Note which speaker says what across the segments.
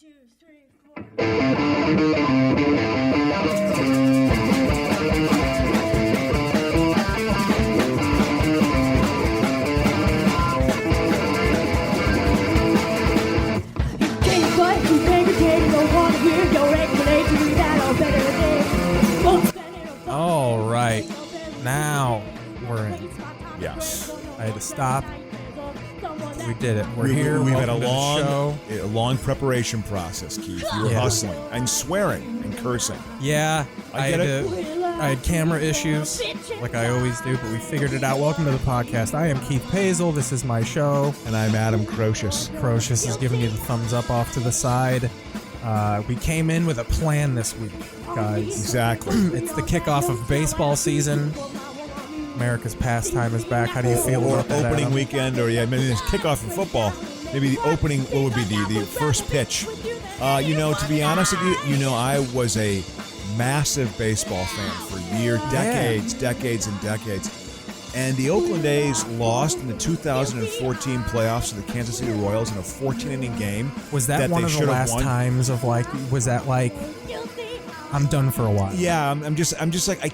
Speaker 1: All right, now we're in.
Speaker 2: Yes.
Speaker 1: I had to stop. We did it. We're here.
Speaker 2: We've had a
Speaker 1: long
Speaker 2: long preparation process, Keith. You were hustling and swearing and cursing.
Speaker 1: Yeah,
Speaker 2: I
Speaker 1: had camera issues, like I always do, but we figured it out. Welcome to the podcast. I am Keith Pazel. This is my show.
Speaker 2: And I'm Adam Crocious.
Speaker 1: Crocious is giving me the thumbs up off to the side. We came in with a plan this week, guys.
Speaker 2: Exactly.
Speaker 1: It's the kickoff of baseball season. America's pastime is back. How do you feel about that,
Speaker 2: opening
Speaker 1: Adam?
Speaker 2: weekend, or maybe this kickoff in football. Maybe the opening. What would be the first pitch? To be honest with you, I was a massive baseball fan for decades and decades. And the Oakland A's lost in the 2014 playoffs to the Kansas City Royals in a 14-inning game.
Speaker 1: Was that one of the last times of was that like, I'm done for a while?
Speaker 2: Yeah, I'm just like,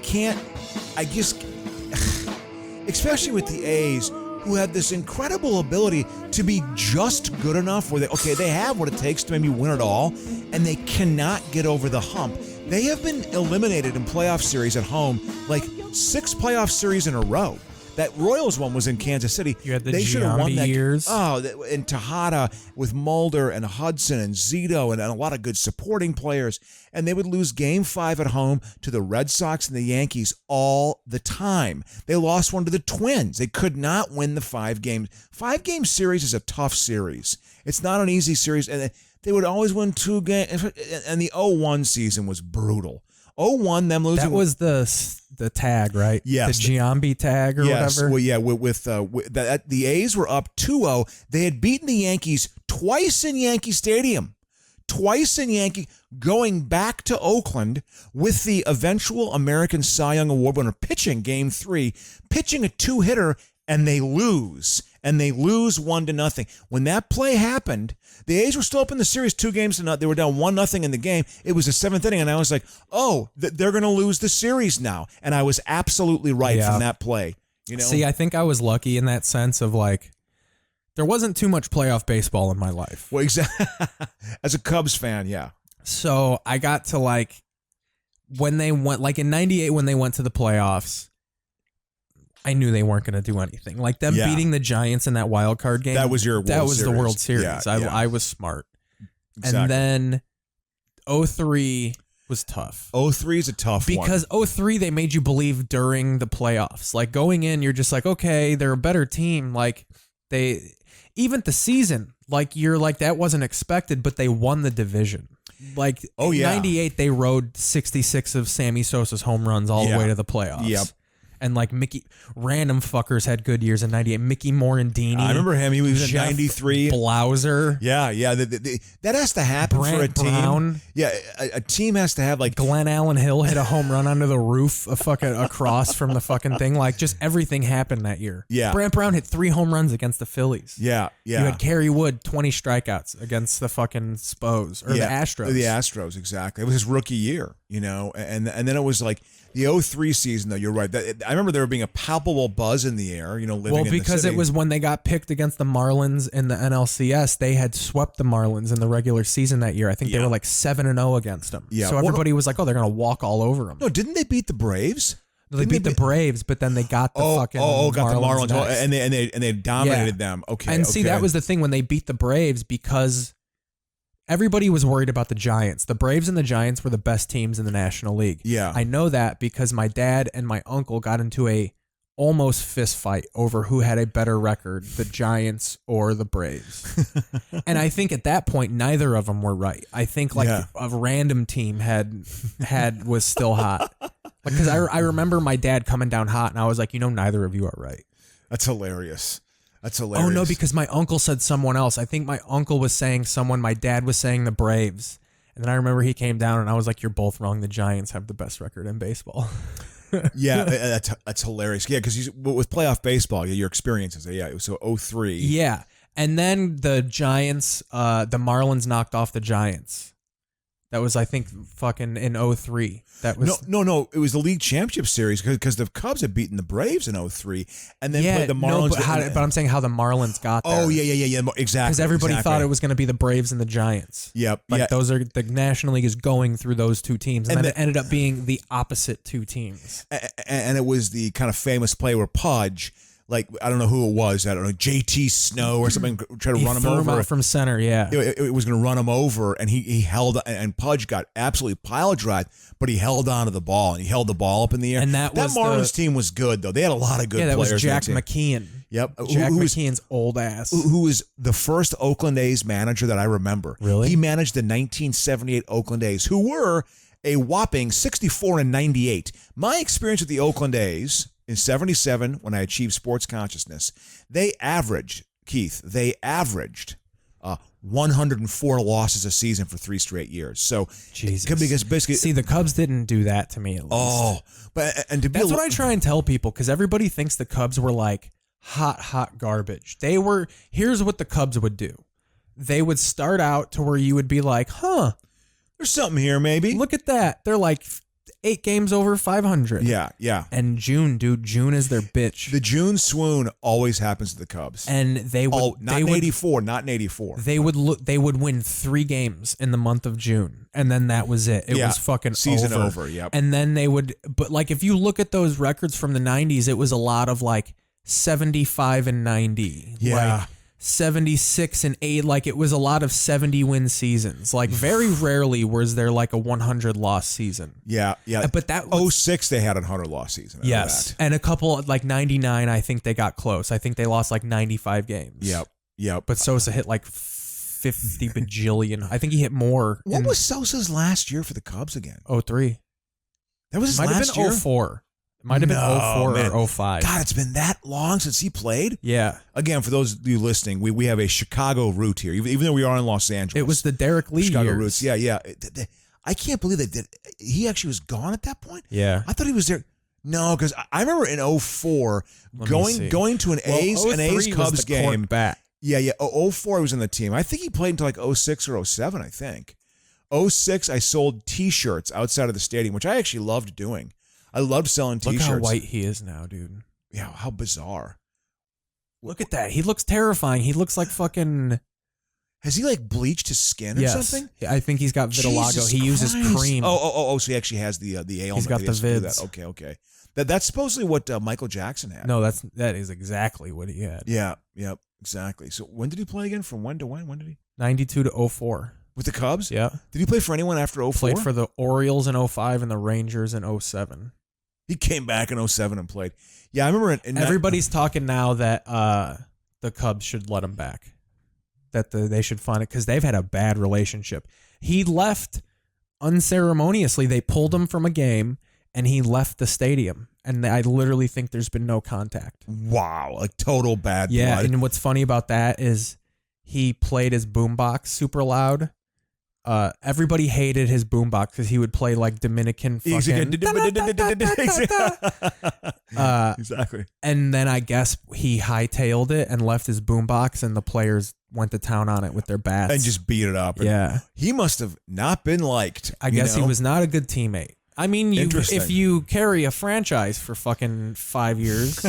Speaker 2: especially with the A's, who have this incredible ability to be just good enough where they have what it takes to maybe win it all, and they cannot get over the hump. They have been eliminated in playoff series at home, like 6 playoff series in a row. That Royals one was in Kansas City.
Speaker 1: You had the
Speaker 2: they should have won that
Speaker 1: years.
Speaker 2: And Tejada with Mulder and Hudson and Zito and a lot of good supporting players. And they would lose Game 5 at home to the Red Sox and the Yankees all the time. They lost one to the Twins. They could not win the 5 games. 5-game series is a tough series. It's not an easy series. And they would always win 2 games. And the 0-1 season was brutal. 0-1, them losing.
Speaker 1: That was the tag, right?
Speaker 2: Yes.
Speaker 1: The Giambi tag or whatever?
Speaker 2: Well, yeah, the A's were up 2-0. They had beaten the Yankees twice in Yankee Stadium. Going back to Oakland with the eventual American Cy Young Award winner pitching Game 3, pitching a 2-hitter, and they lose. And they lose 1-0. When that play happened, the A's were still up in the series 2-0. They were down 1-0 in the game. It was the 7th inning, and I was like, they're going to lose the series now. And I was absolutely right from that play.
Speaker 1: See, I think I was lucky in that sense of there wasn't too much playoff baseball in my life.
Speaker 2: Well, exactly. As a Cubs fan, yeah.
Speaker 1: So I got to when they went, in 98 when they went to the playoffs, I knew they weren't going to do anything. Them beating the Giants in that wild card game.
Speaker 2: That was your World Series.
Speaker 1: That was the World Series.
Speaker 2: Yeah,
Speaker 1: I was smart.
Speaker 2: Exactly.
Speaker 1: And then 03 was tough.
Speaker 2: 03 is a tough one.
Speaker 1: Because 03 they made you believe during the playoffs. Going in, you're just okay, they're a better team. Even the season, you're that wasn't expected, but they won the division. 98 they rode 66 of Sammy Sosa's home runs all the way to the playoffs. Yep. And random fuckers had good years in 98. Mickey Morandini.
Speaker 2: I remember him. He was in 93.
Speaker 1: Blauser.
Speaker 2: Yeah. That has to happen for a team.
Speaker 1: Brown.
Speaker 2: Yeah, a team has to have
Speaker 1: Glenn Allen Hill hit a home run under the roof, across from the fucking thing. Just everything happened that year.
Speaker 2: Yeah.
Speaker 1: Brant Brown hit 3 home runs against the Phillies.
Speaker 2: Yeah.
Speaker 1: You had Kerry Wood 20 strikeouts against the fucking Spos or the Astros.
Speaker 2: The Astros, exactly. It was his rookie year, and then it was the 03 season, though, you're right. I remember there being a palpable buzz in the air, living in the city.
Speaker 1: Well, because it was when they got picked against the Marlins in the NLCS, they had swept the Marlins in the regular season that year. I think they were 7-0 against them. Yeah. So everybody was they're going to walk all over them.
Speaker 2: No, didn't they beat the Braves?
Speaker 1: They beat the Braves, but then they got the
Speaker 2: got the Marlins.
Speaker 1: Next.
Speaker 2: And they dominated them. Okay.
Speaker 1: And see, that was the thing when they beat the Braves, because everybody was worried about the Giants. The Braves and the Giants were the best teams in the National League.
Speaker 2: Yeah.
Speaker 1: I know that because my dad and my uncle got into a almost fist fight over who had a better record, the Giants or the Braves. And I think at that point, neither of them were right. I think a random team was still hot. Because I remember my dad coming down hot, and I was like, neither of you are right.
Speaker 2: That's hilarious. Oh,
Speaker 1: no, because my uncle said someone else. I think my uncle was saying my dad was saying the Braves. And then I remember he came down and I was like, you're both wrong. The Giants have the best record in baseball.
Speaker 2: Yeah, that's hilarious. Yeah, because with playoff baseball, your experiences. Yeah, so 03.
Speaker 1: Yeah. And then the Giants, the Marlins knocked off the Giants. That was, I think, fucking in 03. That was
Speaker 2: no. It was the league championship series because the Cubs had beaten the Braves in 03 and then played the Marlins.
Speaker 1: No, but I'm saying how the Marlins got there.
Speaker 2: Oh, yeah. Exactly.
Speaker 1: Because everybody thought it was going to be the Braves and the Giants.
Speaker 2: Yep.
Speaker 1: Like those are the National League is going through those two teams. And then it ended up being the opposite two teams.
Speaker 2: And it was the kind of famous play where Pudge, like, I don't know who it was. I don't know, JT Snow or something, tried to run him over.
Speaker 1: Him out from center, yeah.
Speaker 2: It was going to run him over, and he held, and Pudge got absolutely pile drived, but he held onto the ball, and he held the ball up in the air.
Speaker 1: And that
Speaker 2: Marlins team was good, though. They had a lot of good players.
Speaker 1: That was Jack McKeon.
Speaker 2: Yep.
Speaker 1: Jack McKeon's old ass.
Speaker 2: Who was the first Oakland A's manager that I remember.
Speaker 1: Really?
Speaker 2: He managed the 1978 Oakland A's, who were a whopping 64-98. My experience with the Oakland A's in 77, when I achieved sports consciousness, they averaged 104 losses a season for 3 straight years. So,
Speaker 1: Jesus.
Speaker 2: Because basically,
Speaker 1: see, the Cubs didn't do that to me. At least.
Speaker 2: Oh, but and to be
Speaker 1: that's what I try and tell people, because everybody thinks the Cubs were like hot garbage. They were. Here's what the Cubs would do. They would start out to where you would be like, huh,
Speaker 2: there's something here, maybe.
Speaker 1: Look at that. They're like 8 games over 500.
Speaker 2: Yeah.
Speaker 1: And June is their bitch.
Speaker 2: The June swoon always happens to the Cubs.
Speaker 1: And they would
Speaker 2: not in 84.
Speaker 1: They would win 3 games in the month of June, and then that was it. It was fucking
Speaker 2: season over. Yep.
Speaker 1: And then they would, but like if you look at those records from the 90s, it was a lot of like 75 and 90.
Speaker 2: Yeah.
Speaker 1: Like 76 and 8, like it was a lot of 70 win seasons. Like very rarely was there like a 100 loss season.
Speaker 2: Yeah.
Speaker 1: But that
Speaker 2: 06 they had a 100 loss season.
Speaker 1: Yes. And a couple like 99, I think they got close. I think they lost like 95 games.
Speaker 2: Yep.
Speaker 1: But Sosa hit like 50 bajillion. I think he hit more.
Speaker 2: What was Sosa's last year for the Cubs again?
Speaker 1: 03.
Speaker 2: That was his
Speaker 1: Might
Speaker 2: last
Speaker 1: have been
Speaker 2: year?
Speaker 1: 04. It might have been 04 or 05.
Speaker 2: God, it's been that long since he played?
Speaker 1: Yeah.
Speaker 2: Again, for those of you listening, we have a Chicago root here, even though we are in Los Angeles.
Speaker 1: It was the Derek Lee
Speaker 2: Chicago
Speaker 1: years.
Speaker 2: roots. Yeah. I can't believe they did. He actually was gone at that point?
Speaker 1: Yeah.
Speaker 2: I thought he was there. No, because I remember in 04 going to an A's Cubs game.
Speaker 1: Back.
Speaker 2: Yeah. 04 he was in the team. I think he played until like 06 or 07, I think. 06 I sold T-shirts outside of the stadium, which I actually loved doing. I loved selling T-shirts.
Speaker 1: Look how white he is now, dude.
Speaker 2: Yeah, how bizarre.
Speaker 1: Look at that. He looks terrifying. He looks like fucking...
Speaker 2: Has he like bleached his skin or something?
Speaker 1: I think he's got vitiligo.
Speaker 2: Jesus
Speaker 1: he uses
Speaker 2: Christ.
Speaker 1: cream.
Speaker 2: Oh, so he actually has the ailment.
Speaker 1: He's got the vids.
Speaker 2: Okay. That's supposedly what Michael Jackson had.
Speaker 1: No, that is exactly what he had.
Speaker 2: Yeah, exactly. So when did he play again? From when to when? When did he?
Speaker 1: 92 to 04.
Speaker 2: With the Cubs?
Speaker 1: Yeah.
Speaker 2: Did he play for anyone after 04?
Speaker 1: Played for the Orioles in 05 and the Rangers in 07.
Speaker 2: He came back in 07 and played. Yeah, I remember.
Speaker 1: Everybody's talking now that the Cubs should let him back. That they should find it because they've had a bad relationship. He left unceremoniously. They pulled him from a game and he left the stadium. And I literally think there's been no contact.
Speaker 2: Wow, like total bad blood.
Speaker 1: Yeah, and what's funny about that is he played his boombox super loud. Everybody hated his boombox because he would play like Dominican fucking
Speaker 2: exactly.
Speaker 1: And then I guess he hightailed it and left his boombox, and the players went to town on it with their bats
Speaker 2: and just beat it up.
Speaker 1: Yeah,
Speaker 2: he must have not been liked.
Speaker 1: I guess he was not a good teammate. I mean, if you carry a franchise for fucking 5 years,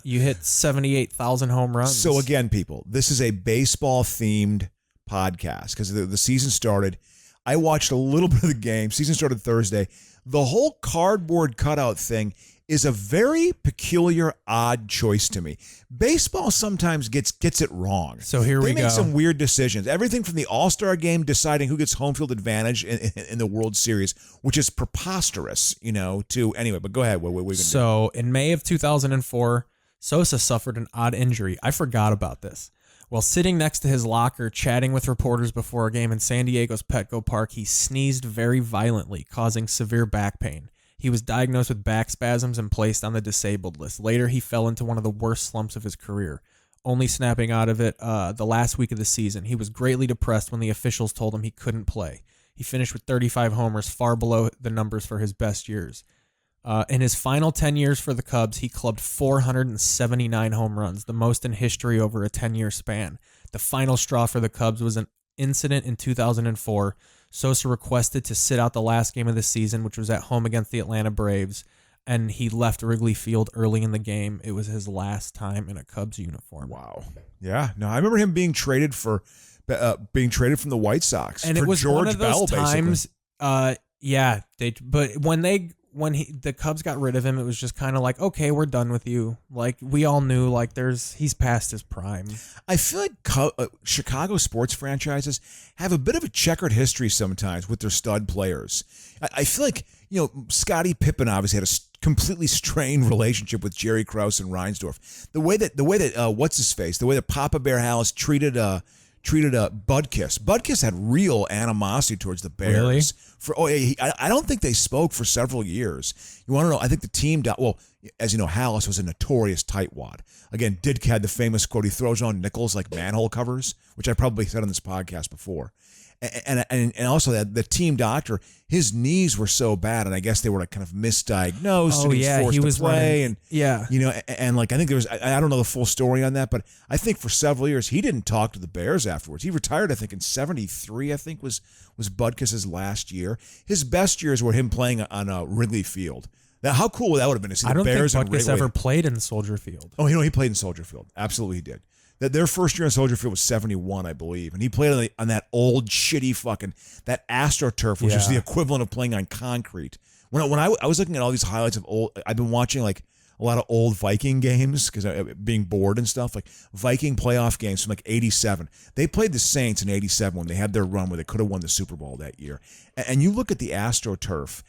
Speaker 1: you hit 78,000 home runs.
Speaker 2: So again, people, this is a baseball themed podcast because the season started. I watched a little bit of the game. Season started Thursday. The whole cardboard cutout thing is a very peculiar, odd choice to me. Baseball sometimes gets it wrong.
Speaker 1: So here we go.
Speaker 2: They make some weird decisions. Everything from the All-Star game deciding who gets home field advantage in the World Series, which is preposterous, to anyway, but go ahead. What are we going to do?
Speaker 1: So in May of 2004, Sosa suffered an odd injury. I forgot about this. While sitting next to his locker, chatting with reporters before a game in San Diego's Petco Park, he sneezed very violently, causing severe back pain. He was diagnosed with back spasms and placed on the disabled list. Later, he fell into one of the worst slumps of his career, only snapping out of it the last week of the season. He was greatly depressed when the officials told him he couldn't play. He finished with 35 homers, far below the numbers for his best years. In his final 10 years for the Cubs, he clubbed 479 home runs, the most in history over a 10-year span. The final straw for the Cubs was an incident in 2004. Sosa requested to sit out the last game of the season, which was at home against the Atlanta Braves, and he left Wrigley Field early in the game. It was his last time in a Cubs uniform.
Speaker 2: Wow. Yeah. No, I remember him being traded from the White Sox,
Speaker 1: and
Speaker 2: for
Speaker 1: it was
Speaker 2: George
Speaker 1: one of those
Speaker 2: Bell,
Speaker 1: times. But when the Cubs got rid of him, it was just kind of like, okay, we're done with you. Like, we all knew, like, he's past his prime.
Speaker 2: I feel like Chicago sports franchises have a bit of a checkered history sometimes with their stud players. I feel like, Scottie Pippen obviously had a completely strained relationship with Jerry Krause and Reinsdorf. The way that what's his face, the way that Papa Bear Hallis treated Budkiss. Budkiss had real animosity towards the Bears.
Speaker 1: Really?
Speaker 2: I don't think they spoke for several years. You want to know? I think the team. As you know, Hallis was a notorious tightwad. Again, Dick had the famous quote: "He throws on nickels like manhole covers," which I probably said on this podcast before. And also that the team doctor, his knees were so bad, and I guess they were like kind of misdiagnosed. And he was forced to play, and like I think there was, I don't know the full story on that, but I think for several years he didn't talk to the Bears afterwards. He retired, I think, in '73. I think was Budkiss's last year. His best years were him playing on Wrigley Field. Now, how cool would that would have been to see the Bears?
Speaker 1: I don't think Butkus ever played in Soldier Field.
Speaker 2: Oh, he played in Soldier Field. Absolutely, he did. Their first year in Soldier Field was '71, I believe, and he played on that old shitty that AstroTurf, which is the equivalent of playing on concrete. When I was looking at all these highlights of I've been watching like a lot of old Viking games because being bored and stuff, like Viking playoff games from like '87. They played the Saints in '87 when they had their run where they could have won the Super Bowl that year. And you look at the AstroTurf.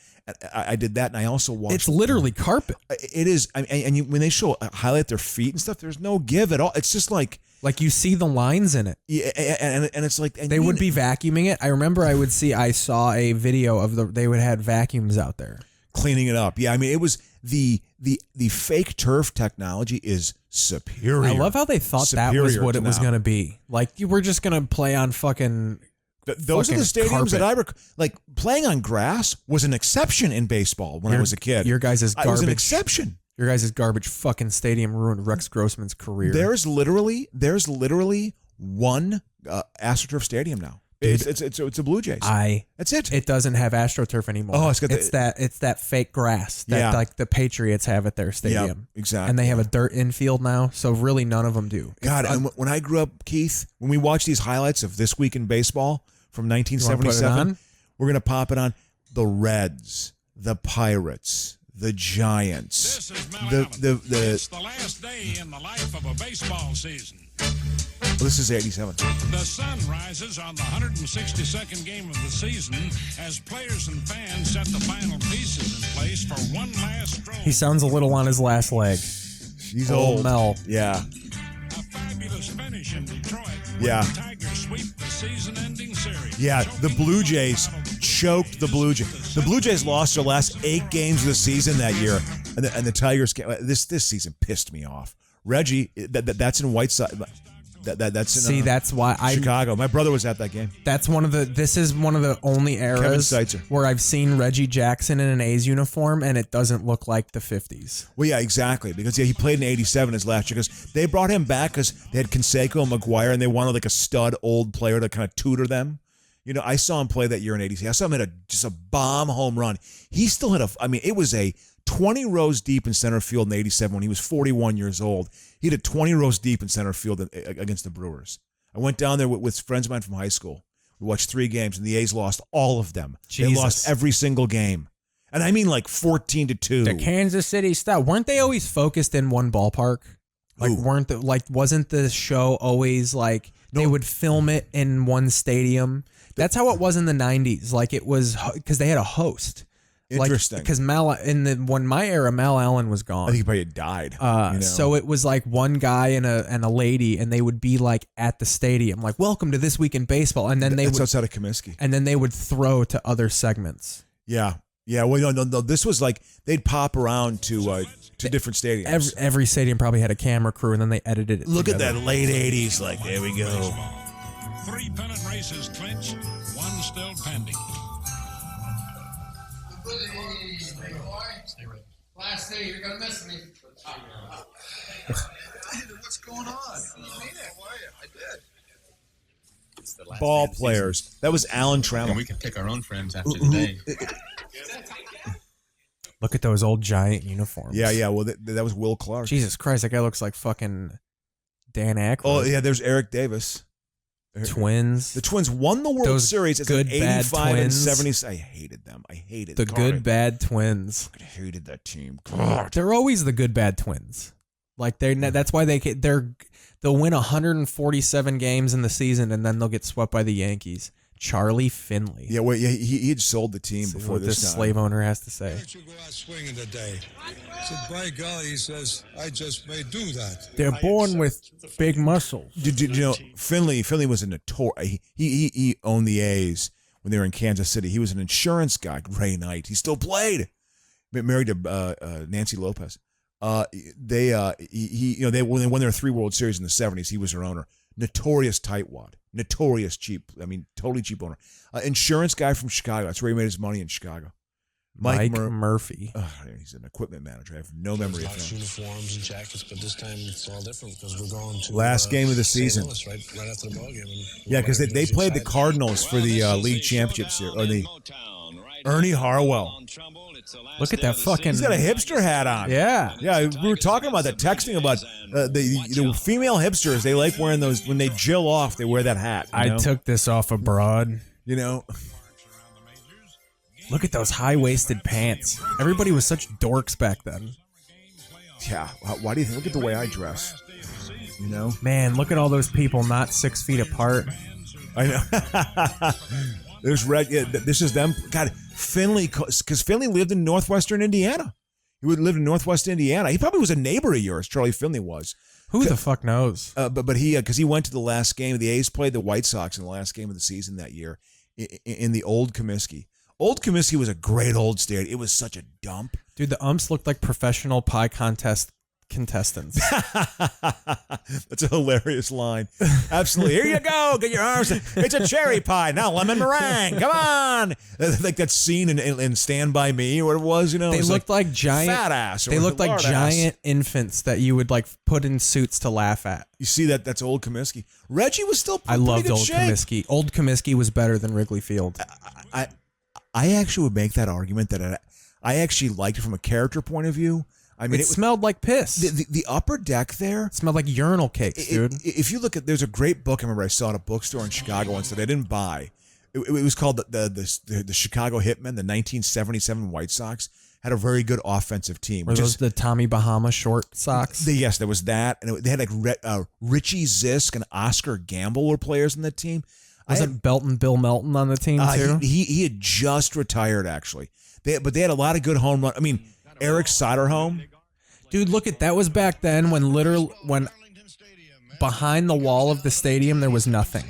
Speaker 2: I did that, and I also watched.
Speaker 1: It's literally carpet.
Speaker 2: It is, when they highlight their feet and stuff, there's no give at all. It's just like
Speaker 1: you see the lines in it.
Speaker 2: Yeah, and it's like
Speaker 1: they would be vacuuming it. I remember I saw a video of they would have vacuums out there
Speaker 2: cleaning it up. Yeah, I mean it was the fake turf technology is superior.
Speaker 1: I love how they thought that was what it was going to be. Like you were just going to play on fucking.
Speaker 2: Those are the stadiums
Speaker 1: carpet.
Speaker 2: that like. Playing on grass was an exception in baseball when I was a kid.
Speaker 1: Your guys' garbage.
Speaker 2: It was an exception.
Speaker 1: Your guys' garbage fucking stadium ruined Rex Grossman's career.
Speaker 2: There's literally one AstroTurf stadium now. It's a Blue Jays. That's it.
Speaker 1: It doesn't have AstroTurf anymore.
Speaker 2: Oh, it's
Speaker 1: that fake grass that like the Patriots have at their stadium.
Speaker 2: Yeah, exactly.
Speaker 1: And they have a dirt infield now, so really none of them do.
Speaker 2: God, and when I grew up, Keith, when we watch these highlights of This Week in Baseball from 1977, we're gonna pop it on. The Reds, the Pirates, the Giants.
Speaker 3: It's the last day in the life of a baseball season.
Speaker 2: This is 87.
Speaker 3: The sun rises on the 162nd game of the season as players and fans set the final pieces in place for one last stroll.
Speaker 1: He sounds a little on his last leg.
Speaker 2: He's old.
Speaker 1: Mel.
Speaker 2: Yeah.
Speaker 3: A fabulous finish in Detroit.
Speaker 2: Yeah.
Speaker 3: The Tigers sweep the season-ending series.
Speaker 2: Yeah, the Blue Jays choked the Blue Jays. The Blue Jays lost their last 8 games of the season that year, and the Tigers. This season pissed me off. Reggie, that's in Whiteside. That's in
Speaker 1: that's why
Speaker 2: Chicago. My brother was at that game.
Speaker 1: This is one of the only eras where I've seen Reggie Jackson in an A's uniform and it doesn't look like the 50s.
Speaker 2: Well, yeah, exactly. Because he played in '87 his last year. Because they brought him back because they had Canseco and McGuire, and they wanted like a stud old player to kind of tutor them. I saw him play that year in '86. I saw him hit just a bomb home run. He still hit it was a 20 rows deep in center field in '87 when he was 41 years old. He hit 20 rows deep in center field against the Brewers. I went down there with friends of mine from high school. We watched 3 games, and the A's lost all of them.
Speaker 1: Jesus.
Speaker 2: They lost every single game. And I mean like 14-2.
Speaker 1: The Kansas City style. Weren't they always focused in one ballpark? Wasn't the show always like they would film it in one stadium? That's how it was in the 90s. Like it was because they had a host.
Speaker 2: Interesting.
Speaker 1: Because when my era, Mal Allen was gone.
Speaker 2: I think he probably died.
Speaker 1: So it was like one guy and a lady, and they would be like at the stadium, like "Welcome to This Week in Baseball," and then
Speaker 2: it's outside of Comiskey.
Speaker 1: And then they would throw to other segments.
Speaker 2: Yeah. Well, no. This was like they'd pop around to different stadiums.
Speaker 1: Every stadium probably had a camera crew, and then they edited it.
Speaker 2: Look together. At that late '80s. Like there we go.
Speaker 3: 3 pennant races clinched, 1 still pending.
Speaker 4: Last day, you're gonna miss me.
Speaker 5: What's going on? How are you? I did.
Speaker 2: Ball players. That was Alan Trammell.
Speaker 6: And we can pick our own friends after the day.
Speaker 1: Look at those old Giant uniforms.
Speaker 2: Yeah. Well, that was Will Clark.
Speaker 1: Jesus Christ, that guy looks like fucking Dan Aykroyd.
Speaker 2: Oh, yeah, there's Eric Davis.
Speaker 1: Twins.
Speaker 2: The Twins won the World
Speaker 1: Those
Speaker 2: Series as
Speaker 1: good,
Speaker 2: an
Speaker 1: bad
Speaker 2: 85 and
Speaker 1: Twins.
Speaker 2: 70. I hated them. I hated
Speaker 1: The
Speaker 2: God,
Speaker 1: good, bad Twins.
Speaker 2: I hated that team. God.
Speaker 1: They're always the good, bad Twins. Like that's why they'll win 147 games in the season and then they'll get swept by the Yankees. Charlie Finley.
Speaker 2: Yeah, well, he had sold the team
Speaker 1: See
Speaker 2: before
Speaker 1: what
Speaker 2: this
Speaker 1: this
Speaker 2: time.
Speaker 1: slave owner has to say.
Speaker 5: Why don't you go out swinging today? I said, by golly, he says, I just may do that.
Speaker 1: They're born with big muscles.
Speaker 2: Did you know Finley was a notorious. He owned the A's when they were in Kansas City. He was an insurance guy. Ray Knight. He still played. Married to Nancy Lopez. They when they won their 3 World Series in the 70s, he was their owner. Notorious tightwad. Notorious cheap. I mean, totally cheap owner. Insurance guy from Chicago. That's where he made his money in Chicago.
Speaker 1: Mike Murphy.
Speaker 2: He's an equipment manager. I have no memory of him.
Speaker 7: Uniforms and jackets, but this time it's all different because we're going to
Speaker 2: Last game of the season.
Speaker 7: Right after the ball game.
Speaker 2: Yeah, because they played the Cardinals for the league championship series, or the Ernie Harwell.
Speaker 1: Look at that fucking.
Speaker 2: He's got a hipster hat on.
Speaker 1: Yeah.
Speaker 2: Yeah, we were talking about that, texting about the female hipsters. They like wearing those when they jill off. They wear that hat. You know?
Speaker 1: I took this off abroad.
Speaker 2: You know.
Speaker 1: Look at those high-waisted pants. Everybody was such dorks back then.
Speaker 2: Yeah. Why do you think? Look at the way I dress. You know.
Speaker 1: Man, look at all those people not 6 feet apart.
Speaker 2: I know. There's red. Yeah, this is them. God, Finley, because Finley lived in northwestern Indiana. He would live in northwest Indiana. He probably was a neighbor of yours. Charlie Finley was.
Speaker 1: Who the fuck knows?
Speaker 2: But he because he went to the last game. The A's played the White Sox in the last game of the season that year in the old Comiskey. Old Comiskey was a great old stadium. It was such a dump.
Speaker 1: Dude, the umps looked like professional pie contest contestants.
Speaker 2: That's a hilarious line. Absolutely. Here you go. Get your arms. It's a cherry pie. Now lemon meringue. Come on. Like that scene in Stand By Me or what it was, you know.
Speaker 1: They looked like giant
Speaker 2: fat ass.
Speaker 1: They looked like giant infants that you would like put in suits to laugh at.
Speaker 2: You see that's old Comiskey. Reggie was still
Speaker 1: I
Speaker 2: pretty
Speaker 1: loved
Speaker 2: good
Speaker 1: old
Speaker 2: shape.
Speaker 1: Comiskey. Old Comiskey was better than Wrigley Field.
Speaker 2: I actually would make that argument that I actually liked it from a character point of view. I mean,
Speaker 1: it smelled like piss.
Speaker 2: The upper deck there
Speaker 1: It smelled like urinal cakes, dude.
Speaker 2: If you look at, there's a great book I remember I saw at a bookstore in Chicago once that I didn't buy. It was called the Chicago Hitmen. The 1977 White Sox had a very good offensive team.
Speaker 1: Were those the Tommy Bahama short socks?
Speaker 2: Yes, there was that, and they had like Richie Zisk and Oscar Gamble were players on the team.
Speaker 1: Wasn't Belton Bill Melton on the team too?
Speaker 2: He had just retired actually. But they had a lot of good home run. I mean, Eric Soderholm.
Speaker 1: Dude, look at that was back then when behind the wall of the stadium there was nothing.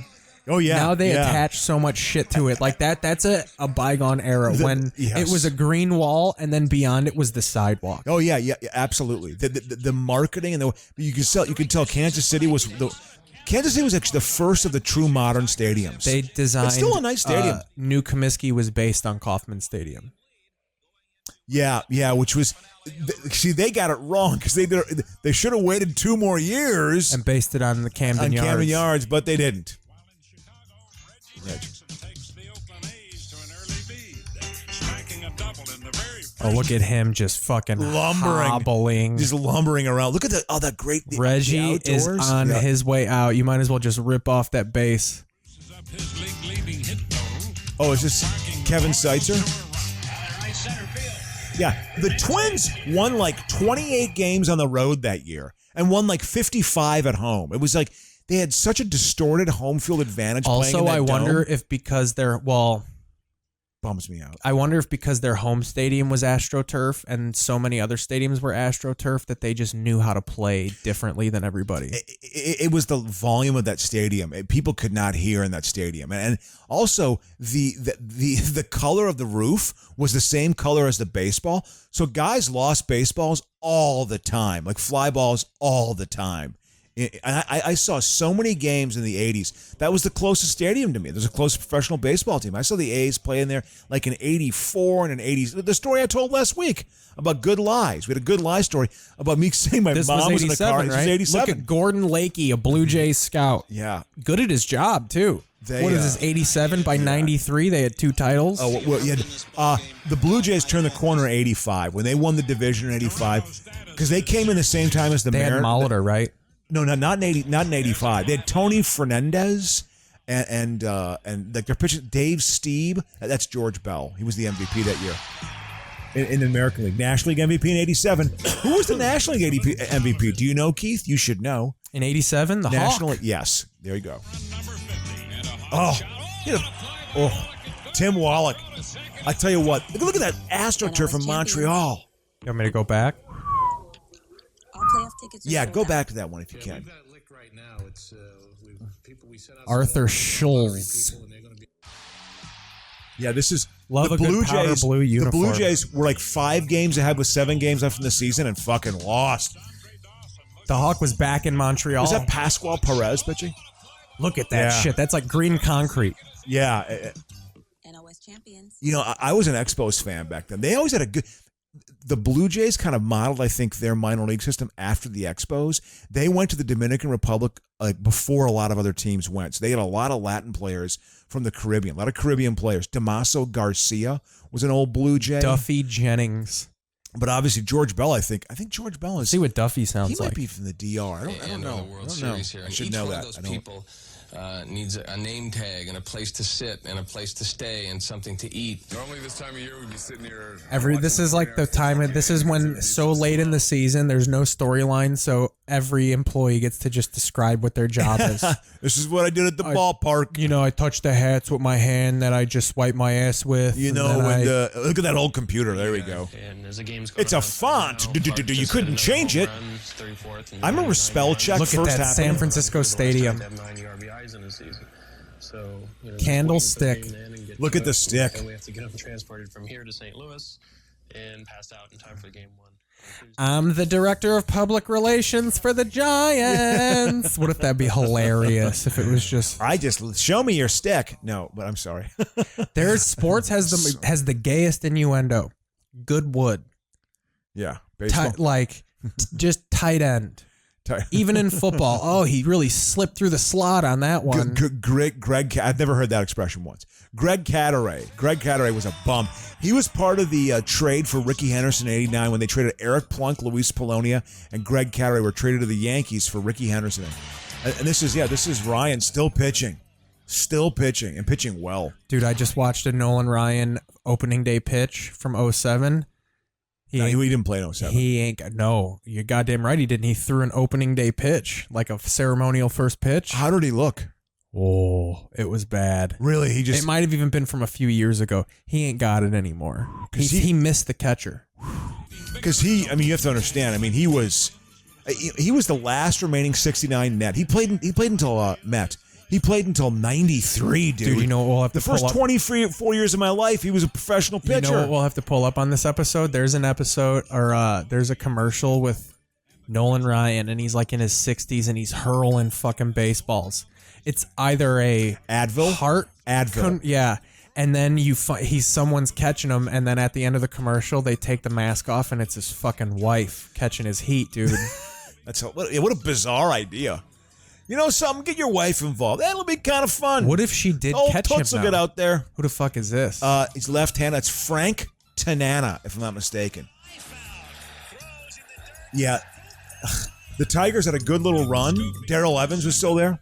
Speaker 2: Oh yeah.
Speaker 1: Now they attach so much shit to it. Like that's a bygone era when it was a green wall and then beyond it was the sidewalk.
Speaker 2: Oh yeah, absolutely. The marketing and you could tell Kansas City was actually the first of the true modern stadiums.
Speaker 1: They designed.
Speaker 2: It's still a nice stadium.
Speaker 1: New Comiskey was based on Kauffman Stadium.
Speaker 2: Yeah, which was. See, they got it wrong because they should have waited 2 more years
Speaker 1: and based it on the Camden Yards.
Speaker 2: Camden Yards, but they didn't.
Speaker 1: Oh, look at him just fucking hobbling.
Speaker 2: Just lumbering around. Look at that great
Speaker 1: Reggie is on his way out. You might as well just rip off that base.
Speaker 2: Oh, is this Kevin Seitzer? Yeah, the Twins won like 28 games on the road that year and won like 55 at home. It was like they had such a distorted home field advantage.
Speaker 1: Also, I wonder if because
Speaker 2: bums me out.
Speaker 1: I wonder if because their home stadium was AstroTurf and so many other stadiums were AstroTurf that they just knew how to play differently than everybody.
Speaker 2: It was the volume of that stadium. People could not hear in that stadium, and also the color of the roof was the same color as the baseball. So guys lost baseballs all the time, like fly balls all the time I saw so many games in the 80s. That was the closest stadium to me. There's a close professional baseball team. I saw the A's play in there like in 84 and in 80s. The story I told last week about Good Lies. We had a Good Lie story about me saying my mom was in the car.
Speaker 1: Right?
Speaker 2: This was 87.
Speaker 1: Look at Gordon Lakey, a Blue Jays scout.
Speaker 2: Yeah.
Speaker 1: Good at his job, too. What is this, 87? By 93, they had 2 titles.
Speaker 2: Oh, well, yeah. The Blue Jays turned the corner in 85 when they won the division in 85 because they came in the same time as the
Speaker 1: They had Molitor, right?
Speaker 2: No, not in 85. They had Tony Fernandez and like their pitcher Dave Steeb. That's George Bell. He was the MVP that year in the American League. National League MVP in 87. Who was the National League MVP? Do you know, Keith? You should know.
Speaker 1: In 87, the
Speaker 2: National
Speaker 1: Hawk.
Speaker 2: League. Yes. There you go. Oh, Tim Wallach. I tell you what. Look at that AstroTurf from Montreal.
Speaker 1: You want me to go back?
Speaker 2: Yeah, go back to that one if you can.
Speaker 1: Arthur Schulz.
Speaker 2: Yeah, this is
Speaker 1: Love
Speaker 2: the
Speaker 1: a good
Speaker 2: Blue
Speaker 1: powder
Speaker 2: Jays.
Speaker 1: blue uniform.
Speaker 2: The Blue Jays were like 5 games ahead with 7 games left in the season and fucking lost.
Speaker 1: The Hawk was back in Montreal.
Speaker 2: Was that Pascual Perez pitching?
Speaker 1: Look at that shit. That's like green concrete.
Speaker 2: Yeah.
Speaker 8: NOS champions.
Speaker 2: You know, I was an Expos fan back then. They always had a good... The Blue Jays kind of modeled, I think, their minor league system after the Expos. They went to the Dominican Republic before a lot of other teams went. So they had a lot of Latin players from the Caribbean, a lot of Caribbean players. Damaso Garcia was an old Blue Jay.
Speaker 1: Duffy Jennings.
Speaker 2: But obviously George Bell, I think George Bell is...
Speaker 1: See what Duffy sounds
Speaker 2: he
Speaker 1: like.
Speaker 2: might be from the DR. I don't know. I should know that.
Speaker 7: Those people needs a name tag and a place to sit and a place to stay and something to eat.
Speaker 5: Normally this time of year we'd be sitting here.
Speaker 1: This is like the time. This is when so late in the season, there's no storyline, so every employee gets to just describe what their job is.
Speaker 2: This is what I did at the ballpark.
Speaker 1: You know, I touched the hats with my hand that I just wiped my ass with.
Speaker 2: You know, look at that old computer. There we go. It's a font. You couldn't change it. I remember spell check
Speaker 1: Look
Speaker 2: first
Speaker 1: at that
Speaker 2: happening.
Speaker 1: San Francisco Stadium. Candlestick.
Speaker 2: Look at the stick.
Speaker 9: And we have to get them transported from here to St. Louis and passed out in time for game 1.
Speaker 1: I'm the director of public relations for the Giants. What if that'd be hilarious if it was just...
Speaker 2: show me your stick. No, but I'm sorry.
Speaker 1: There's sports has the gayest innuendo. Good wood.
Speaker 2: Yeah. Baseball.
Speaker 1: Just tight end. Even in football. Oh, he really slipped through the slot on that one.
Speaker 2: Greg, I've never heard that expression once. Greg Cadaret. Greg Cadaret was a bum. He was part of the trade for Ricky Henderson in '89 when they traded Eric Plunk, Luis Polonia, and Greg Cadaret were traded to the Yankees for Ricky Henderson. And this is Ryan still pitching. Still pitching and pitching well.
Speaker 1: Dude, I just watched a Nolan Ryan opening day pitch from 07.
Speaker 2: He didn't play in 07.
Speaker 1: He ain't. No, you're goddamn right he didn't. He threw an opening day pitch, like a ceremonial first pitch.
Speaker 2: How did he look?
Speaker 1: Oh, it was bad.
Speaker 2: Really?
Speaker 1: It might have even been from a few years ago. He ain't got it anymore. He missed the catcher.
Speaker 2: Because you have to understand. He was the last remaining 69 net. He played until Met. He played until 93, dude.
Speaker 1: Dude, you know what we'll have to pull up?
Speaker 2: The first 24 years of my life, he was a professional pitcher.
Speaker 1: You know what we'll have to pull up on this episode? There's an episode, or there's a commercial with Nolan Ryan, and he's like in his 60s, and he's hurling fucking baseballs. It's either a
Speaker 2: Advil.
Speaker 1: Yeah. And then someone's catching him, and then at the end of the commercial, they take the mask off, and it's his fucking wife catching his heat, dude.
Speaker 2: What a bizarre idea. You know something? Get your wife involved. That'll be kind of fun.
Speaker 1: What if she did catch him?
Speaker 2: Toots will get out there.
Speaker 1: Who the fuck is this?
Speaker 2: He's left hand. That's Frank Tanana, if I'm not mistaken. Yeah. The Tigers had a good little run. Darrell Evans was still there.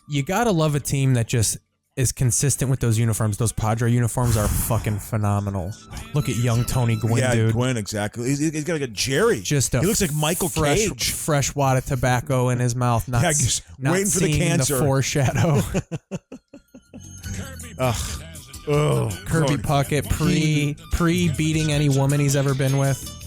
Speaker 1: You gotta love a team that just is consistent with those uniforms. Those Padre uniforms are fucking phenomenal. Look at young Tony Gwynn, dude.
Speaker 2: Yeah, Gwynn, exactly. He's got like a Jerry. He looks like Michael Cage.
Speaker 1: Fresh wad of tobacco in his mouth. Not
Speaker 2: waiting for the cancer.
Speaker 1: The foreshadow. Kirby Puckett pre beating any woman he's ever been with.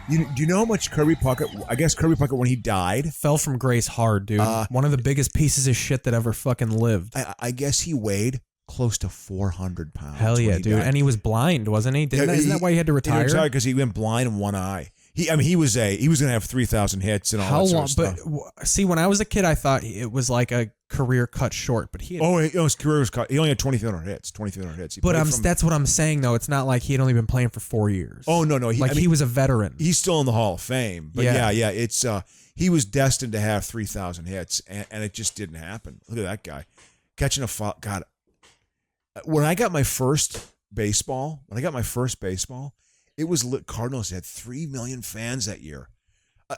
Speaker 2: Do you know how much Kirby Puckett? I guess Kirby Puckett, when he died,
Speaker 1: fell from grace hard, dude. One of the biggest pieces of shit that ever fucking lived.
Speaker 2: I guess he weighed close to 400 pounds.
Speaker 1: Hell yeah, dude. Died. And he was blind, wasn't he? Isn't that why he had to retire?
Speaker 2: He retired because he went blind in one eye. He was going to have 3,000 hits and all
Speaker 1: How
Speaker 2: that
Speaker 1: long?
Speaker 2: sort of
Speaker 1: But
Speaker 2: stuff.
Speaker 1: see, when I was a kid, I thought it was like a career cut short. But he had,
Speaker 2: His career was cut. He only had 2,300 hits. 2,300 hits. He
Speaker 1: but
Speaker 2: played
Speaker 1: that's what I'm saying though. It's not like he had only been playing for 4 years.
Speaker 2: Oh no.
Speaker 1: He was a veteran.
Speaker 2: He's still in the Hall of Fame. But
Speaker 1: Yeah.
Speaker 2: it's he was destined to have 3,000 hits, and it just didn't happen. Look at that guy catching a foul. God, when I got my first baseball, it was Cardinals had 3 million fans that year.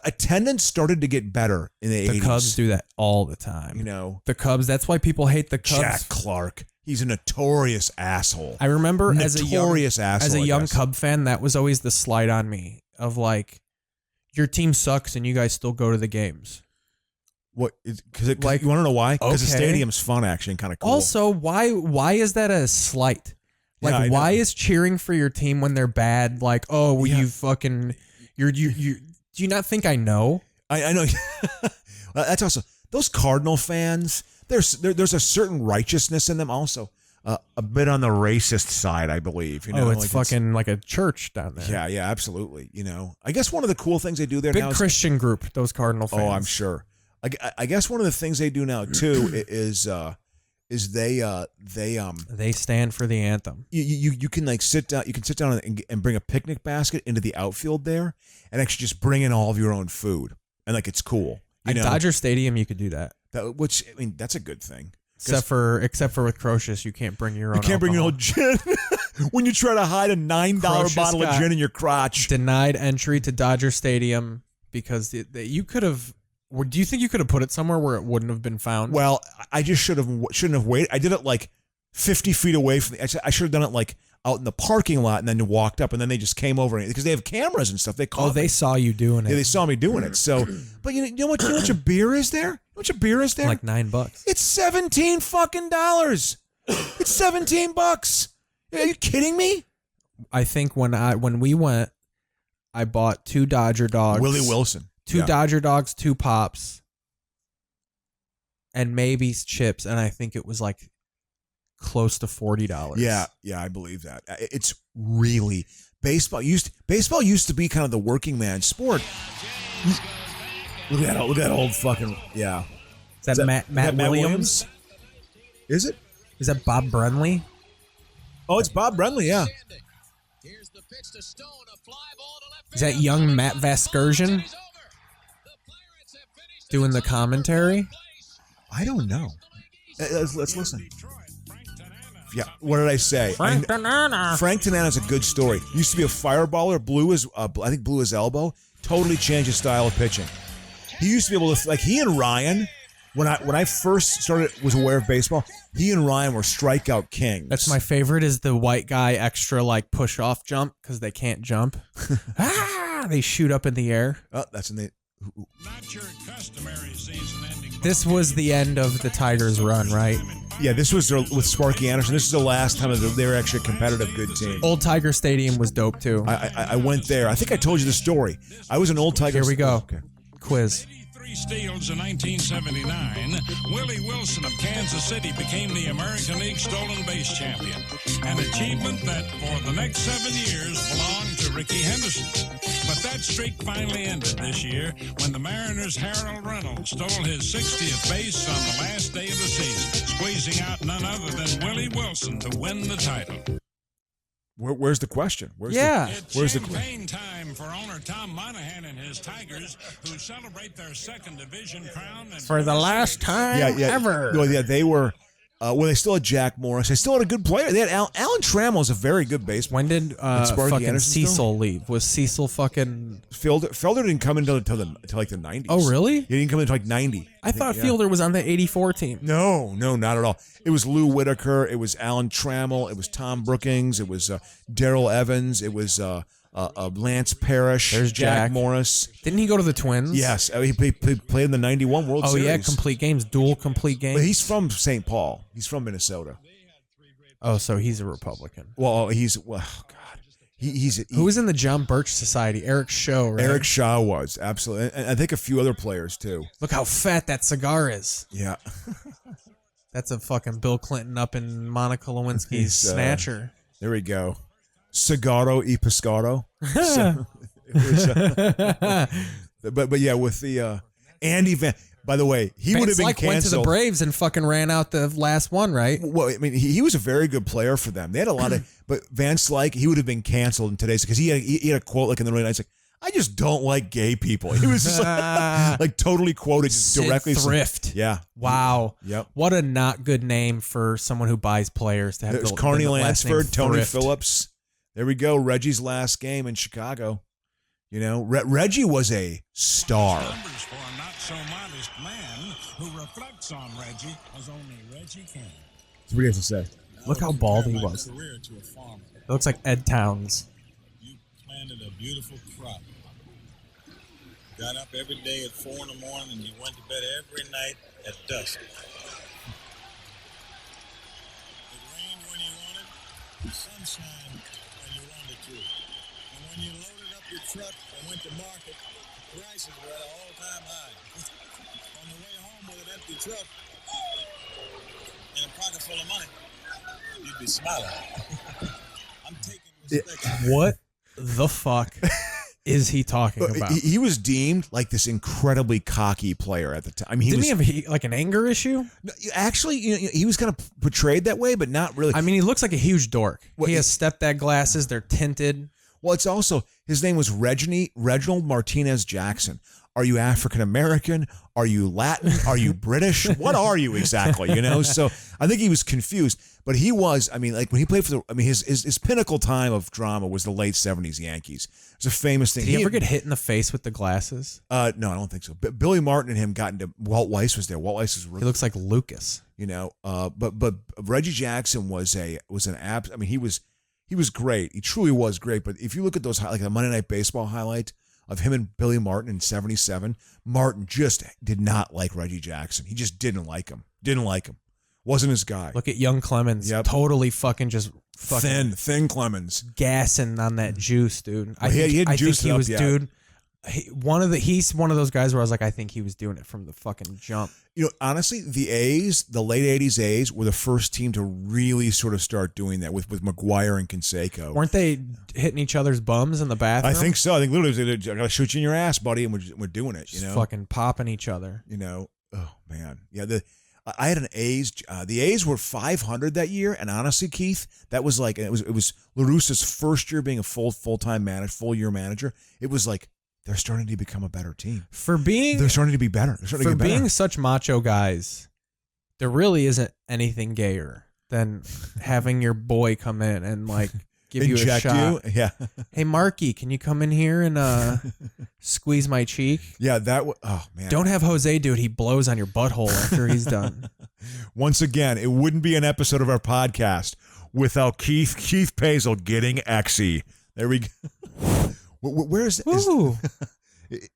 Speaker 2: Attendance started to get better in the 80s.
Speaker 1: The Cubs do that all the time.
Speaker 2: You know,
Speaker 1: the Cubs. That's why people hate the Cubs.
Speaker 2: Jack Clark. He's a notorious asshole.
Speaker 1: I remember as a young Cub fan, that was always the slight on me of like, your team sucks and you guys still go to the games.
Speaker 2: What? Because you want to know why? Because the
Speaker 1: Okay.
Speaker 2: stadium's fun, actually, and kind of cool.
Speaker 1: Also, why is that a slight? Like,
Speaker 2: Yeah, I
Speaker 1: why
Speaker 2: know.
Speaker 1: is cheering for your team when they're bad? Like, oh, well, you fucking, you. Do you not think I know?
Speaker 2: I know. That's also those Cardinal fans. There's a certain righteousness in them. Also, a bit on the racist side, I believe. You know,
Speaker 1: It's fucking like a church down there.
Speaker 2: Yeah, absolutely. You know, I guess one of the cool things they do there
Speaker 1: Big
Speaker 2: now
Speaker 1: Christian group, those Cardinal fans.
Speaker 2: Oh, I'm sure. I guess one of the things they do now too is
Speaker 1: they stand for the anthem.
Speaker 2: You can like sit down. You can sit down and bring a picnic basket into the outfield there, and actually just bring in all of your own food, and like it's cool.
Speaker 1: At Dodger Stadium, you could do that.
Speaker 2: Which I mean, that's a good thing.
Speaker 1: Except for with Crocious, you can't bring your own.
Speaker 2: You can't bring your own gin when you try to hide a $9 bottle of gin in your crotch.
Speaker 1: Denied entry to Dodger Stadium because you could have. Do you think you could have put it somewhere where it wouldn't have been found?
Speaker 2: Well, I just shouldn't have waited. I did it like 50 feet away from I should have done it like out in the parking lot and then walked up, and then they just came over because they have cameras and stuff. They caught
Speaker 1: they saw you doing it.
Speaker 2: Yeah, they saw me doing it. So, but you know what? You know what your beer is there? You know what your beer is there?
Speaker 1: Like $9.
Speaker 2: It's $17 fucking dollars. It's $17. Are you kidding me?
Speaker 1: I think when we went, I bought 2 Dodger dogs.
Speaker 2: Willie Wilson.
Speaker 1: 2 Dodger dogs, 2 pops, and maybe chips, and I think it was like close to $40.
Speaker 2: Yeah, I believe that. It's really baseball used to be kind of the working man sport. Look at that old fucking
Speaker 1: Is that Matt Williams?
Speaker 2: Is it?
Speaker 1: Is that Bob Brenly?
Speaker 2: Oh, it's Bob Brenly. Yeah.
Speaker 1: Is that young Matt Vasgersian doing the commentary?
Speaker 2: I don't know. Let's listen. Yeah, what did I say?
Speaker 1: Frank Tanana.
Speaker 2: Frank Tanana's a good story. Used to be a fireballer, blew his elbow. Totally changed his style of pitching. He used to be able to, like, he and Ryan, when I first was aware of baseball, he and Ryan were strikeout kings.
Speaker 1: That's my favorite, is the white guy extra like push off jump because they can't jump. They shoot up in the air.
Speaker 2: Oh, that's in the.
Speaker 3: Not your customary season-ending.
Speaker 1: This was the end of the Tigers' run, right?
Speaker 2: Yeah, this was with Sparky Anderson. This is the last time they were actually a competitive good team.
Speaker 1: Old Tiger Stadium was dope too.
Speaker 2: I went there. I think I told you the story. I was an Old Tiger.
Speaker 1: Here we go.
Speaker 2: Okay.
Speaker 1: Quiz.
Speaker 3: 83 steals in 1979, Willie Wilson of Kansas City became the American League stolen base champion, an achievement that for the next 7 years belonged to Ricky Henderson. But that streak finally ended this year when the Mariners' Harold Reynolds stole his 60th base on the last day of the season, squeezing out none other than Willie Wilson to win the title.
Speaker 2: Where's the question? Where's
Speaker 3: It's
Speaker 2: the
Speaker 3: champagne time for owner Tom Monahan and his Tigers, who celebrate their second division crown. And
Speaker 1: For the last time ever.
Speaker 2: No, yeah, they were. They still had Jack Morris. They still had a good player. They had Alan Trammell is a very good baseman.
Speaker 1: When did fucking
Speaker 2: Anderson
Speaker 1: Cecil leave? Was Cecil fucking...
Speaker 2: Felder didn't come until like the 90s.
Speaker 1: Oh, really?
Speaker 2: He didn't come until like 90.
Speaker 1: I thought Fielder was on the 84 team.
Speaker 2: No, not at all. It was Lou Whitaker. It was Alan Trammell. It was Tom Brookings. It was Darrell Evans. It was Lance Parrish.
Speaker 1: There's Jack
Speaker 2: Morris.
Speaker 1: Didn't he go to the Twins?
Speaker 2: Yes, he played in the 91 World Series.
Speaker 1: Oh, yeah, complete games, dual complete games.
Speaker 2: But he's from St. Paul. He's from Minnesota.
Speaker 1: Oh, so he's a Republican.
Speaker 2: Well, God.
Speaker 1: Who was in the John Birch Society? Eric Shaw, right?
Speaker 2: Eric Shaw was, absolutely. And I think a few other players, too.
Speaker 1: Look how fat that cigar is.
Speaker 2: Yeah.
Speaker 1: That's a fucking Bill Clinton up in Monica Lewinsky's snatcher.
Speaker 2: There we go. Cigarro y pescado. But yeah, with the Andy Van. By the way, he would have been canceled.
Speaker 1: Went to the Braves and fucking ran out the last one, right?
Speaker 2: Well, I mean, he was a very good player for them. They had a lot of, but Van Slyke, he would have been canceled in today's because he had a quote like in the early nights, like, "I just don't like gay people." He was just like totally quoted
Speaker 1: Sid
Speaker 2: directly.
Speaker 1: Thrift.
Speaker 2: Yeah.
Speaker 1: Wow.
Speaker 2: Yep.
Speaker 1: What a not good name for someone who buys players to have.
Speaker 2: There's
Speaker 1: the
Speaker 2: Carney
Speaker 1: last name
Speaker 2: Lansford, Tony
Speaker 1: Thrift.
Speaker 2: Phillips. There we go. Reggie's last game in Chicago. You know, Reggie was a star.
Speaker 3: Numbers for a not so modest man who reflects on Reggie as only Reggie can.
Speaker 2: That's what he has to say.
Speaker 1: Look how bald he was.
Speaker 3: Career to a farmer.
Speaker 1: It looks like Ed Towns.
Speaker 5: You planted a beautiful crop. Got up every day at 4 in the morning and you went to bed every night at dusk. It rained when you wanted, sunshine when you wanted to. And when you loaded up your truck and went to market, prices were at an all-time high. On the way home with an empty truck and a pocket full of money, you'd be smiling. I'm taking respect.
Speaker 1: What the fuck is he talking about?
Speaker 2: He was deemed like this incredibly cocky player at the time. I mean,
Speaker 1: Didn't he have like an anger issue?
Speaker 2: Actually, he was kind of portrayed that way, but not really.
Speaker 1: I mean, he looks like a huge dork.
Speaker 2: Well,
Speaker 1: he has stepdad glasses. They're tinted.
Speaker 2: Well, it's also, his name was Reginald Martinez Jackson. Are you African American? Are you Latin? Are you British? What are you exactly? You know, so I think he was confused. But he was, I mean, like when he played for his pinnacle time of drama was the late 70s Yankees. It's a famous thing.
Speaker 1: Did he ever get hit in the face with the glasses?
Speaker 2: No, I don't think so. But Billy Martin and him got into, Walt Weiss was there. Walt Weiss was
Speaker 1: He looks like Lucas.
Speaker 2: you know, but Reggie Jackson was an I mean, he was great. He truly was great. But if you look at those, like the Monday Night Baseball highlight of him and Billy Martin in '77, Martin just did not like Reggie Jackson. He just didn't like him. Wasn't his guy.
Speaker 1: Look at young Clemens.
Speaker 2: Yep.
Speaker 1: Totally fucking
Speaker 2: Thin Clemens.
Speaker 1: gassing on that juice, dude.
Speaker 2: Well, he hadn't juiced it up yet.
Speaker 1: Dude. He's one of those guys where I was like, I think he was doing it from the fucking jump.
Speaker 2: You know, honestly, the A's, the late '80s A's, were the first team to really sort of start doing that with McGuire and Canseco.
Speaker 1: Weren't they hitting each other's bums in the bathroom?
Speaker 2: I think so. I think literally, I gotta shoot you in your ass, buddy, and we're doing it.
Speaker 1: Just
Speaker 2: You know,
Speaker 1: fucking popping each other.
Speaker 2: You know, oh man, yeah. I had an A's. The A's were 500 that year, and honestly, Keith, that was like it was LaRussa's first year being a full-time manager, full-year manager. It was like they're starting to become a better team. They're starting to be better.
Speaker 1: For being such macho guys, there really isn't anything gayer than having your boy come in and like give you a shot.
Speaker 2: Yeah.
Speaker 1: Hey, Marky, can you come in here and squeeze my cheek?
Speaker 2: Yeah, oh man.
Speaker 1: Don't have Jose do it. He blows on your butthole after he's done.
Speaker 2: Once again, it wouldn't be an episode of our podcast without Keith Pazel getting exy. There we go. Where is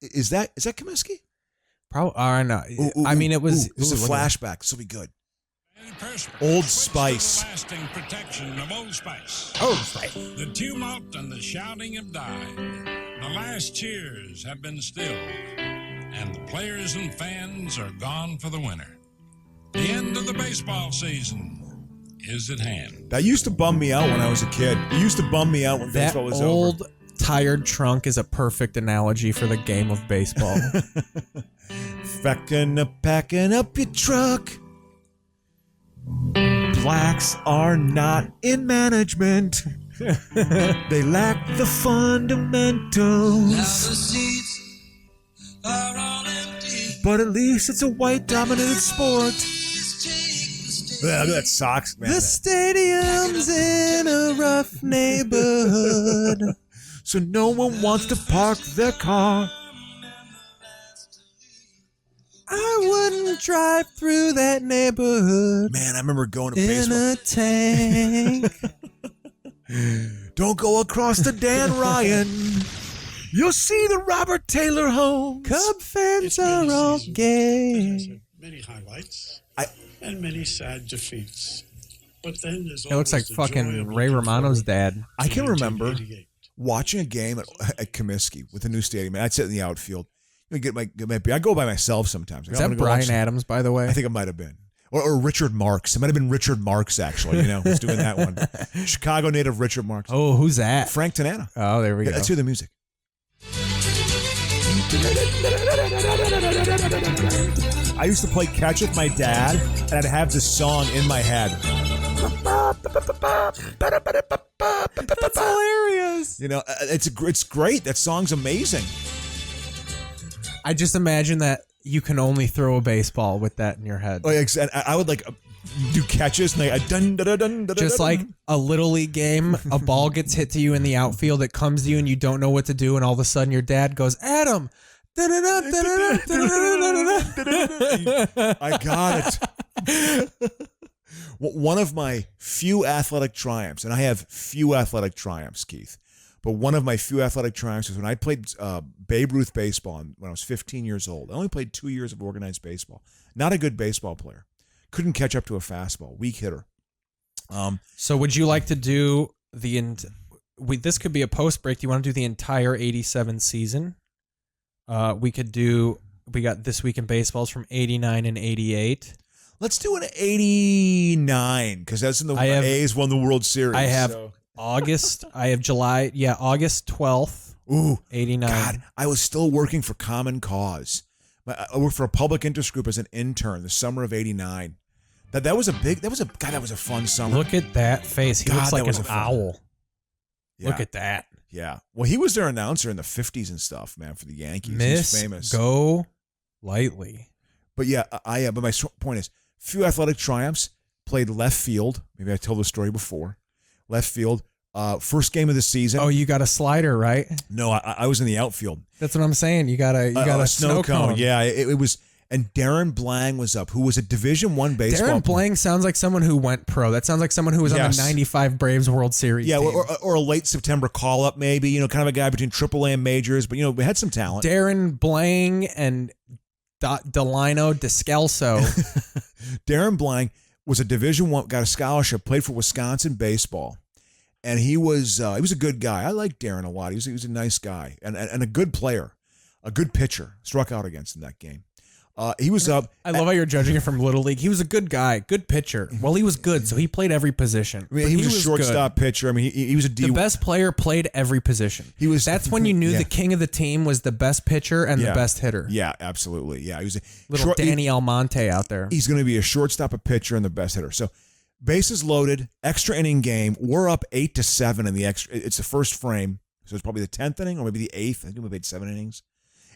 Speaker 2: is that Comiskey?
Speaker 1: Probably. No. I mean, it was.
Speaker 2: This is a flashback. This will be good. Old Spice.
Speaker 3: Lasting protection of Old Spice.
Speaker 1: Old Spice.
Speaker 3: The tumult and the shouting have died. The last cheers have been stilled, and the players and fans are gone for the winter. The end of the baseball season is at hand.
Speaker 2: That used to bum me out when I was a kid. It used to bum me out when baseball was over.
Speaker 1: Old tired trunk is a perfect analogy for the game of baseball.
Speaker 2: Packing up your truck. Blacks are not in management. They lack the fundamentals.
Speaker 10: Now the seats are all empty.
Speaker 2: But at least it's a white-dominated sport. Yeah, look at that Sox, man.
Speaker 1: The stadium's in a rough neighborhood.
Speaker 2: So no one wants to park their car.
Speaker 1: I wouldn't drive through that neighborhood.
Speaker 2: Man, I remember going to baseball.
Speaker 1: In a tank.
Speaker 2: Don't go across the Dan Ryan. You'll see the Robert Taylor homes.
Speaker 1: Cub fans are all gay.
Speaker 11: Many highlights and many sad defeats. But then there's
Speaker 1: It looks like fucking Ray Romano's dad.
Speaker 2: I can remember watching a game at Comiskey with the new stadium, and I'd sit in the outfield. I go by myself sometimes.
Speaker 1: Is that Bryan Adams, by the way?
Speaker 2: I think it might have been. Or Richard Marks. It might have been Richard Marks, actually. You know, who's doing that one. Chicago native Richard Marks.
Speaker 1: Oh, who's that?
Speaker 2: Frank Tanana.
Speaker 1: Oh, there we go.
Speaker 2: Let's hear the music. I used to play catch with my dad, and I'd have this song in my head.
Speaker 1: That's hilarious.
Speaker 2: You know, it's great. That song's amazing.
Speaker 1: I just imagine that you can only throw a baseball with that in your head.
Speaker 2: Oh, yeah, and I would like do catches, and dun, dun, dun, dun, dun,
Speaker 1: just
Speaker 2: dun.
Speaker 1: like a little league game, a ball gets hit to you in the outfield, it comes to you, and you don't know what to do, and all of a sudden your dad goes, Adam.
Speaker 2: I got it. One of my few athletic triumphs, and I have few athletic triumphs, Keith, but one of my few athletic triumphs was when I played Babe Ruth baseball when I was 15 years old. I only played 2 years of organized baseball. Not a good baseball player. Couldn't catch up to a fastball. Weak hitter.
Speaker 1: So would you like to do this could be a post break. Do you want to do the entire 87 season? We got This Week in Baseballs from 89 and 88.
Speaker 2: Let's do an 89 because that's when the A's won the World Series.
Speaker 1: I have August. I have July. Yeah, August 12th.
Speaker 2: Ooh,
Speaker 1: 89.
Speaker 2: God, I was still working for Common Cause. I worked for a public interest group as an intern the summer of 89. That was a fun summer.
Speaker 1: Look at that face. He looks like an owl.
Speaker 2: Yeah.
Speaker 1: Look at that.
Speaker 2: Yeah. Well, he was their announcer in the 50s and stuff, man, for the Yankees. He's famous.
Speaker 1: Go lightly.
Speaker 2: But yeah, but my point is, few athletic triumphs, played left field. Maybe I told the story before. Left field. First game of the season.
Speaker 1: Oh, you got a slider, right?
Speaker 2: No, I was in the outfield.
Speaker 1: That's what I'm saying. You got a snow cone.
Speaker 2: Yeah, it was. And Darren Blang was up, who was a Division I baseball
Speaker 1: Darren Blang sounds like someone who went pro. That sounds like someone who was on the 95 Braves World Series team.
Speaker 2: Or a late September call-up maybe, kind of a guy between AAA and majors, but, we had some talent.
Speaker 1: Darren Blang and Delino Descalso.
Speaker 2: Darren Blang was a Division I, got a scholarship, played for Wisconsin baseball. And he was a good guy. I liked Darren a lot. He was a nice guy and a good player, a good pitcher. Struck out against in that game. He was up.
Speaker 1: I love how you're judging it from Little League. He was a good guy, good pitcher. Well, he was good, so he played every position.
Speaker 2: I mean, he was a shortstop pitcher. I mean, he was a D.
Speaker 1: The best player played every position. That's when you knew the king of the team was the best pitcher and the best hitter.
Speaker 2: Yeah, absolutely. Yeah, he was
Speaker 1: little Danny Almonte out there.
Speaker 2: He's going to be a shortstop, a pitcher, and the best hitter. So, bases loaded, extra inning game. We're up 8-7 in the extra. It's the first frame, so it's probably the 10th inning or maybe the 8th. I think we played 7 innings.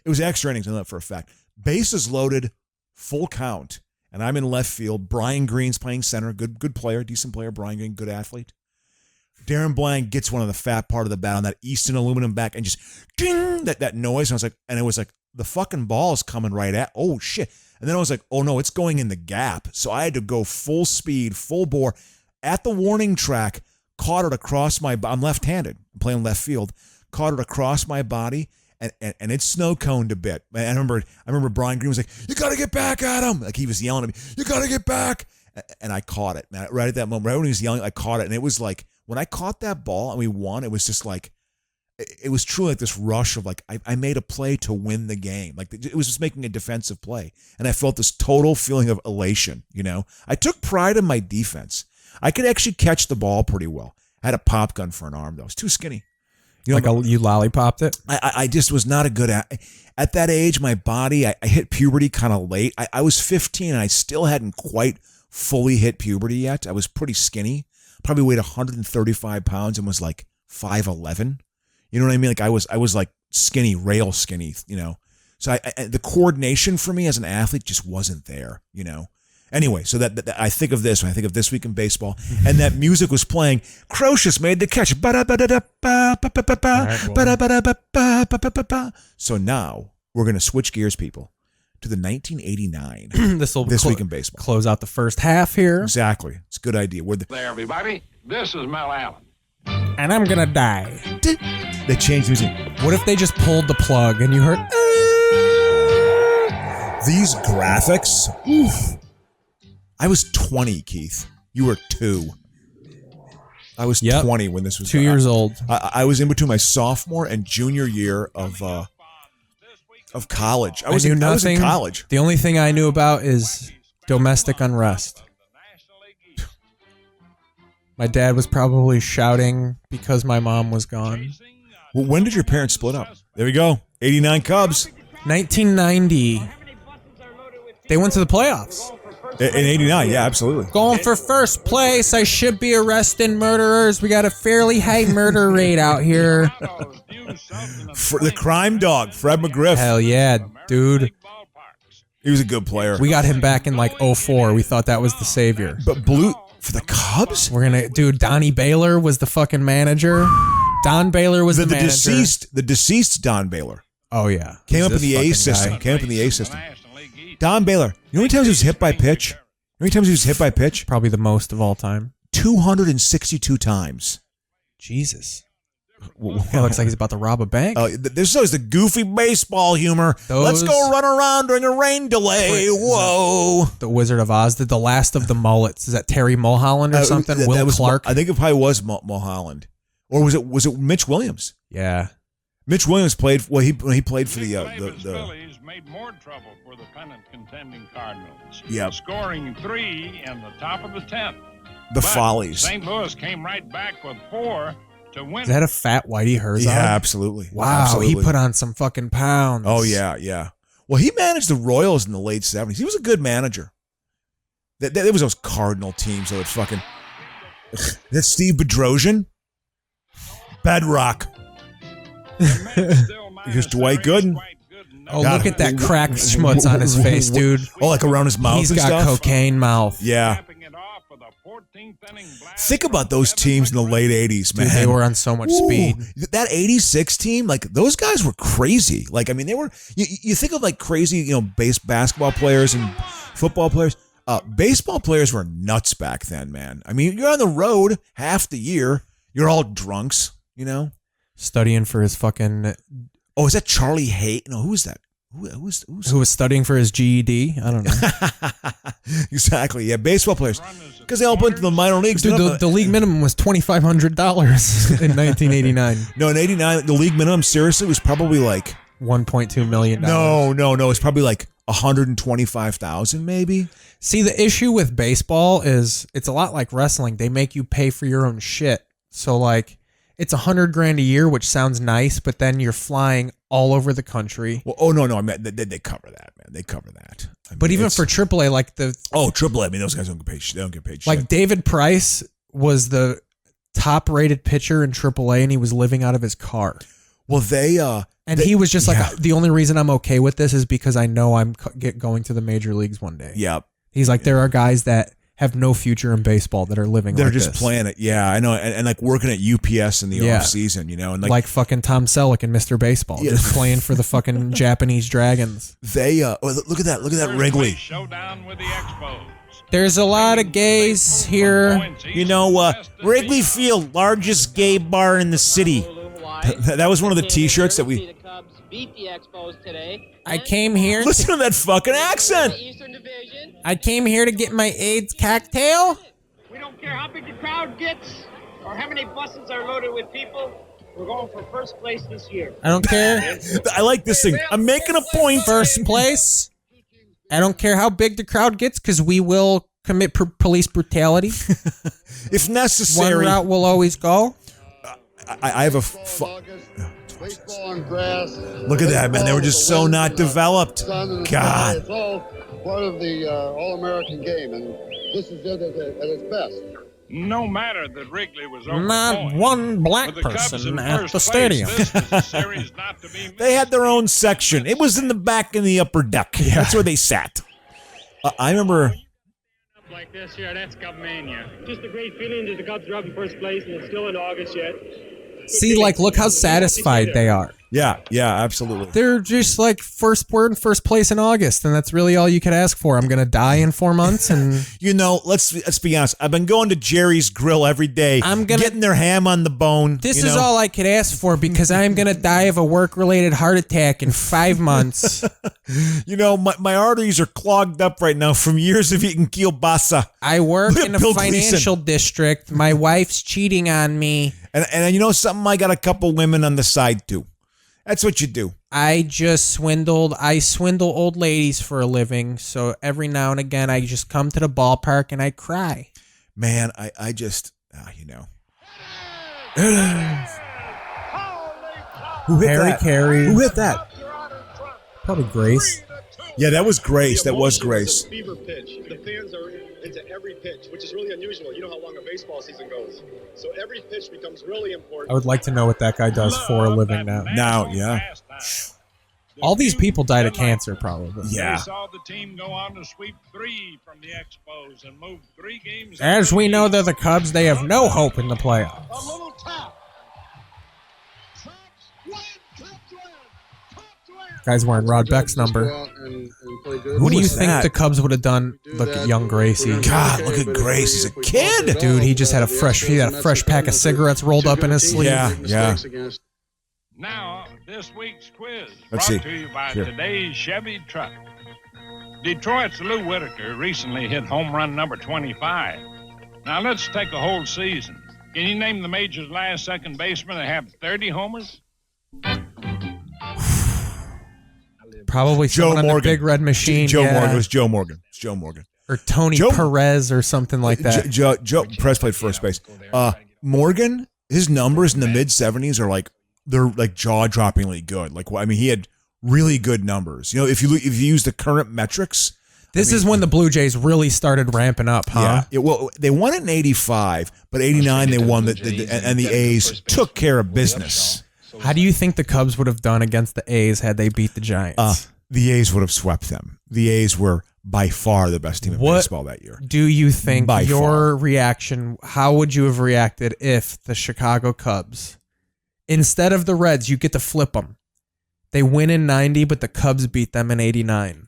Speaker 2: It was extra innings. I know that for a fact. Bases loaded, full count, and I'm in left field. Brian Green's playing center. Good player, decent player. Brian Green, good athlete. Darren Blang gets one on the fat part of the bat on that Easton aluminum back and just ding, that noise. And it was like the fucking ball is coming right at. Oh shit! And then I was like, oh no, it's going in the gap. So I had to go full speed, full bore at the warning track. Caught it across my. I'm left-handed. I'm playing left field. Caught it across my body. And it snow coned a bit. I remember Brian Green was like, "You got to get back at him!" Like he was yelling at me, "You got to get back!" And I caught it, man. Right at that moment, right when he was yelling, I caught it, and it was like when I caught that ball and we won. It was just like, it was truly like this rush of like I made a play to win the game. Like it was just making a defensive play, and I felt this total feeling of elation. I took pride in my defense. I could actually catch the ball pretty well. I had a pop gun for an arm though. I was too skinny.
Speaker 1: You lollipopped it?
Speaker 2: I just was not a good at that age. My body, I hit puberty kind of late. I was 15 and I still hadn't quite fully hit puberty yet. I was pretty skinny, probably weighed 135 pounds and was like 5'11". You know what I mean? Like I was like skinny, rail skinny, So the coordination for me as an athlete just wasn't there, Anyway, so that I think of this when I think of This Week in Baseball, and that music was playing. Crocious made the catch. So now we're going to switch gears, people, to the 1989 This Week in Baseball.
Speaker 1: Close out the first half here.
Speaker 2: Exactly. It's a good idea.
Speaker 3: There, everybody. This is Mel Allen.
Speaker 1: And I'm going to die.
Speaker 2: They changed the music.
Speaker 1: What if they just pulled the plug and you heard...
Speaker 2: These graphics... Oof. I was 20, Keith. You were 2. I was 20 when this was
Speaker 1: 2 years old.
Speaker 2: I was in between my sophomore and junior year of college. I was in college.
Speaker 1: The only thing I knew about is domestic unrest. My dad was probably shouting because my mom was gone.
Speaker 2: Well, when did your parents split up? There we go. 89 Cubs.
Speaker 1: 1990. They went to the playoffs.
Speaker 2: In 89, yeah, absolutely.
Speaker 1: Going for first place. I should be arresting murderers. We got a fairly high murder rate out here.
Speaker 2: For the crime dog, Fred McGriff.
Speaker 1: Hell yeah, dude.
Speaker 2: He was a good player.
Speaker 1: We got him back in like 04. We thought that was the savior.
Speaker 2: But blue for the Cubs?
Speaker 1: Dude, Donnie Baylor was the fucking manager. Don Baylor was the manager.
Speaker 2: The deceased Don Baylor.
Speaker 1: Oh, yeah.
Speaker 2: Came up in the A system. Don Baylor. You know how many times he was hit by pitch?
Speaker 1: Probably the most of all time.
Speaker 2: 262 times.
Speaker 1: Jesus. That looks like he's about to rob a bank.
Speaker 2: Oh, this is always the goofy baseball humor. Let's go run around during a rain delay. Whoa.
Speaker 1: The Wizard of Oz did the last of the mullets. Is that Terry Mulholland or something? Will Clark?
Speaker 2: I think it probably was Mulholland. Or was it Mitch Williams?
Speaker 1: Yeah.
Speaker 2: Mitch Williams played, well, he played for the
Speaker 3: Phillies made more trouble for the pennant contending Cardinals.
Speaker 2: Yep.
Speaker 3: Scoring 3 in the top of the 10th.
Speaker 2: The Follies.
Speaker 3: St. Louis came right back with 4 to win.
Speaker 1: Is that a fat Whitey Herzog?
Speaker 2: Yeah, absolutely.
Speaker 1: Wow,
Speaker 2: absolutely.
Speaker 1: he put on some fucking pounds.
Speaker 2: Oh, yeah. Well, he managed the Royals in the late 70s. He was a good manager. There was those Cardinal teams that would fucking... That's Steve Bedrosian? Bedrock. Here's Dwight Gooden.
Speaker 1: Oh, look at that cracked schmutz on his face, dude.
Speaker 2: Oh, like around his mouth.
Speaker 1: He's
Speaker 2: and
Speaker 1: got
Speaker 2: stuff?
Speaker 1: cocaine mouth.
Speaker 2: Yeah. Think about those teams in the late 80s, man.
Speaker 1: Dude, they were on so much speed.
Speaker 2: That 86 team, like, those guys were crazy. Like, I mean, they were, you think of like crazy, basketball players and football players. Baseball players were nuts back then, man. I mean, you're on the road half the year. You're all drunks,
Speaker 1: Studying for his fucking...
Speaker 2: Oh, is that Charlie Hayes? No, who is that? Who
Speaker 1: was studying for his GED? I don't know.
Speaker 2: Exactly. Yeah, baseball players, because they all went to the minor leagues.
Speaker 1: Dude, the league minimum was $2,500 in 1989.
Speaker 2: No, in '89, the league minimum seriously was probably like
Speaker 1: $1.2 million.
Speaker 2: No, it's probably like 125,000, maybe.
Speaker 1: See, the issue with baseball is it's a lot like wrestling. They make you pay for your own shit. So like, it's $100,000 a year, which sounds nice, but then you're flying all over the country.
Speaker 2: Well, no, I mean they cover that, man. They cover that. I mean,
Speaker 1: but even for AAA, like
Speaker 2: AAA, I mean those guys don't get paid. They don't get paid.
Speaker 1: Like
Speaker 2: shit.
Speaker 1: David Price was the top-rated pitcher in AAA, and he was living out of his car.
Speaker 2: Well,
Speaker 1: he was just like, the only reason I'm okay with this is because I know I'm going to the major leagues one day.
Speaker 2: Yep.
Speaker 1: He's like, there are guys that have no future in baseball that are living
Speaker 2: They're
Speaker 1: like
Speaker 2: just
Speaker 1: this.
Speaker 2: playing it. Yeah, I know. And like working at UPS in the off season, and
Speaker 1: like fucking Tom Selleck and Mr. Baseball, just playing for the fucking Japanese Dragons.
Speaker 2: They look at that Wrigley.
Speaker 3: Showdown with the Expos.
Speaker 1: There's a lot of gays here.
Speaker 2: Wrigley Field, largest gay bar in the city. That was one of the T-shirts that we.
Speaker 12: Beat the Expos today.
Speaker 1: I came here.
Speaker 2: Listen to that fucking accent.
Speaker 1: I came here to get my AIDS cocktail.
Speaker 12: We don't care how big the crowd gets or how many buses are loaded with people. We're going for first place this year.
Speaker 1: I don't care.
Speaker 2: I like this thing. I'm making a point.
Speaker 1: First place. I don't care how big the crowd gets because we will commit police brutality.
Speaker 2: If necessary.
Speaker 1: One route will always go.
Speaker 2: I have a...
Speaker 13: Baseball on grass.
Speaker 2: Look at that, man. They were just so not developed. God.
Speaker 13: It's all part of the All-American game, and this is it at its best.
Speaker 3: No matter that Wrigley was overflowing.
Speaker 1: Not one black person at the stadium.
Speaker 2: They had their own section. It was in the back in the upper deck. Yeah. That's where they sat. I remember...
Speaker 14: Like this here, that's Cub Mania. Just a great feeling that the Cubs are up in first place, and it's still in August yet.
Speaker 1: See, like, look how satisfied they are.
Speaker 2: Yeah, absolutely.
Speaker 1: They're just like we're in first place in August, and that's really all you could ask for. I'm gonna die in 4 months, and
Speaker 2: let's be honest. I've been going to Jerry's Grill every day. I'm getting their ham on the bone.
Speaker 1: This is all I could ask for because I'm gonna die of a work-related heart attack in 5 months.
Speaker 2: My arteries are clogged up right now from years of eating kielbasa.
Speaker 1: I work in a financial district. My wife's cheating on me,
Speaker 2: and something. I got a couple women on the side too. That's what you do.
Speaker 1: I swindle old ladies for a living. So every now and again, I just come to the ballpark and I cry.
Speaker 2: Man, I just,
Speaker 1: Harry Carey.
Speaker 2: Who hit that?
Speaker 1: Probably Grace.
Speaker 2: Yeah, that was Grace. That was Grace.
Speaker 15: Fever pitch. The fans are into every pitch, which is really unusual. You know how long a baseball season goes. So every pitch becomes really important.
Speaker 1: I would like to know what that guy does for a living now.
Speaker 2: Now, yeah.
Speaker 1: All these people died of cancer, probably.
Speaker 2: Yeah.
Speaker 3: We saw the team go on to sweep 3 from the Expos and move 3 games.
Speaker 1: As we know, they're the Cubs. They have no hope in the playoffs.
Speaker 13: A little tap.
Speaker 1: Guy's wearing Rod Beck's number. What do you think the Cubs would have done? Look at young Gracie.
Speaker 2: God, look at Grace. He's a kid.
Speaker 1: Dude, he just had a fresh pack of cigarettes rolled up in his sleeve.
Speaker 2: Yeah.
Speaker 3: Now, this week's quiz
Speaker 2: Let's
Speaker 3: brought
Speaker 2: see.
Speaker 3: to you by
Speaker 2: Here.
Speaker 3: today's Chevy truck. Detroit's Lou Whitaker recently hit home run number 25. Now, let's take a whole season. Can you name the Major's last second baseman that have 30 homers?
Speaker 1: Probably
Speaker 2: Joe
Speaker 1: someone on
Speaker 2: Morgan.
Speaker 1: the Big Red Machine.
Speaker 2: Joe
Speaker 1: yeah.
Speaker 2: Morgan. It was Joe Morgan. It's Joe Morgan.
Speaker 1: Or Tony Perez or something like that.
Speaker 2: Joe Perez played first base. Morgan, his numbers in the mid-70s are they're jaw-droppingly good. He had really good numbers. You know, if you use the current metrics.
Speaker 1: This is when the Blue Jays really started ramping up, huh?
Speaker 2: Yeah. Well, they won it in '85, but '89 they won and the A's took care of business.
Speaker 1: How do you think the Cubs would have done against the A's had they beat the Giants?
Speaker 2: The A's would have swept them. The A's were by far the best team in baseball that year.
Speaker 1: Do you think
Speaker 2: By
Speaker 1: your
Speaker 2: far.
Speaker 1: reaction, how would you have reacted if the Chicago Cubs, instead of the Reds, you get to flip them? They win in 90, but the Cubs beat them in 89.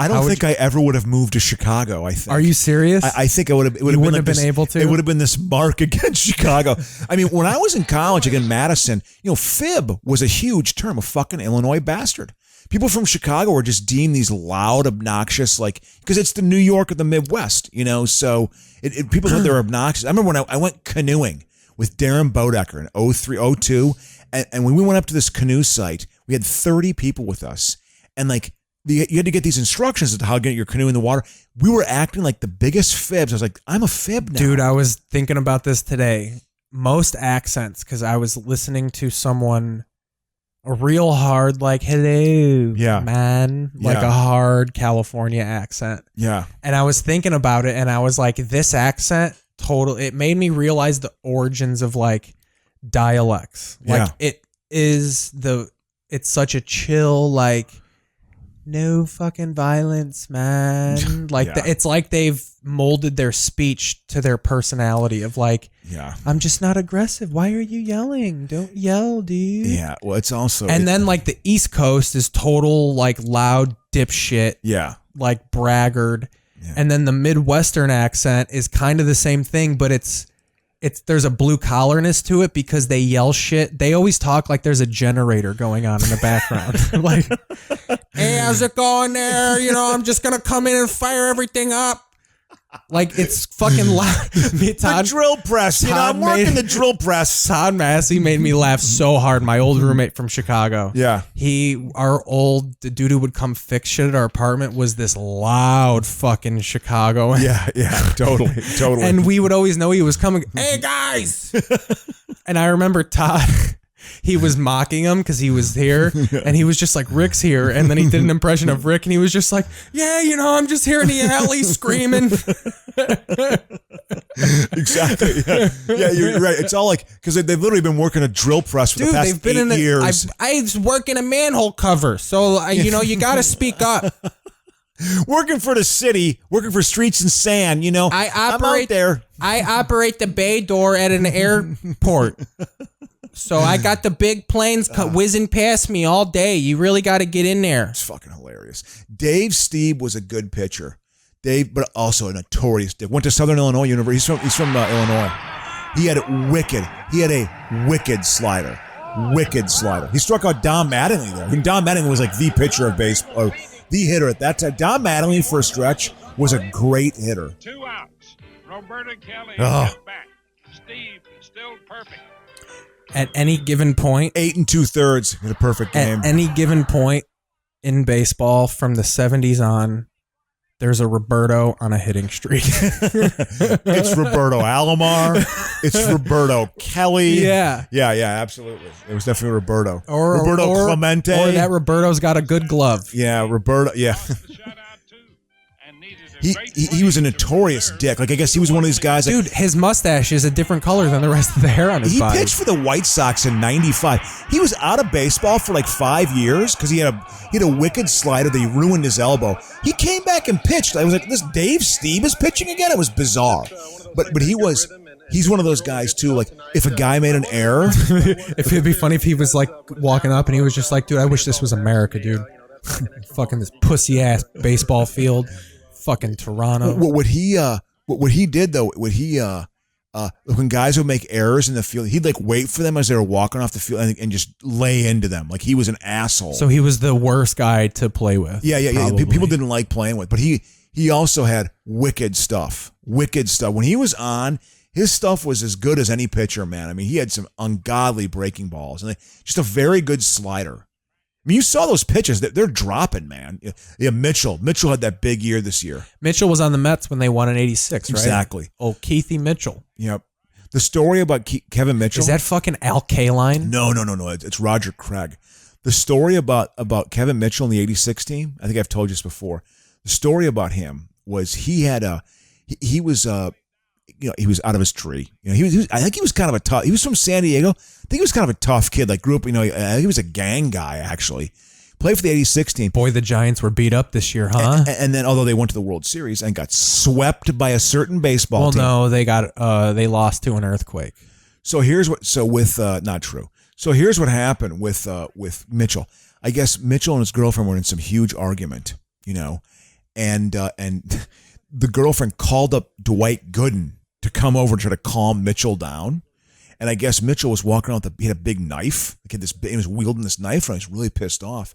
Speaker 2: I don't think I ever would have moved to Chicago. I think.
Speaker 1: Are you serious?
Speaker 2: I think I would have. It would
Speaker 1: You
Speaker 2: have
Speaker 1: wouldn't have been able to?
Speaker 2: It would have been this mark against Chicago. I mean, when I was in college again, Madison, fib was a huge term, a fucking Illinois bastard. People from Chicago were just deemed these loud, obnoxious, because it's the New York of the Midwest, so people thought they were obnoxious. I remember when I went canoeing with Darren Bodecker in 03, 02, and when we went up to this canoe site, we had 30 people with us, and you had to get these instructions as to how to get your canoe in the water. We were acting like the biggest fibs. I was like, I'm a fib now.
Speaker 1: Dude, I was thinking about this today. Most accents, because I was listening to someone, a real hard, hello, man, a hard California accent.
Speaker 2: Yeah.
Speaker 1: And I was thinking about it, and I was like, this accent, it made me realize the origins of, dialects. It's such a chill, no fucking violence, man. It's like they've molded their speech to their personality of I'm just not aggressive. Why are you yelling? Don't yell, dude.
Speaker 2: Yeah. Well, it's also.
Speaker 1: And then the East Coast is total loud dipshit.
Speaker 2: Yeah.
Speaker 1: Braggart. Yeah. And then the Midwestern accent is kind of the same thing, but there's a blue collarness to it because they yell shit. They always talk like there's a generator going on in the background. Hey, how's it going there? I'm just going to come in and fire everything up. It's fucking loud.
Speaker 2: The drill press. I'm working the drill press.
Speaker 1: Todd Massey made me laugh so hard. My old roommate from Chicago.
Speaker 2: Yeah.
Speaker 1: The dude who would come fix shit at our apartment was this loud fucking Chicago.
Speaker 2: Yeah, totally.
Speaker 1: And we would always know he was coming. Hey, guys. And I remember Todd, he was mocking him because he was here, and he was just like, Rick's here. And then he did an impression of Rick, and he was just like, yeah, I'm just here in the alley screaming.
Speaker 2: Exactly. Yeah, you're right. It's all because they've literally been working a drill press for the past 8 years.
Speaker 1: I work in a manhole cover, so, you got to speak up.
Speaker 2: Working for the city, working for Streets and Sand, I'm out there.
Speaker 1: I operate the bay door at an airport. So I got the big planes whizzing past me all day. You really got to get in there.
Speaker 2: It's fucking hilarious. Dave Stieb was a good pitcher. But also a notorious dick. Went to Southern Illinois University. He's from Illinois. He had a wicked slider. Wicked slider. He struck out Don Mattingly there. I mean, Don Mattingly was the pitcher of baseball, the hitter at that time. Don Mattingly for a stretch was a great hitter.
Speaker 3: 2 outs. Roberta Kelly
Speaker 2: Oh.
Speaker 3: is back. Steve is still perfect.
Speaker 1: At any given point,
Speaker 2: 8 2/3 in a perfect game.
Speaker 1: At any given point in baseball from the 70s on, There's a Roberto on a hitting streak.
Speaker 2: It's Roberto Alomar. It's Roberto Kelly.
Speaker 1: Yeah.
Speaker 2: Yeah, absolutely. It was definitely Roberto.
Speaker 1: Or
Speaker 2: Roberto Clemente.
Speaker 1: Or that Roberto's got a good glove.
Speaker 2: Yeah, Roberto. Yeah. He was a notorious dick. Like, I guess he was one of these guys.
Speaker 1: Dude, his mustache is a different color than the rest of the hair on his body.
Speaker 2: He pitched for the White Sox in '95. He was out of baseball for like 5 years because he had a wicked slider that he ruined his elbow. He came back and pitched. I was like, this Dave Steve is pitching again? It was bizarre. But he's one of those guys too. Like, if a guy made an error,
Speaker 1: it'd be funny if he was like walking up and he was just like, dude, I wish this was America, dude. Fucking this pussy ass baseball field. Fucking Toronto.
Speaker 2: What he did though, when guys would make errors in the field, he'd like wait for them as they were walking off the field and just lay into them like he was an asshole.
Speaker 1: So he was the worst guy to play with.
Speaker 2: Yeah. People didn't like playing with, but he also had wicked stuff. When he was on, his stuff was as good as any pitcher, man. I mean, he had some ungodly breaking balls and just a very good slider. I mean, you saw those pitches. They're dropping, man. Yeah, Mitchell had that big year this year.
Speaker 1: Mitchell was on the Mets when they won in '86, right?
Speaker 2: Exactly.
Speaker 1: Oh, Keithy Mitchell.
Speaker 2: Yep. The story about Kevin Mitchell.
Speaker 1: Is that fucking Al Kaline?
Speaker 2: No. It's Roger Craig. The story about Kevin Mitchell in the '86 team, I think I've told you this before. The story about him was he was out of his tree. I think he was kind of a tough. He was from San Diego. I think he was kind of a tough kid. Like, grew up. He was a gang guy actually. Played for the '86 team.
Speaker 1: Boy, the Giants were beat up this year, huh?
Speaker 2: And then, although they went to the World Series and got swept by a certain baseball team.
Speaker 1: Well, no, they lost to an earthquake.
Speaker 2: So here's what. So with not true. So here's what happened with Mitchell. I guess Mitchell and his girlfriend were in some huge argument. And the girlfriend called up Dwight Gooden to come over and try to calm Mitchell down. And I guess Mitchell was walking around he had a big knife. He was wielding this knife, and he was really pissed off.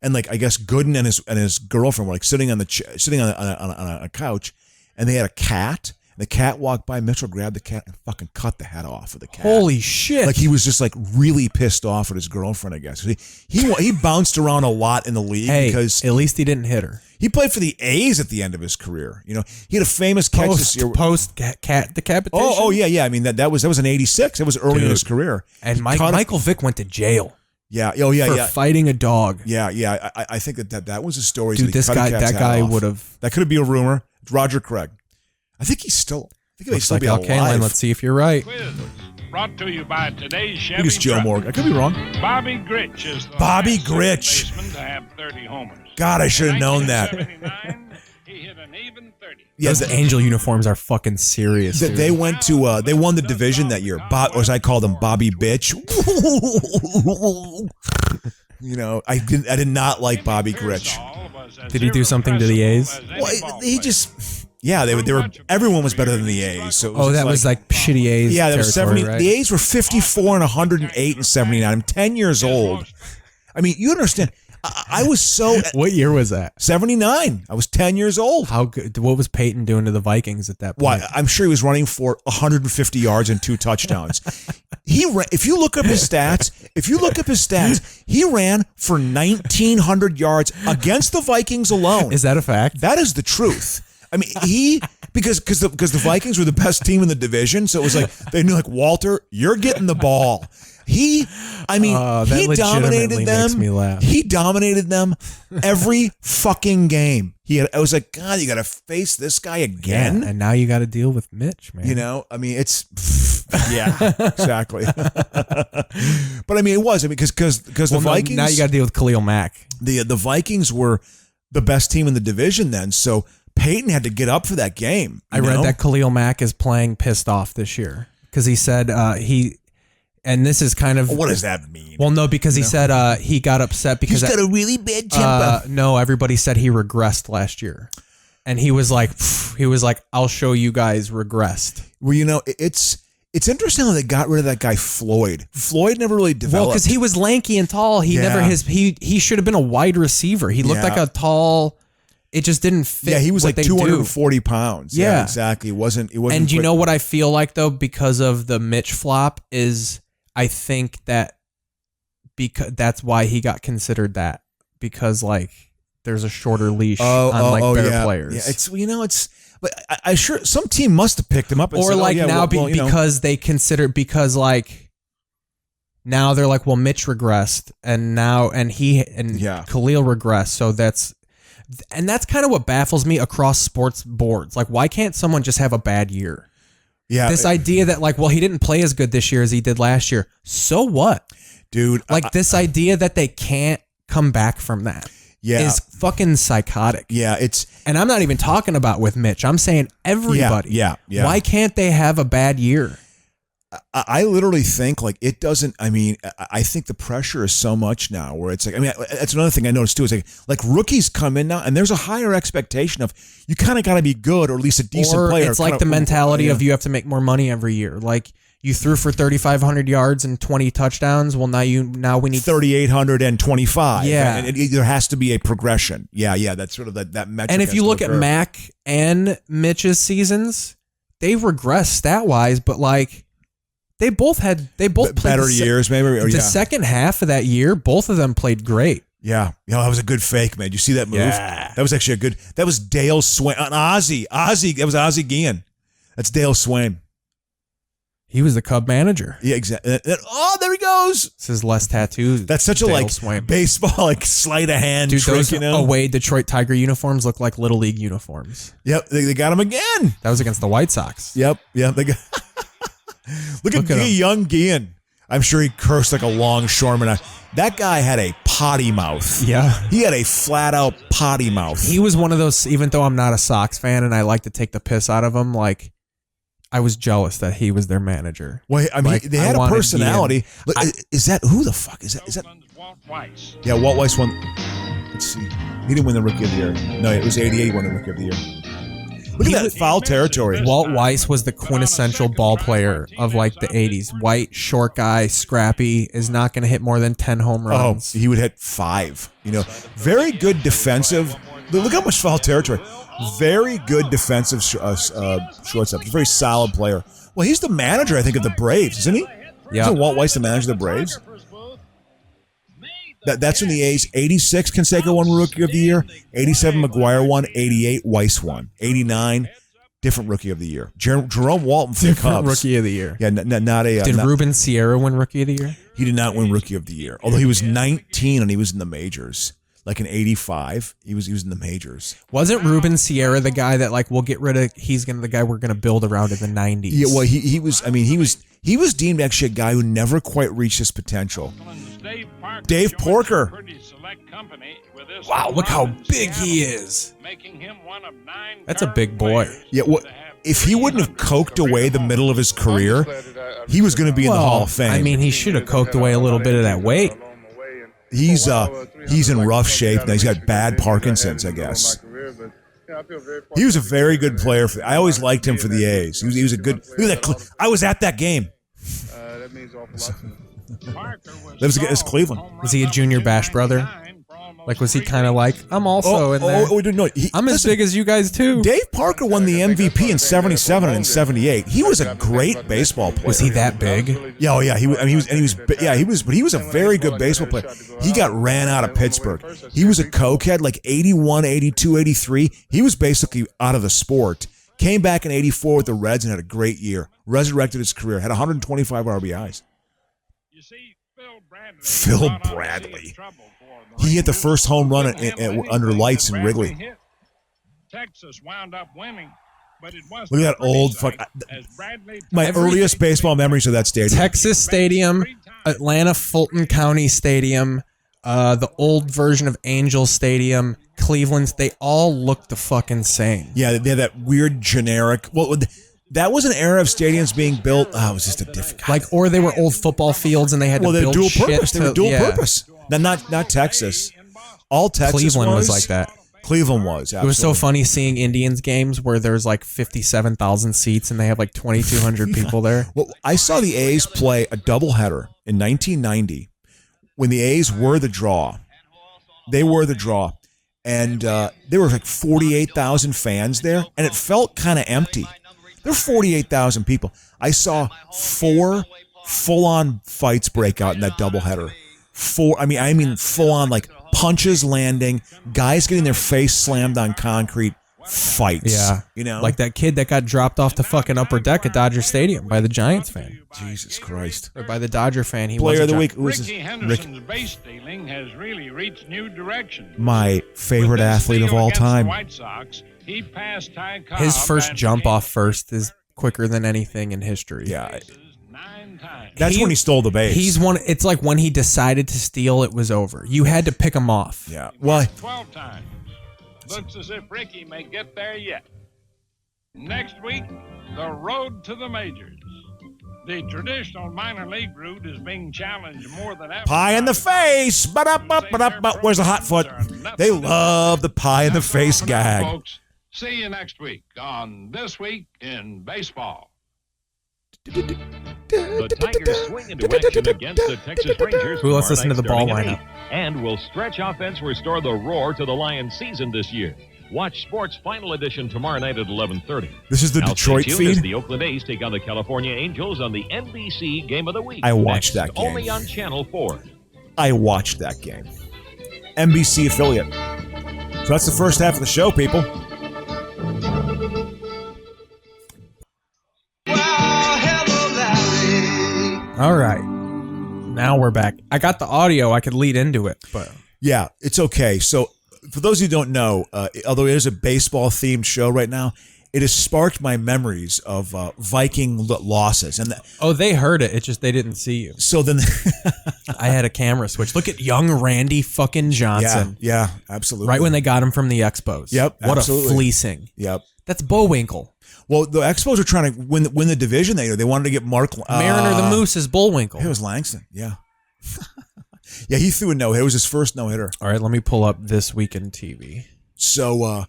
Speaker 2: And like, I guess Gooden and his girlfriend were like sitting on a couch, and they had a cat. And the cat walked by. Mitchell grabbed the cat and fucking cut the head off of the cat.
Speaker 1: Holy shit!
Speaker 2: Like, he was just like really pissed off at his girlfriend. I guess he bounced around a lot in the league because
Speaker 1: at least he didn't hit her.
Speaker 2: He played for the A's at the end of his career. He had a famous catch this year.
Speaker 1: Post decapitation.
Speaker 2: Oh yeah. I mean that was in '86. It was early in his career.
Speaker 1: And Michael Vick went to jail.
Speaker 2: Yeah. Oh yeah.
Speaker 1: For fighting a dog.
Speaker 2: Yeah. I think that was a story.
Speaker 1: Dude, that guy would have.
Speaker 2: That could be a rumor. It's Roger Craig. I think he's still. I think he may still be alive.
Speaker 1: Kaline. Let's see if you're right.
Speaker 3: Quiz brought to you by today's Chevy.
Speaker 2: It is Joe Morgan. I could be wrong.
Speaker 3: Bobby Grich is the
Speaker 2: Bobby
Speaker 3: last
Speaker 2: Grich.
Speaker 3: baseman to have 30 homers.
Speaker 2: God, I should have known that.
Speaker 3: He hit an even 30.
Speaker 1: Yeah, those Angel uniforms are fucking serious.
Speaker 2: They went to they won the division that year. Or as I call them, Bobby Bitch. I did not like Bobby Grich.
Speaker 1: Did he do something to the A's?
Speaker 2: Well, he just. Yeah, they were. Everyone was better than the A's. So
Speaker 1: was like shitty A's.
Speaker 2: Yeah, there was 70.
Speaker 1: Right?
Speaker 2: The A's were 54 and 108 and 79. I'm 10 years old. I mean, you understand. I was so.
Speaker 1: What year was that?
Speaker 2: 79. I was 10 years old.
Speaker 1: How good? What was Peyton doing to the Vikings at that point?
Speaker 2: Well, I'm sure he was running for 150 yards and 2 touchdowns. If you look up his stats, he ran for 1,900 yards against the Vikings alone.
Speaker 1: Is that a fact?
Speaker 2: That is the truth. I mean, because the Vikings were the best team in the division, so it was like they knew, like, Walter, you're getting the ball. He dominated them.
Speaker 1: Makes me laugh.
Speaker 2: He dominated them every fucking game. I was like, God, you got to face this guy again,
Speaker 1: and now you got to deal with Mitch, man.
Speaker 2: I mean, it's exactly. But I mean, it was because the Vikings.
Speaker 1: Now you got to deal with Khalil Mack.
Speaker 2: The Vikings were the best team in the division then, so Peyton had to get up for that game.
Speaker 1: I read that Khalil Mack is playing pissed off this year because he said and this is kind of.
Speaker 2: What does that mean?
Speaker 1: Well, no, because he said he got upset because
Speaker 2: he's got a really bad temper.
Speaker 1: No, everybody said he regressed last year, and he was like, "I'll show you guys regressed."
Speaker 2: Well, it's interesting how they got rid of that guy Floyd. Floyd never really developed.
Speaker 1: Well, because he was lanky and tall. He should have been a wide receiver. He looked like a tall. It just didn't fit.
Speaker 2: Yeah, he was like 240 pounds. Yeah, exactly. It wasn't.
Speaker 1: And you know what I feel like though, because of the Mitch flop, is I think that because that's why he got considered that, because like there's a shorter leash on better players.
Speaker 2: Yeah, it's but I sure some team must have picked him up. And
Speaker 1: or
Speaker 2: said,
Speaker 1: because they consider now they're like, well, Mitch regressed and Khalil regressed, so that's kind of what baffles me across sports boards. Like, why can't someone just have a bad year?
Speaker 2: Yeah,
Speaker 1: this idea that like, well, he didn't play as good this year as he did last year. So what,
Speaker 2: dude?
Speaker 1: Like this idea that they can't come back from that.
Speaker 2: Yeah.
Speaker 1: Is fucking psychotic.
Speaker 2: Yeah,
Speaker 1: and I'm not even talking about with Mitch. I'm saying everybody.
Speaker 2: Yeah.
Speaker 1: Why can't they have a bad year?
Speaker 2: I literally think like it doesn't. I mean, I think the pressure is so much now where it's like. I mean, that's another thing I noticed too. Is like rookies come in now, and there's a higher expectation of you kind of got to be good or at least a decent player.
Speaker 1: It's like the mentality of you have to make more money every year. Like. You threw for 3,500 yards and 20 touchdowns. Well, now we need
Speaker 2: 3,825.
Speaker 1: Yeah,
Speaker 2: and there has to be a progression. Yeah. That's sort of that metric.
Speaker 1: And if you look at Mac and Mitch's seasons, they regressed stat wise, but like they both played
Speaker 2: better years, maybe.
Speaker 1: The second half of that year, both of them played great.
Speaker 2: Yeah, that was a good fake, man. You see that move?
Speaker 1: Yeah.
Speaker 2: That was actually that was Dale Swain on Ozzie. That was Ozzie Guillen. That's Dale Swain.
Speaker 1: He was the Cub manager.
Speaker 2: Yeah, exactly. Oh, there he goes.
Speaker 1: This is less tattoos.
Speaker 2: That's such a baseball, like sleight of hand
Speaker 1: Dude,
Speaker 2: trick,
Speaker 1: those
Speaker 2: away
Speaker 1: Detroit Tiger uniforms look like Little League uniforms.
Speaker 2: Yep, they got him again.
Speaker 1: That was against the White Sox.
Speaker 2: Yep. They got Look at young Guillen. I'm sure he cursed like a longshoreman. That guy had a potty mouth.
Speaker 1: Yeah.
Speaker 2: He had a flat out potty mouth.
Speaker 1: He was one of those, even though I'm not a Sox fan and I like to take the piss out of him, like, I was jealous that he was their manager.
Speaker 2: Well, I mean, they had a personality. Look, is that who the fuck is that?
Speaker 3: Walt Weiss.
Speaker 2: Yeah, Walt Weiss won. Let's see. He didn't win the Rookie of the Year. No, it was 88 won the Rookie of the Year. Look at that foul territory.
Speaker 1: Walt Weiss was the quintessential ball player of like the 80s. White, short guy, scrappy, is not going to hit more than 10 home runs.
Speaker 2: Oh, he would hit 5. Very good defensive. Look how much foul territory. Very good defensive shortstop. He's a very solid player. Well, he's the manager, I think, of the Braves, isn't he?
Speaker 1: Yeah.
Speaker 2: Isn't Walt Weiss the manager of the Braves? That's in the A's. 86, Canseco won Rookie of the Year. 87, McGuire won. 88, Weiss won. 89, different Rookie of the Year. Jerome Walton for the Cubs.
Speaker 1: Rookie of the Year.
Speaker 2: Yeah, not a...
Speaker 1: Did Ruben Sierra win Rookie of the Year?
Speaker 2: He did not win Rookie of the Year. Although he was 19 and he was in the majors. Like in 85, he was in the majors.
Speaker 1: Wasn't Ruben Sierra the guy that like we'll get rid of? He's the guy we're gonna build around in the 90s.
Speaker 2: Yeah, well, he was. I mean, he was deemed actually a guy who never quite reached his potential. Dave Porker.
Speaker 1: Wow, look how big he is. That's a big boy.
Speaker 2: Yeah, well, if he wouldn't have coked away the middle of his career, he was going to be in the Hall of Fame.
Speaker 1: I mean, he should have coked away a little bit of that weight.
Speaker 2: He's in rough shape now. He's got bad Parkinson's, I guess. He was a very good player. I always liked him for the A's. He was a good. Look at that! I was at that game.
Speaker 13: That means awful lot to me.
Speaker 2: That was against Cleveland.
Speaker 1: Was he a junior Bash brother? Like, was he kind of like, I'm also in there.
Speaker 2: No,
Speaker 1: I'm as big as you guys too.
Speaker 2: Dave Parker won the MVP in '77 and '78. He was a great baseball player.
Speaker 1: Was he that big?
Speaker 2: Yeah, oh yeah. He was a very good baseball player. He got ran out of Pittsburgh. He was a cokehead, like 81, 82, 83. He was basically out of the sport. Came back in '84 with the Reds and had a great year. Resurrected his career. Had 125 RBIs. Phil Bradley. He hit the first home run under lights in Wrigley.
Speaker 3: Texas wound up winning, but it wasn't.
Speaker 2: Look at that old fuck. My earliest baseball memories of that stadium.
Speaker 1: Texas Stadium, Atlanta Fulton County Stadium, the old version of Angel Stadium, Cleveland's. They all look the fucking same.
Speaker 2: Yeah, they had that weird generic. Well, that was an era of stadiums being built. Oh, it was just a different.
Speaker 1: Like, or they were old football fields and they had to build
Speaker 2: dual
Speaker 1: shit.
Speaker 2: Purpose. They were dual purpose. Not Texas. All Texas.
Speaker 1: Cleveland was like that.
Speaker 2: Cleveland was. Absolutely.
Speaker 1: It was so funny seeing Indians games where there's like 57,000 seats and they have like 2,200 people there.
Speaker 2: Well, I saw the A's play a doubleheader in 1990 when the A's were the draw. They were the draw. And there were like 48,000 fans there, and it felt kind of empty. There were 48,000 people. I saw 4 full-on fights break out in that doubleheader. I mean, full-on like punches landing, guys getting their face slammed on concrete, fights.
Speaker 1: Yeah.
Speaker 2: You know?
Speaker 1: Like that kid that got dropped off the fucking upper deck at Dodger Stadium by the Giants fan.
Speaker 2: Jesus Christ.
Speaker 1: Or by the Dodger fan. He
Speaker 2: Player
Speaker 1: was
Speaker 2: of the week. Who was
Speaker 3: Ricky Henderson's base stealing has really reached new directions.
Speaker 2: my favorite athlete of all time.
Speaker 3: White Sox, he passed Ty Cobb
Speaker 1: His first
Speaker 3: and
Speaker 1: jump
Speaker 3: became
Speaker 1: off first is quicker than anything in history.
Speaker 2: Yeah. That's when he stole the base.
Speaker 1: He's one. It's like when he decided to steal, it was over. You had to pick him off.
Speaker 2: Yeah. Well,
Speaker 3: 12 times. Looks as if Ricky may get there yet. Next week, the road to the majors. The traditional minor league route is being challenged more than ever.
Speaker 2: pie in the face. Ba-da-ba-ba-da-ba. Where's the hot foot? They love the pie in the face gag.
Speaker 3: Folks, see you next week on This Week in Baseball.
Speaker 16: The Tigers swing into action against the Texas Rangers.
Speaker 1: Ooh, let's listen to the ball
Speaker 16: starting
Speaker 1: lineup.
Speaker 16: at 8. And will stretch offense restore the roar to the Lions season this year? Watch Sports Final Edition tomorrow night at 11:30.
Speaker 2: This is the
Speaker 16: Now
Speaker 2: Detroit
Speaker 16: stay tuned as
Speaker 2: feed?
Speaker 16: the Oakland A's take on the California Angels on the NBC Game of the Week.
Speaker 2: I watched
Speaker 16: Next,
Speaker 2: that game.
Speaker 16: Only on Channel 4.
Speaker 2: I watched that game. NBC affiliate. So that's the first half of the show, people.
Speaker 1: All right. Now we're back. I got the audio. I could lead into it, but
Speaker 2: Yeah, it's okay. So for those who don't know, although it is a baseball-themed show right now, it has sparked my memories of Viking losses. And
Speaker 1: they heard it. It's just they didn't see you.
Speaker 2: So then
Speaker 1: I had a camera switch. Look at young Randy fucking Johnson.
Speaker 2: Yeah, absolutely.
Speaker 1: Right when they got him from the Expos.
Speaker 2: Yep,
Speaker 1: What
Speaker 2: absolutely.
Speaker 1: a fleecing.
Speaker 2: Yep.
Speaker 1: That's Bullwinkle.
Speaker 2: Well, the Expos are trying to win the division. They wanted to get Mark
Speaker 1: Mariner the Moose is Bullwinkle.
Speaker 2: It was Langston. Yeah. Yeah, he threw a no-hitter. It was his first no-hitter.
Speaker 1: All right, let me pull up This Week in TV.
Speaker 2: So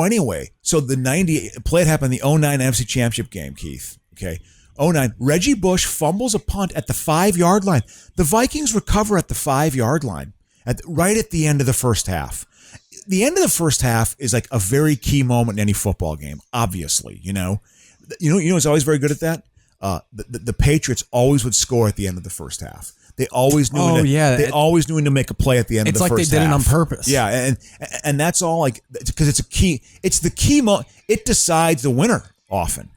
Speaker 2: anyway, the 98 play it happened in the 09 NFC Championship game, Keith. Okay. 09, Reggie Bush fumbles a punt at the 5-yard line. The Vikings recover at the 5-yard line right at the end of the first half. The end of the first half is like a very key moment in any football game, obviously, you know. It's always very good at that. The Patriots always would score at the end of the first half. They always knew. They always knew when to make a play at the end of the first half.
Speaker 1: It's like they did it on purpose.
Speaker 2: Yeah, and that's all because it's a key. It's the key moment. It decides the winner often.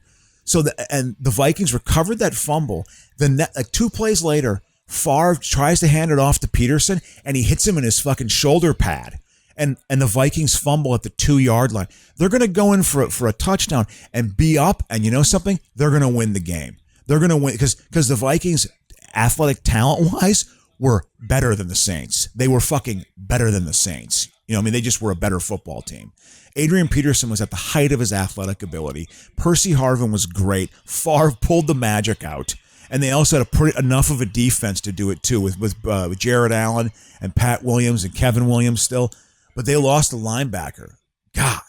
Speaker 2: So the Vikings recovered that fumble. Then 2 plays later, Favre tries to hand it off to Peterson, and he hits him in his fucking shoulder pad. And the Vikings fumble at the 2-yard line. They're going to go in for a touchdown and be up. And you know something? They're going to win the game. They're going to win because the Vikings, athletic talent-wise, were better than the Saints. They were fucking better than the Saints. They just were a better football team. Adrian Peterson was at the height of his athletic ability. Percy Harvin was great. Favre pulled the magic out. And they also had enough of a defense to do it too with Jared Allen and Pat Williams and Kevin Williams still. But they lost a linebacker. God,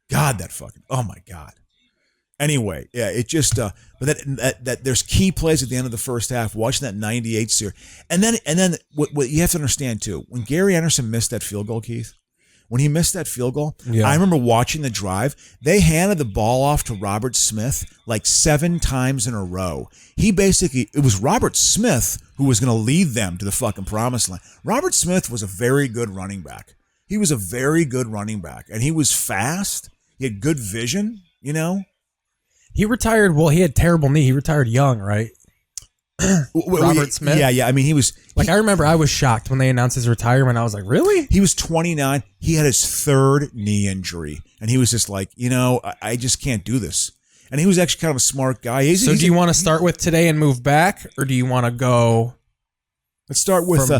Speaker 2: that fucking, oh my God. Anyway, yeah, it just, but that there's key plays at the end of the first half, watching that 98 series. And then what you have to understand too, when Gary Anderson missed that field goal, Keith, when he missed that field goal, I remember watching the drive. They handed the ball off to Robert Smith like 7 times in a row. It was Robert Smith who was going to lead them to the fucking promised land. Robert Smith was a very good running back. He was a very good running back, and he was fast. He had good vision,
Speaker 1: He retired. Well, he had terrible knee. He retired young, right? Robert Smith?
Speaker 2: Yeah. I mean, he was...
Speaker 1: I remember I was shocked when they announced his retirement. I was like, really?
Speaker 2: He was 29. He had his 3rd knee injury, and he was just like, I just can't do this. And he was actually kind of a smart guy.
Speaker 1: Do you want to start with today and move back, or do you want to go...
Speaker 2: Let's start with...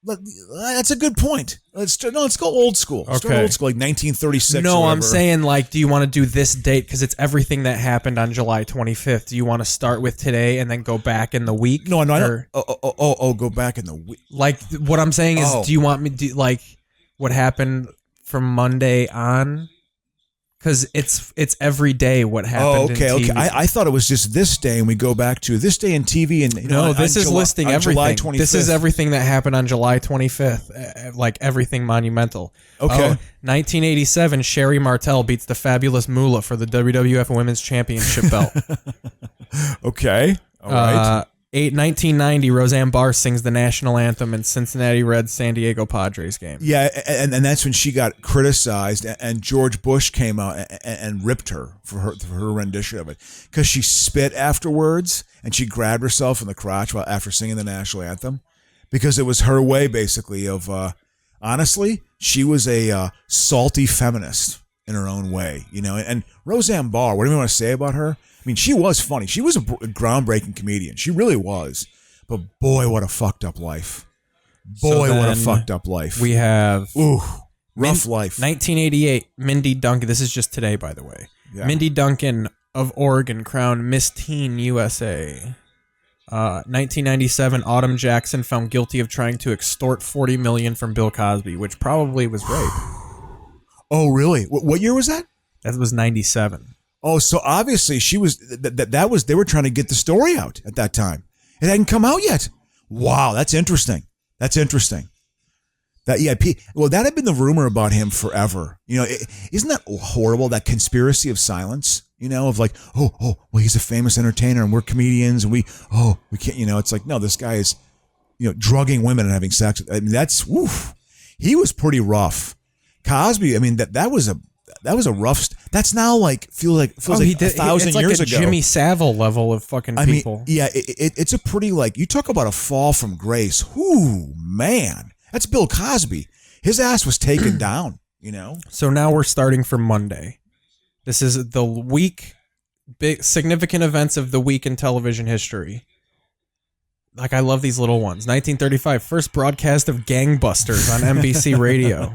Speaker 2: That's a good point. Let's go old school.
Speaker 1: Okay.
Speaker 2: Start old school, like 1936.
Speaker 1: No, I'm saying do you want to do this date because it's everything that happened on July 25th? Do you want to start with today and then go back in the week?
Speaker 2: No, go back in the week.
Speaker 1: Like what I'm saying is, do you want me to what happened from Monday on? Because it's every day what happened.
Speaker 2: Okay. I thought it was just this day, and we go back to this day in TV. And
Speaker 1: this is listing everything.
Speaker 2: July 25th.
Speaker 1: This is everything that happened on July 25th, like everything monumental.
Speaker 2: Okay.
Speaker 1: 1987, Sherry Martel beats the Fabulous Moolah for the WWF Women's Championship belt.
Speaker 2: Okay. All right.
Speaker 1: 1990, Roseanne Barr sings the national anthem in Cincinnati Reds San Diego Padres game.
Speaker 2: Yeah, and that's when she got criticized, and George Bush came out and ripped her for her rendition of it because she spit afterwards and she grabbed herself in the crotch after singing the national anthem because it was her way basically of honestly, she was a salty feminist in her own way, you know. And Roseanne Barr, what do you want to say about her? I mean, she was funny. She was a groundbreaking comedian. She really was. But boy, what a fucked up life. Boy, what a fucked up life.
Speaker 1: We have
Speaker 2: rough life.
Speaker 1: 1988, Mindy Duncan. This is just today, by the way.
Speaker 2: Yeah.
Speaker 1: Mindy Duncan of Oregon crowned Miss Teen USA. 1997, Autumn Jackson found guilty of trying to extort $40 million from Bill Cosby, which probably was rape.
Speaker 2: Oh, really? What year was that?
Speaker 1: That was 97.
Speaker 2: Oh, so obviously she was that was they were trying to get the story out at that time. It hadn't come out yet. Wow, that's interesting. That's interesting. That well, that had been the rumor about him forever. You know, isn't that horrible? That conspiracy of silence. You know, of like, well, he's a famous entertainer and we're comedians and we can't. You know, it's like, no, this guy is, you know, drugging women and having sex. I mean, that's he was pretty rough. Cosby, I mean, that was a rough. That's now like feels like 1,000 years ago.
Speaker 1: Jimmy Savile level of fucking people.
Speaker 2: Yeah, it's a pretty like you talk about a fall from grace. Ooh, man, that's Bill Cosby. His ass was taken down. You know.
Speaker 1: So now we're starting from Monday. This is the week, big significant events of the week in television history. Like, I love these little ones. 1935, first broadcast of Gangbusters on NBC Radio.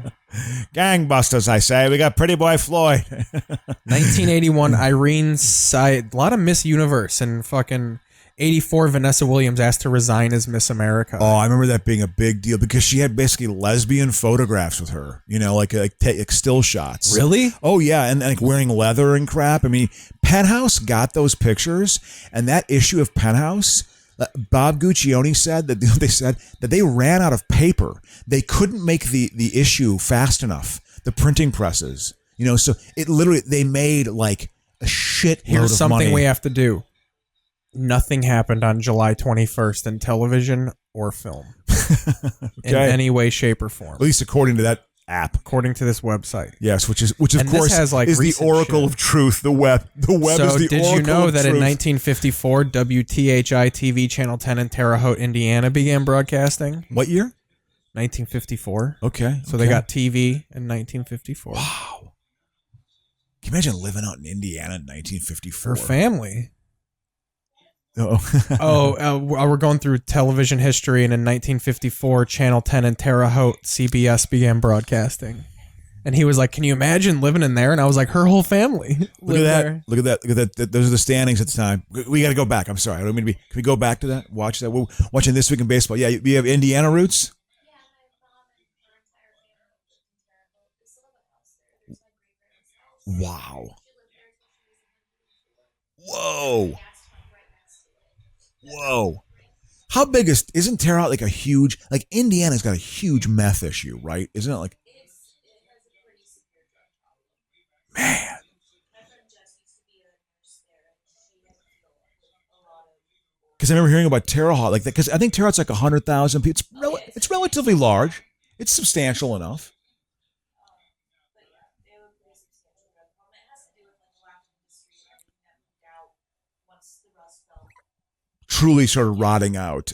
Speaker 2: Gangbusters, I say. We got Pretty Boy Floyd.
Speaker 1: 1981, Irene a lot of Miss Universe, and fucking 84, Vanessa Williams asked to resign as Miss America.
Speaker 2: Oh, I remember that being a big deal because she had basically lesbian photographs with her, you know, like still shots.
Speaker 1: Really?
Speaker 2: Oh, yeah, and like wearing leather and crap. I mean, Penthouse got those pictures, and that issue of Penthouse, Bob Guccione said that they ran out of paper. They couldn't make the issue fast enough. The printing presses, you know, so it literally they made like a shit load of money.
Speaker 1: Here's something we have to do. Nothing happened on July 21st in television or film in any way, shape, or form.
Speaker 2: At least according to that app,
Speaker 1: according to this website.
Speaker 2: Yes, which of course
Speaker 1: has, like,
Speaker 2: is the oracle of truth. The web is the oracle of truth.
Speaker 1: So did you know that in 1954, WTHI TV Channel 10 in Terre Haute, Indiana began broadcasting?
Speaker 2: What year?
Speaker 1: 1954.
Speaker 2: Okay.
Speaker 1: So they got TV in 1954.
Speaker 2: Wow. Can you imagine living out in Indiana in 1954?
Speaker 1: Her family.
Speaker 2: Oh.
Speaker 1: We're going through television history, and in 1954, Channel 10 in Terre Haute, CBS began broadcasting. And he was like, "Can you imagine living in there?" And I was like, "Her whole family."
Speaker 2: Look at that! There. Look at that! Those are the standings at the time. We got to go back. I'm sorry. I don't mean to be. Can we go back to that? Watch that. We're watching This Week in Baseball. Yeah, you have Indiana roots. Wow. Whoa. How big isn't Terre Haute like a huge, like Indiana's got a huge meth issue, right? Isn't it like, man. Because I remember hearing about Terre Haute like that, because I think Terre Haute's like 100,000 people. It's relatively large. It's substantial enough. Truly started rotting out.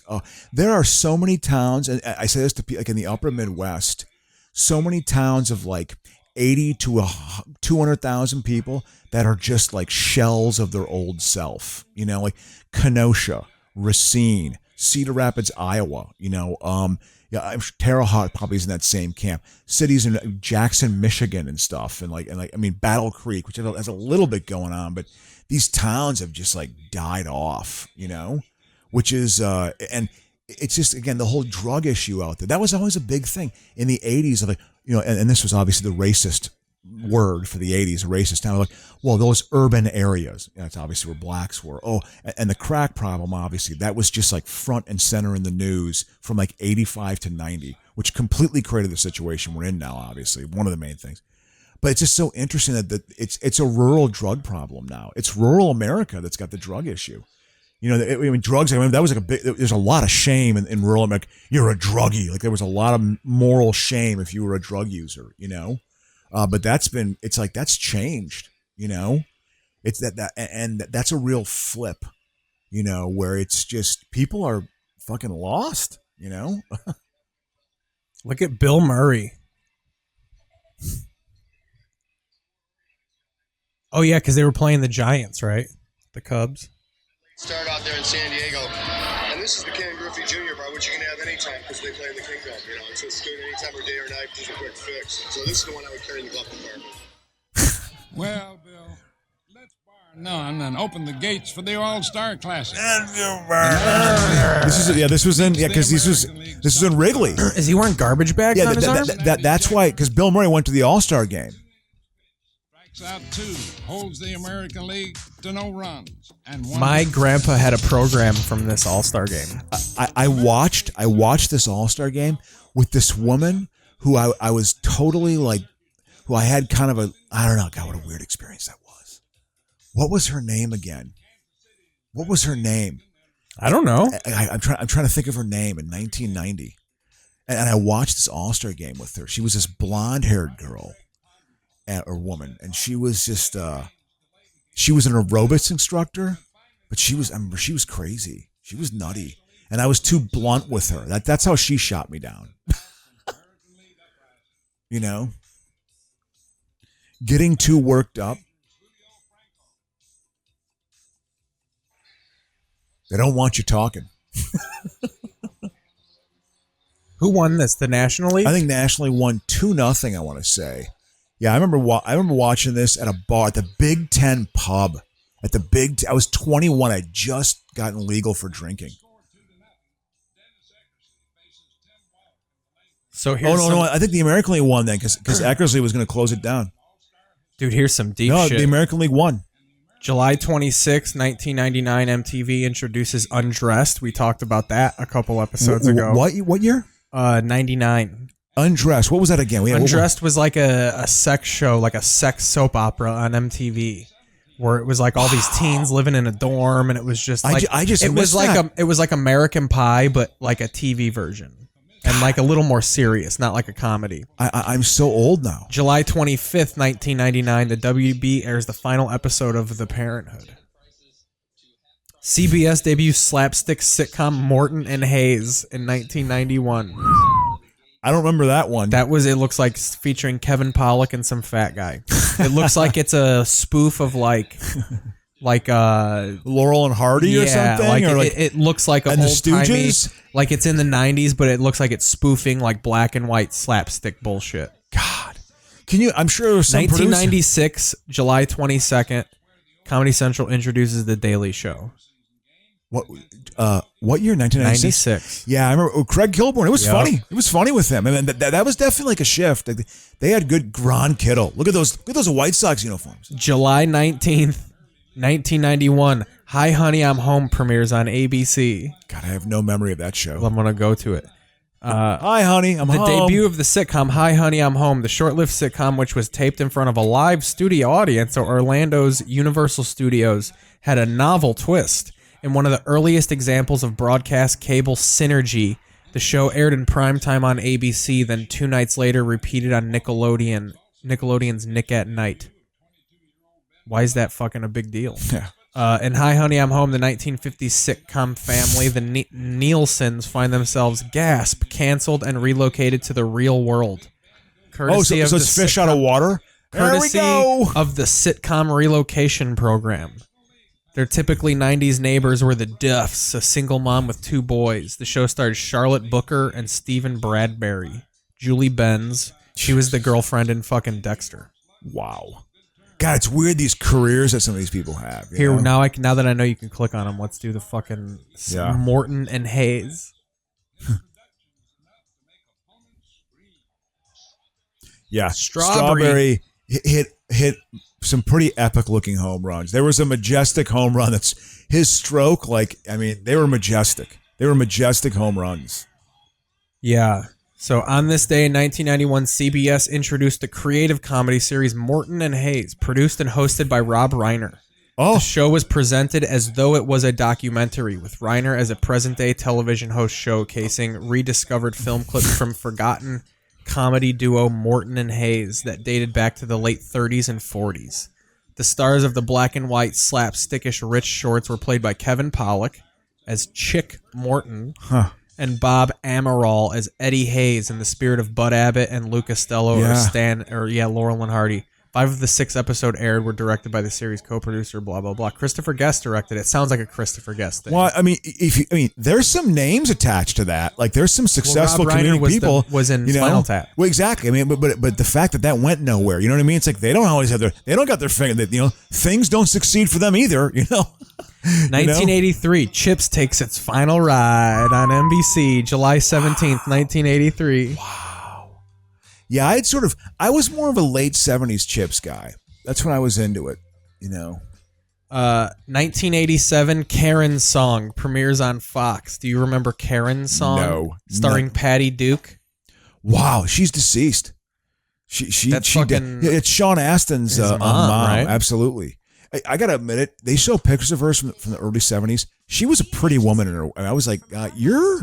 Speaker 2: There are so many towns, and I say this to people like in the upper Midwest, so many towns of like 80 to 200,000 people that are just like shells of their old self. You know, like Kenosha, Racine, Cedar Rapids, Iowa. You know, I'm sure Terre Haute probably is in that same camp. Cities in Jackson, Michigan, and stuff, and I mean Battle Creek, which has a little bit going on, but these towns have just like died off, you know, which is and it's just again the whole drug issue out there. That was always a big thing in the 80s. Like, you know, and this was obviously the racist word for the 80s, racist town. Like, well, those urban areas, that's obviously where blacks were. Oh, and the crack problem, obviously, that was just like front and center in the news from like 85 to 90, which completely created the situation we're in now, obviously, one of the main things. But it's just so interesting that it's a rural drug problem now. It's rural America that's got the drug issue. You know, I mean, drugs. I mean, that was like a big. There's a lot of shame in rural America. You're a druggie. Like there was a lot of moral shame if you were a drug user. You know, but it's like that's changed. You know, it's and that's a real flip. You know, where it's just people are fucking lost. You know,
Speaker 1: Look at Bill Murray. Oh yeah, because they were playing the Giants, right? The Cubs.
Speaker 15: Start out there in San Diego, and this is the Ken Griffey Jr. bar, which you can have anytime because they play in the Kingdom. You know, it's just good anytime of day or night. Just a quick fix. So this is the one I would carry in the glove compartment.
Speaker 3: Well, Bill, let's bar none and open the gates for the All-Star Classic.
Speaker 2: This was in because this was in Wrigley.
Speaker 1: Is he wearing garbage bags on his arms?
Speaker 2: That's why, because Bill Murray went to the All-Star game.
Speaker 3: Out 2, holds the American League to no runs. And
Speaker 1: my grandpa had a program from this All-Star game.
Speaker 2: I watched this All-Star game with this woman who I was totally like, who I had kind of I don't know, God, what a weird experience that was. What was her name again? What was her name?
Speaker 1: I don't know.
Speaker 2: I'm trying to think of her name in 1990. And I watched this All-Star game with her. She was this blonde-haired girl. Or woman, and she was just she was an aerobics instructor, but she was crazy. She was nutty, and I was too blunt with her. That's how she shot me down. You know, getting too worked up. They don't want you talking.
Speaker 1: Who won this? The National League?
Speaker 2: I think National League won 2-0. I want to say. Yeah, I remember watching this at a bar at the Big Ten pub. I was 21. I'd just gotten legal for drinking.
Speaker 1: So here's
Speaker 2: no! I think the American League won then because Eckersley was going to close it down.
Speaker 1: Dude, here's some deep shit.
Speaker 2: No, the American League won.
Speaker 1: July 26, 1999, MTV introduces Undressed. We talked about that a couple episodes ago.
Speaker 2: What year?
Speaker 1: 99.
Speaker 2: Undressed. What was that again?
Speaker 1: Undressed was like a sex show, like a sex soap opera on MTV, where it was like all these teens living in a dorm, and it was just like it was like American Pie, but like a TV version, and like a little more serious, not like a comedy.
Speaker 2: I'm so old now.
Speaker 1: July 25th, 1999, the WB airs the final episode of The Parenthood. CBS debuts slapstick sitcom Morton and Hayes in 1991.
Speaker 2: I don't remember that one.
Speaker 1: It looks like featuring Kevin Pollak and some fat guy. It looks like it's a spoof of like
Speaker 2: Laurel and Hardy or something.
Speaker 1: It looks like a
Speaker 2: and the Stooges.
Speaker 1: Like it's in the 90s, but it looks like it's spoofing like black and white slapstick bullshit.
Speaker 2: God, I'm sure there was some
Speaker 1: 1996, July 22nd, Comedy Central introduces The Daily Show.
Speaker 2: What year? 1996. Yeah, I remember Craig Kilborn. It was funny. It was funny with him. I mean, that was definitely like a shift. Like, they had good Ron Kittle. Look at those White Sox uniforms.
Speaker 1: July 19th, 1991. Hi, Honey, I'm Home premieres on ABC.
Speaker 2: God, I have no memory of that show.
Speaker 1: Well, I'm gonna go to it.
Speaker 2: Hi, Honey, I'm home.
Speaker 1: The debut of the sitcom Hi, Honey, I'm Home, the short-lived sitcom which was taped in front of a live studio audience at Orlando's Universal Studios, had a novel twist. In one of the earliest examples of broadcast cable synergy, the show aired in primetime on ABC, then 2 nights later repeated on Nickelodeon's Nick at Night. Why is that fucking a big deal?
Speaker 2: Yeah.
Speaker 1: In Hi, Honey, I'm Home, the 1950s sitcom family, the Nielsen's find themselves canceled and relocated to the real world.
Speaker 2: Courtesy so it's fish out of water?
Speaker 1: Courtesy of the sitcom relocation program. Their typically 90s neighbors were the Duffs, a single mom with 2 boys. The show starred Charlotte Booker and Stephen Bradbury. Julie Benz. She was the girlfriend in fucking Dexter.
Speaker 2: Wow. God, it's weird these careers that some of these people have.
Speaker 1: Here, now that I know you can click on them, let's do the fucking Morton and Hayes.
Speaker 2: Yeah, Strawberry hit some pretty epic looking home runs. There was a majestic home run that's his stroke. They were majestic. They were majestic home runs.
Speaker 1: Yeah. So on this day in 1991, CBS introduced the creative comedy series Morton and Hayes, produced and hosted by Rob Reiner. The show was presented as though it was a documentary, with Reiner as a present-day television host showcasing rediscovered film clips from forgotten comedy duo Morton and Hayes that dated back to the late 30s and 40s. The stars of the black and white slapstickish Rich Shorts were played by Kevin Pollak as Chick Morton and Bob Amaral as Eddie Hayes, in the spirit of Bud Abbott and Lou Costello Laurel and Hardy. 5 of the 6 episodes aired were directed by the series co-producer, blah, blah, blah. Christopher Guest directed it. Sounds like a Christopher Guest thing.
Speaker 2: Well, I mean, there's some names attached to that. Like, there's some successful
Speaker 1: Rob Reiner
Speaker 2: comedic people.
Speaker 1: was in Spinal Tap.
Speaker 2: Well, exactly. I mean, but the fact that went nowhere, you know what I mean? It's like they don't always have they don't got their finger. Things don't succeed for them either.
Speaker 1: 1983, Chips takes its final ride on NBC, July 17th, 1983.
Speaker 2: Wow. Yeah, I was more of a late 70s Chips guy. That's when I was into it,
Speaker 1: 1987, Karen's Song premieres on Fox. Do you remember Karen's Song?
Speaker 2: No.
Speaker 1: Starring Patty Duke.
Speaker 2: Wow, she's deceased. It's Sean Astin's mom,
Speaker 1: right?
Speaker 2: Absolutely. I gotta admit it. They show pictures of her from the early 70s. She was a pretty woman in her. I was like, you're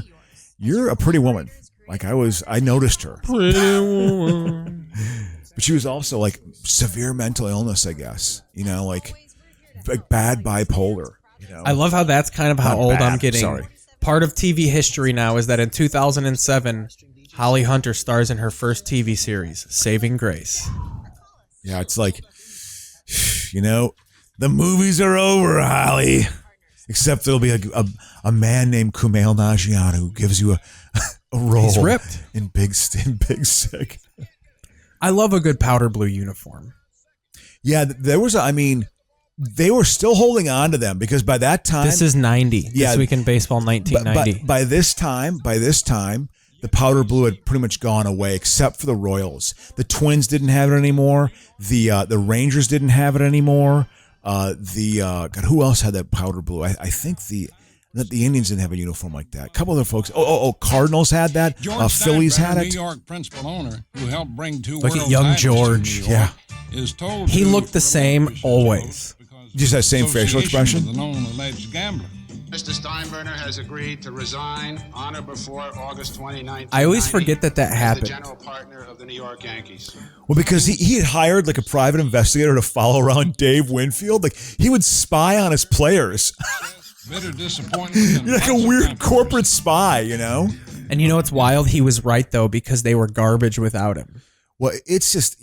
Speaker 2: a pretty woman. Like I noticed her.
Speaker 1: Pretty woman.
Speaker 2: But she was also like severe mental illness, I guess. Like bad bipolar.
Speaker 1: I love how that's kind of how
Speaker 2: Not
Speaker 1: old
Speaker 2: bad,
Speaker 1: I'm getting.
Speaker 2: sorry.
Speaker 1: Part of TV history now is that in 2007, Holly Hunter stars in her first TV series, Saving Grace.
Speaker 2: Yeah, it's like, the movies are over, Holly. Except there'll be a man named Kumail Nanjiani who gives you a role.
Speaker 1: He's ripped
Speaker 2: in Big Sick.
Speaker 1: I love a good powder blue uniform.
Speaker 2: Yeah, they were still holding on to them because by that time,
Speaker 1: this is 90. This Week in Baseball, 1990.
Speaker 2: By this time, the powder blue had pretty much gone away, except for the Royals. The Twins didn't have it anymore. The Rangers didn't have it anymore. Who else had that powder blue? I think the Indians didn't have a uniform like that. A couple other folks. Cardinals had that. Phillies had it.
Speaker 3: New York principal owner who helped bring 2
Speaker 1: Look
Speaker 3: world
Speaker 1: at young
Speaker 3: titles to
Speaker 1: George.
Speaker 3: New York,
Speaker 2: Yeah.
Speaker 3: is told
Speaker 1: He
Speaker 3: to
Speaker 1: looked the same always.
Speaker 2: Just that same facial
Speaker 3: association
Speaker 2: expression.
Speaker 3: with a known alleged gambler.
Speaker 13: Mr. Steinbrenner has agreed to resign on or before August 29th.
Speaker 1: I always forget that happened.
Speaker 13: The general partner of the New York Yankees.
Speaker 2: Well, because he had hired like a private investigator to follow around Dave Winfield. Like he would spy on his players.
Speaker 3: Bitter disappointment.
Speaker 2: You're like a weird corporate spy,
Speaker 1: And it's wild? He was right, though, because they were garbage without him.
Speaker 2: Well, it's just,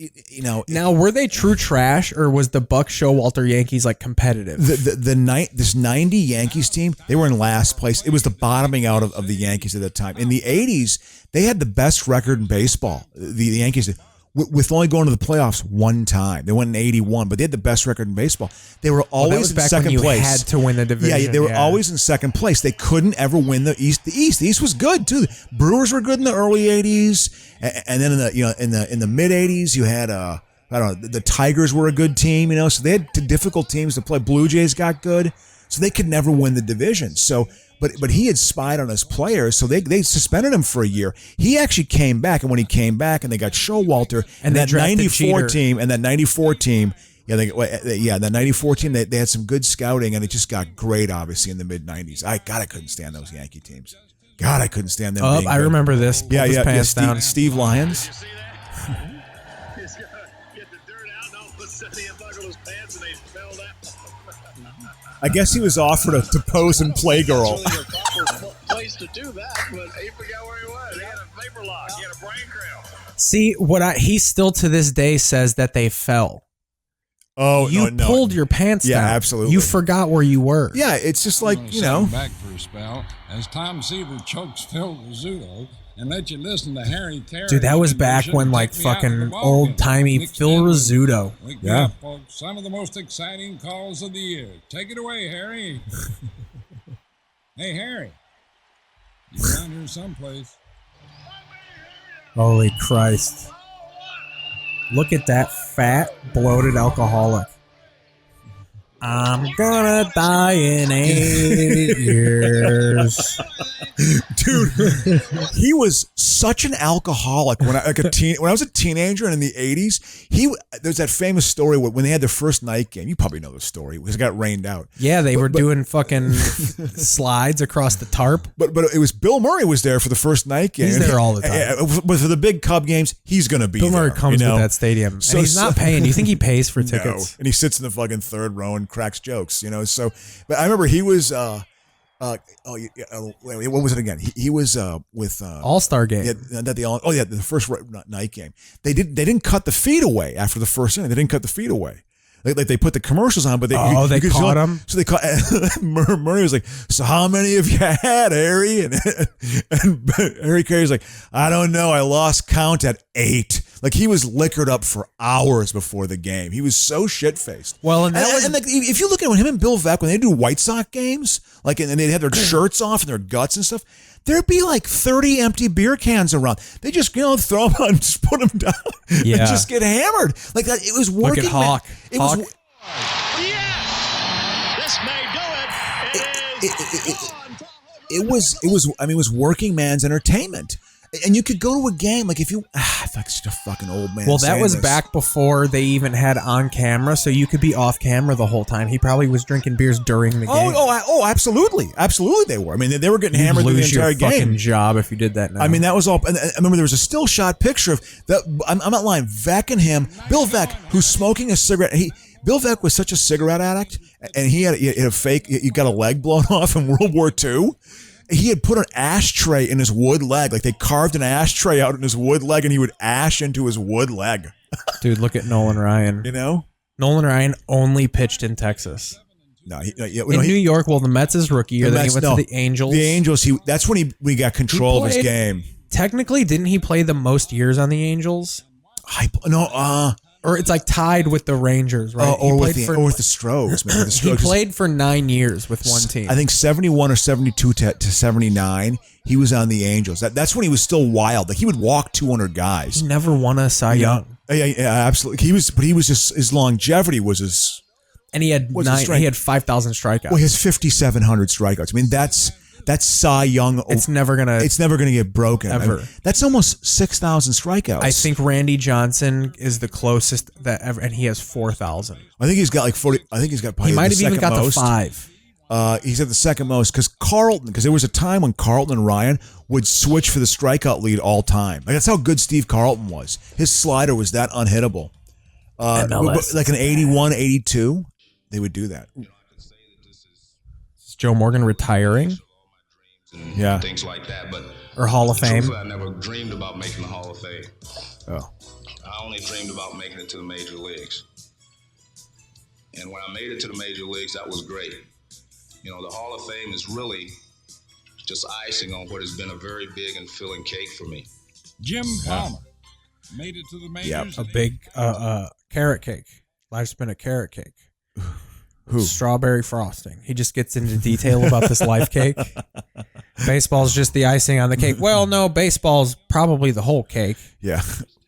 Speaker 1: Now, were they true trash, or was the Buck Showalter Yankees like competitive?
Speaker 2: This 90 Yankees team, they were in last place. It was the bottoming out of the Yankees at that time. In the 80s, they had the best record in baseball. The Yankees did. With only going to the playoffs one time. They went in 81, but they had the best record in baseball. They were always in second place.
Speaker 1: Had to win the division.
Speaker 2: Yeah, they were always in second place. They couldn't ever win the East. The East was good too. Brewers were good in the early 80s, and then in the mid 80s, you had the Tigers were a good team. So they had difficult teams to play. Blue Jays got good, so they could never win the division. So. But he had spied on his players, so they suspended him for a year. He actually came back, and when he came back, and they got Showalter, and that 94 team, that 94 team, that 94 team, they had some good scouting, and it just got great, obviously, in the mid 90s. I couldn't stand those Yankee teams. God, I couldn't stand them.
Speaker 1: I remember this.
Speaker 2: Steve Lyons. I guess he was offered to pose and play girl.
Speaker 5: Place to do that, but he forgot where he was. He had a vapor lock. He had a brain cramp.
Speaker 1: See, he still to this day says that they fell.
Speaker 2: Oh,
Speaker 1: you pulled your pants down.
Speaker 2: Yeah, absolutely.
Speaker 1: You forgot where you were.
Speaker 2: Yeah, it's just like,
Speaker 3: back for a spell as Tom Seaver chokes Phil Rizzuto and let you listen to Harry Carey.
Speaker 1: Dude, that was back when like fucking old timey Phil Rizzuto.
Speaker 3: Yeah, folks, some of the most exciting calls of the year. Take it away, Harry. Hey, Harry, you're around here someplace.
Speaker 1: Holy Christ! Look at that fat, bloated alcoholic. I'm gonna die in 8 years.
Speaker 2: Dude, he was such an alcoholic when I was a teenager and in the 80s. There's that famous story when they had their first night game. You probably know the story because it got rained out.
Speaker 1: Yeah, they were doing fucking slides across the tarp.
Speaker 2: But it was Bill Murray was there for the first night game.
Speaker 1: He's there all the time.
Speaker 2: But for the big Cub games, he's going to be
Speaker 1: Bill
Speaker 2: there.
Speaker 1: Murray comes with that stadium, and he's not paying. You think he pays for tickets?
Speaker 2: No. And he sits in the fucking third row and cracks jokes, So, but I remember he was. What was it again? He was with
Speaker 1: All-Star game.
Speaker 2: The first night game. They didn't cut the feed away after the first inning. They didn't cut the feed away. Like they put the commercials on, but they
Speaker 1: caught him.
Speaker 2: So they caught. Murray was like, "So how many have you had, Harry?" And Harry Carey's like, "I don't know. I lost count at 8." Like he was liquored up for hours before the game. He was so shit faced.
Speaker 1: Well,
Speaker 2: and if you look at him and Bill Veeck when they do White Sox games, like and they'd have their shirts off and their guts and stuff. There'd be like 30 empty beer cans around. They just throw them on, just put them down, and just get hammered like that. It was working.
Speaker 1: Look at Hawk.
Speaker 2: Hawk. It was working man's entertainment. And you could go to a game like if you like such a fucking old man.
Speaker 1: Well, that was back before they even had on camera, so you could be off camera the whole time. He probably was drinking beers during the game.
Speaker 2: Oh, absolutely, they were. I mean, they were getting hammered through the entire game.
Speaker 1: Fucking job if you did that. Now.
Speaker 2: I mean, that was all. And I remember there was a still shot picture of that. I'm not lying. Veeck and him, Bill Veeck, who's smoking a cigarette. Bill Veeck was such a cigarette addict, and he had a fake. He got a leg blown off in World War II. He had put an ashtray in his wood leg. Like they carved an ashtray out in his wood leg and he would ash into his wood leg.
Speaker 1: Dude, look at Nolan Ryan. Nolan Ryan only pitched in Texas.
Speaker 2: No,
Speaker 1: New York, the Mets is rookie year. Then he went to the Angels.
Speaker 2: The Angels, that's when he got control of his game.
Speaker 1: Technically, didn't he play the most years on the Angels? Or it's like tied with the Rangers, right?
Speaker 2: Or with the Stros. Maybe the Stros.
Speaker 1: He played for 9 years with one team.
Speaker 2: I think 71 or 72 to 79, he was on the Angels. That's when he was still wild. Like he would walk 200 guys.
Speaker 1: He never won a Cy Young.
Speaker 2: Yeah, absolutely. He was just his longevity was his.
Speaker 1: And he had 5,000 strikeouts.
Speaker 2: Well, he has 5,700 strikeouts. I mean, that's Cy Young.
Speaker 1: It's never gonna
Speaker 2: get broken
Speaker 1: ever.
Speaker 2: I mean, that's almost 6,000 strikeouts.
Speaker 1: I think Randy Johnson is the closest that ever, and he has 4,000.
Speaker 2: I think he's got like 40. I think he's got.
Speaker 1: He might have even got
Speaker 2: most.
Speaker 1: the 5.
Speaker 2: He's at the second most because there was a time when Carlton and Ryan would switch for the strikeout lead all time. Like that's how good Steve Carlton was. His slider was that unhittable. Like an 81, 82, they would do that.
Speaker 1: Is Joe Morgan retiring?
Speaker 2: Yeah,
Speaker 6: things like that, but
Speaker 1: or Hall of Fame.
Speaker 6: I never dreamed about making the Hall of Fame.
Speaker 2: Oh,
Speaker 6: I only dreamed about making it to the major leagues. And when I made it to the major leagues, that was great. The Hall of Fame is really just icing on what has been a very big and filling cake for me.
Speaker 3: Jim Palmer made it to the majors.
Speaker 1: Yeah, a big carrot cake. Life's been a carrot cake.
Speaker 2: Who?
Speaker 1: Strawberry frosting. He just gets into detail about this life cake. Baseball's just the icing on the cake. Well, no, baseball's probably the whole cake.
Speaker 2: Yeah.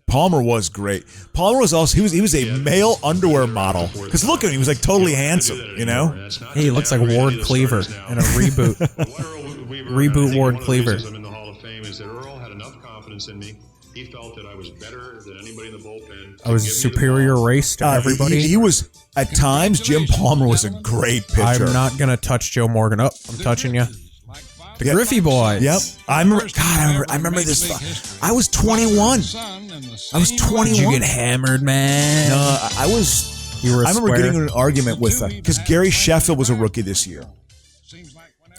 Speaker 2: Palmer was great. Palmer was also he was a male underwear model. Because look at him, he was like totally handsome,
Speaker 1: He looks like Ward Cleaver in a reboot. Reboot Ward Cleaver.
Speaker 17: In the Hall of Fame is that Earl had enough confidence in me. He felt that I was better than anybody in the bullpen.
Speaker 1: I was a superior race to everybody.
Speaker 2: He was at times. Jim Palmer was a great pitcher.
Speaker 1: I'm not gonna touch Joe Morgan. I'm touching you. The Griffey boys.
Speaker 2: Yep. I remember this. I was 21. I was 21.
Speaker 1: Did you get hammered, man?
Speaker 2: No, I was.
Speaker 1: You were.
Speaker 2: I remember getting in an argument with because Gary Sheffield was a rookie this year.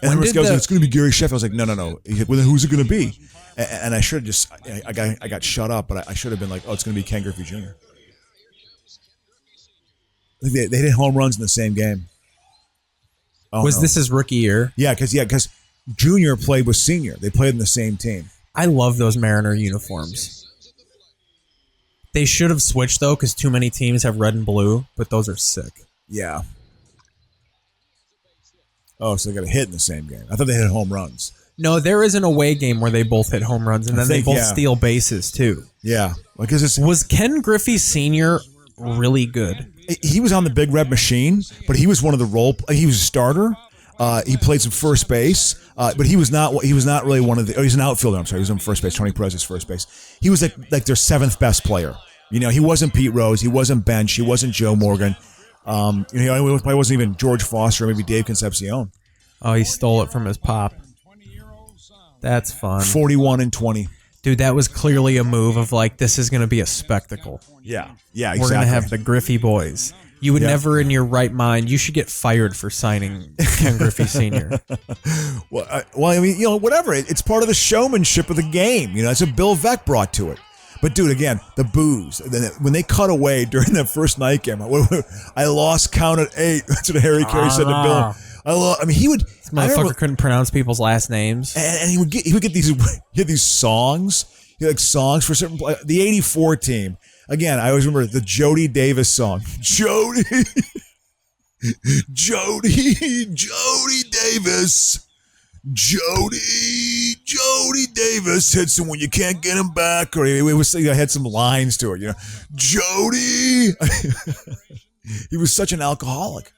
Speaker 2: And this guy was like, "It's going to be Gary Sheffield." I was like, "No." He's like, "Well, then who's it going to be?" And I should have just. I got shut up, but I should have been like, "Oh, it's going to be Ken Griffey Jr." They hit home runs in the same game.
Speaker 1: Was this his rookie year?
Speaker 2: Yeah, because Junior played with Senior. They played in the same team.
Speaker 1: I love those Mariner uniforms. They should have switched though, because too many teams have red and blue. But those are sick.
Speaker 2: Yeah. Oh, so they got a hit in the same game. I thought they hit home runs.
Speaker 1: No, there is an away game where they both hit home runs, and then they both steal bases too.
Speaker 2: Yeah, because
Speaker 1: was Ken Griffey Sr. really good?
Speaker 2: He was on the Big Red Machine, but he was one of the he was a starter. He played some first base, but he was not really one of the. Oh, he's an outfielder. I'm sorry, he was on first base. Tony Perez is first base. He was like their seventh best player. He wasn't Pete Rose. He wasn't Bench. He wasn't Joe Morgan. He probably wasn't even George Foster or maybe Dave Concepcion.
Speaker 1: Oh, he stole it from his pop. That's fun.
Speaker 2: 41-20.
Speaker 1: Dude, that was clearly a move of like, this is going to be a spectacle.
Speaker 2: Yeah, exactly.
Speaker 1: We're going to have the Griffey boys. You would never in your right mind, you should get fired for signing Ken Griffey Sr.
Speaker 2: Well, I mean, whatever. It's part of the showmanship of the game. That's what Bill Veeck brought to it. But dude, again, the booze. When they cut away during that first night game, I lost count at 8. That's what Harry Carey said to Bill. I mean, he would.
Speaker 1: This motherfucker couldn't pronounce people's last names,
Speaker 2: and he would get these songs. He had like songs for certain. The '84 team. Again, I always remember the Jody Davis song. Jody Davis. Jody Davis hits him when you can't get him back, or he had some lines to it. Jody. He was such an alcoholic.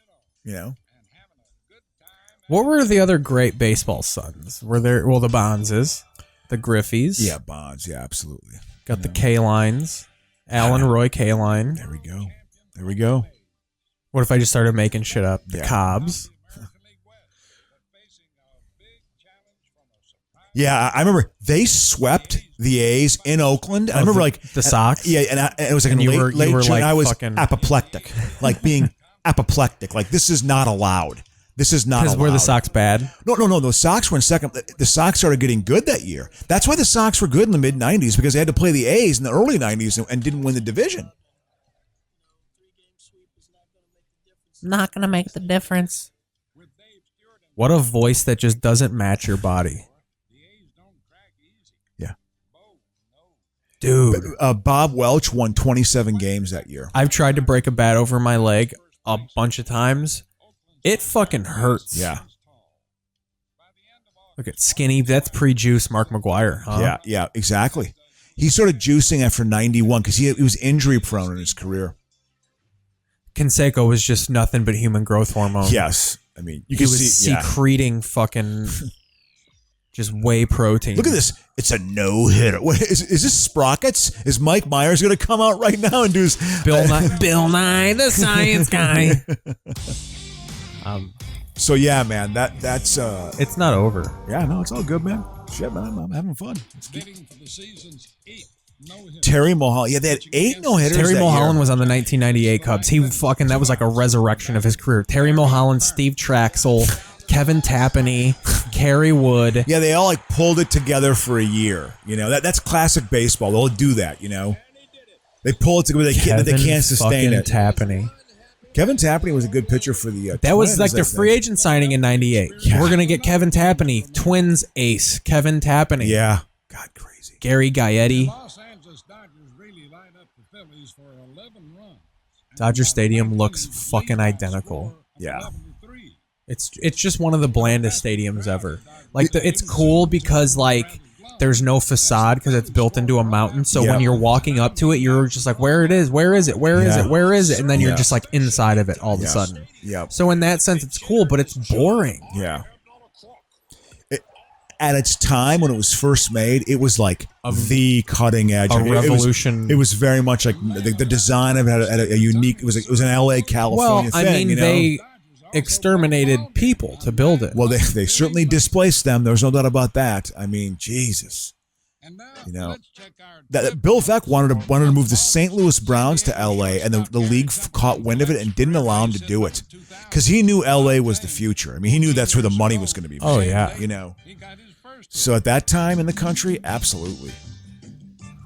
Speaker 1: What were the other great baseball sons? Were there? Well, the Bonses, the Griffies.
Speaker 2: Yeah, Bonds. Yeah, absolutely.
Speaker 1: Got the K-Lines. Alan Roy K-Line.
Speaker 2: There we go.
Speaker 1: What if I just started making shit up? The Cobbs.
Speaker 2: Yeah, I remember they swept the A's in Oakland. I remember
Speaker 1: the Sox.
Speaker 2: Yeah, and it was like in late June.
Speaker 1: Like
Speaker 2: I was
Speaker 1: fucking
Speaker 2: apoplectic, like being apoplectic. Like this is not allowed. This is not allowed.
Speaker 1: Because were the Sox bad?
Speaker 2: No. The Sox were in second. The Sox started getting good that year. That's why the Sox were good in the mid-'90s, because they had to play the A's in the early '90s and didn't win the division.
Speaker 1: Not going to make the difference. What a voice that just doesn't match your body.
Speaker 2: Yeah.
Speaker 1: Dude.
Speaker 2: Bob Welch won 27 games that year.
Speaker 1: I've tried to break a bat over my leg a bunch of times. It fucking hurts.
Speaker 2: Yeah.
Speaker 1: Look at skinny. That's pre-juice Mark McGwire, huh?
Speaker 2: Yeah, exactly. He started juicing after 91 because he was injury prone in his career.
Speaker 1: Canseco was just nothing but human growth hormone.
Speaker 2: Yes. I mean,
Speaker 1: he was secreting fucking just whey protein.
Speaker 2: Look at this. It's a no-hitter. What, is this Sprockets? Is Mike Myers going to come out right now and do his...
Speaker 1: Bill Nye, the science guy.
Speaker 2: So yeah, man, that's
Speaker 1: it's not over.
Speaker 2: Yeah, no, it's all good, man. Shit, man, I'm having fun. Terry Mulholland. Yeah, they had 8 no-hitters.
Speaker 1: Terry
Speaker 2: that
Speaker 1: Mulholland
Speaker 2: year.
Speaker 1: was on the 1998 Cubs. That was like a resurrection of his career. Terry Mulholland, Steve Traxel, Kevin Tapani, Kerry Wood.
Speaker 2: Yeah, they all like pulled it together for a year. That's classic baseball. They'll do that. They pull it together. They can't sustain it. Kevin Tapani was a good pitcher for the
Speaker 1: that
Speaker 2: Twins,
Speaker 1: was like their free agent signing in 98.
Speaker 2: Yeah.
Speaker 1: We're going to get Kevin Tapani, Twins ace, Kevin Tapani.
Speaker 2: Yeah. God, crazy.
Speaker 1: Gary Gaetti. Dodger Stadium looks fucking identical.
Speaker 2: Yeah.
Speaker 1: It's just one of the blandest stadiums ever. Like it's cool because like there's no facade because it's built into a mountain. So when you're walking up to it, you're just like, where it is? Where is it? Where is it? Where is it? And then you're just like inside of it all of a sudden.
Speaker 2: Yeah.
Speaker 1: So in that sense, it's cool, but it's boring.
Speaker 2: Yeah. At its time when it was first made, it was like the cutting edge.
Speaker 1: A revolution.
Speaker 2: It was very much like the design of it had a unique. It was an LA, California thing.
Speaker 1: Well, I mean, they exterminated people to build it.
Speaker 2: Well, they certainly displaced them. There's no doubt about that. I mean, Jesus. That Bill Veeck wanted to move the St. Louis Browns to L.A. and the league caught wind of it and didn't allow him to do it because he knew L.A. was the future. I mean, he knew that's where the money was going to be made.
Speaker 1: Oh yeah,
Speaker 2: So at that time in the country, absolutely.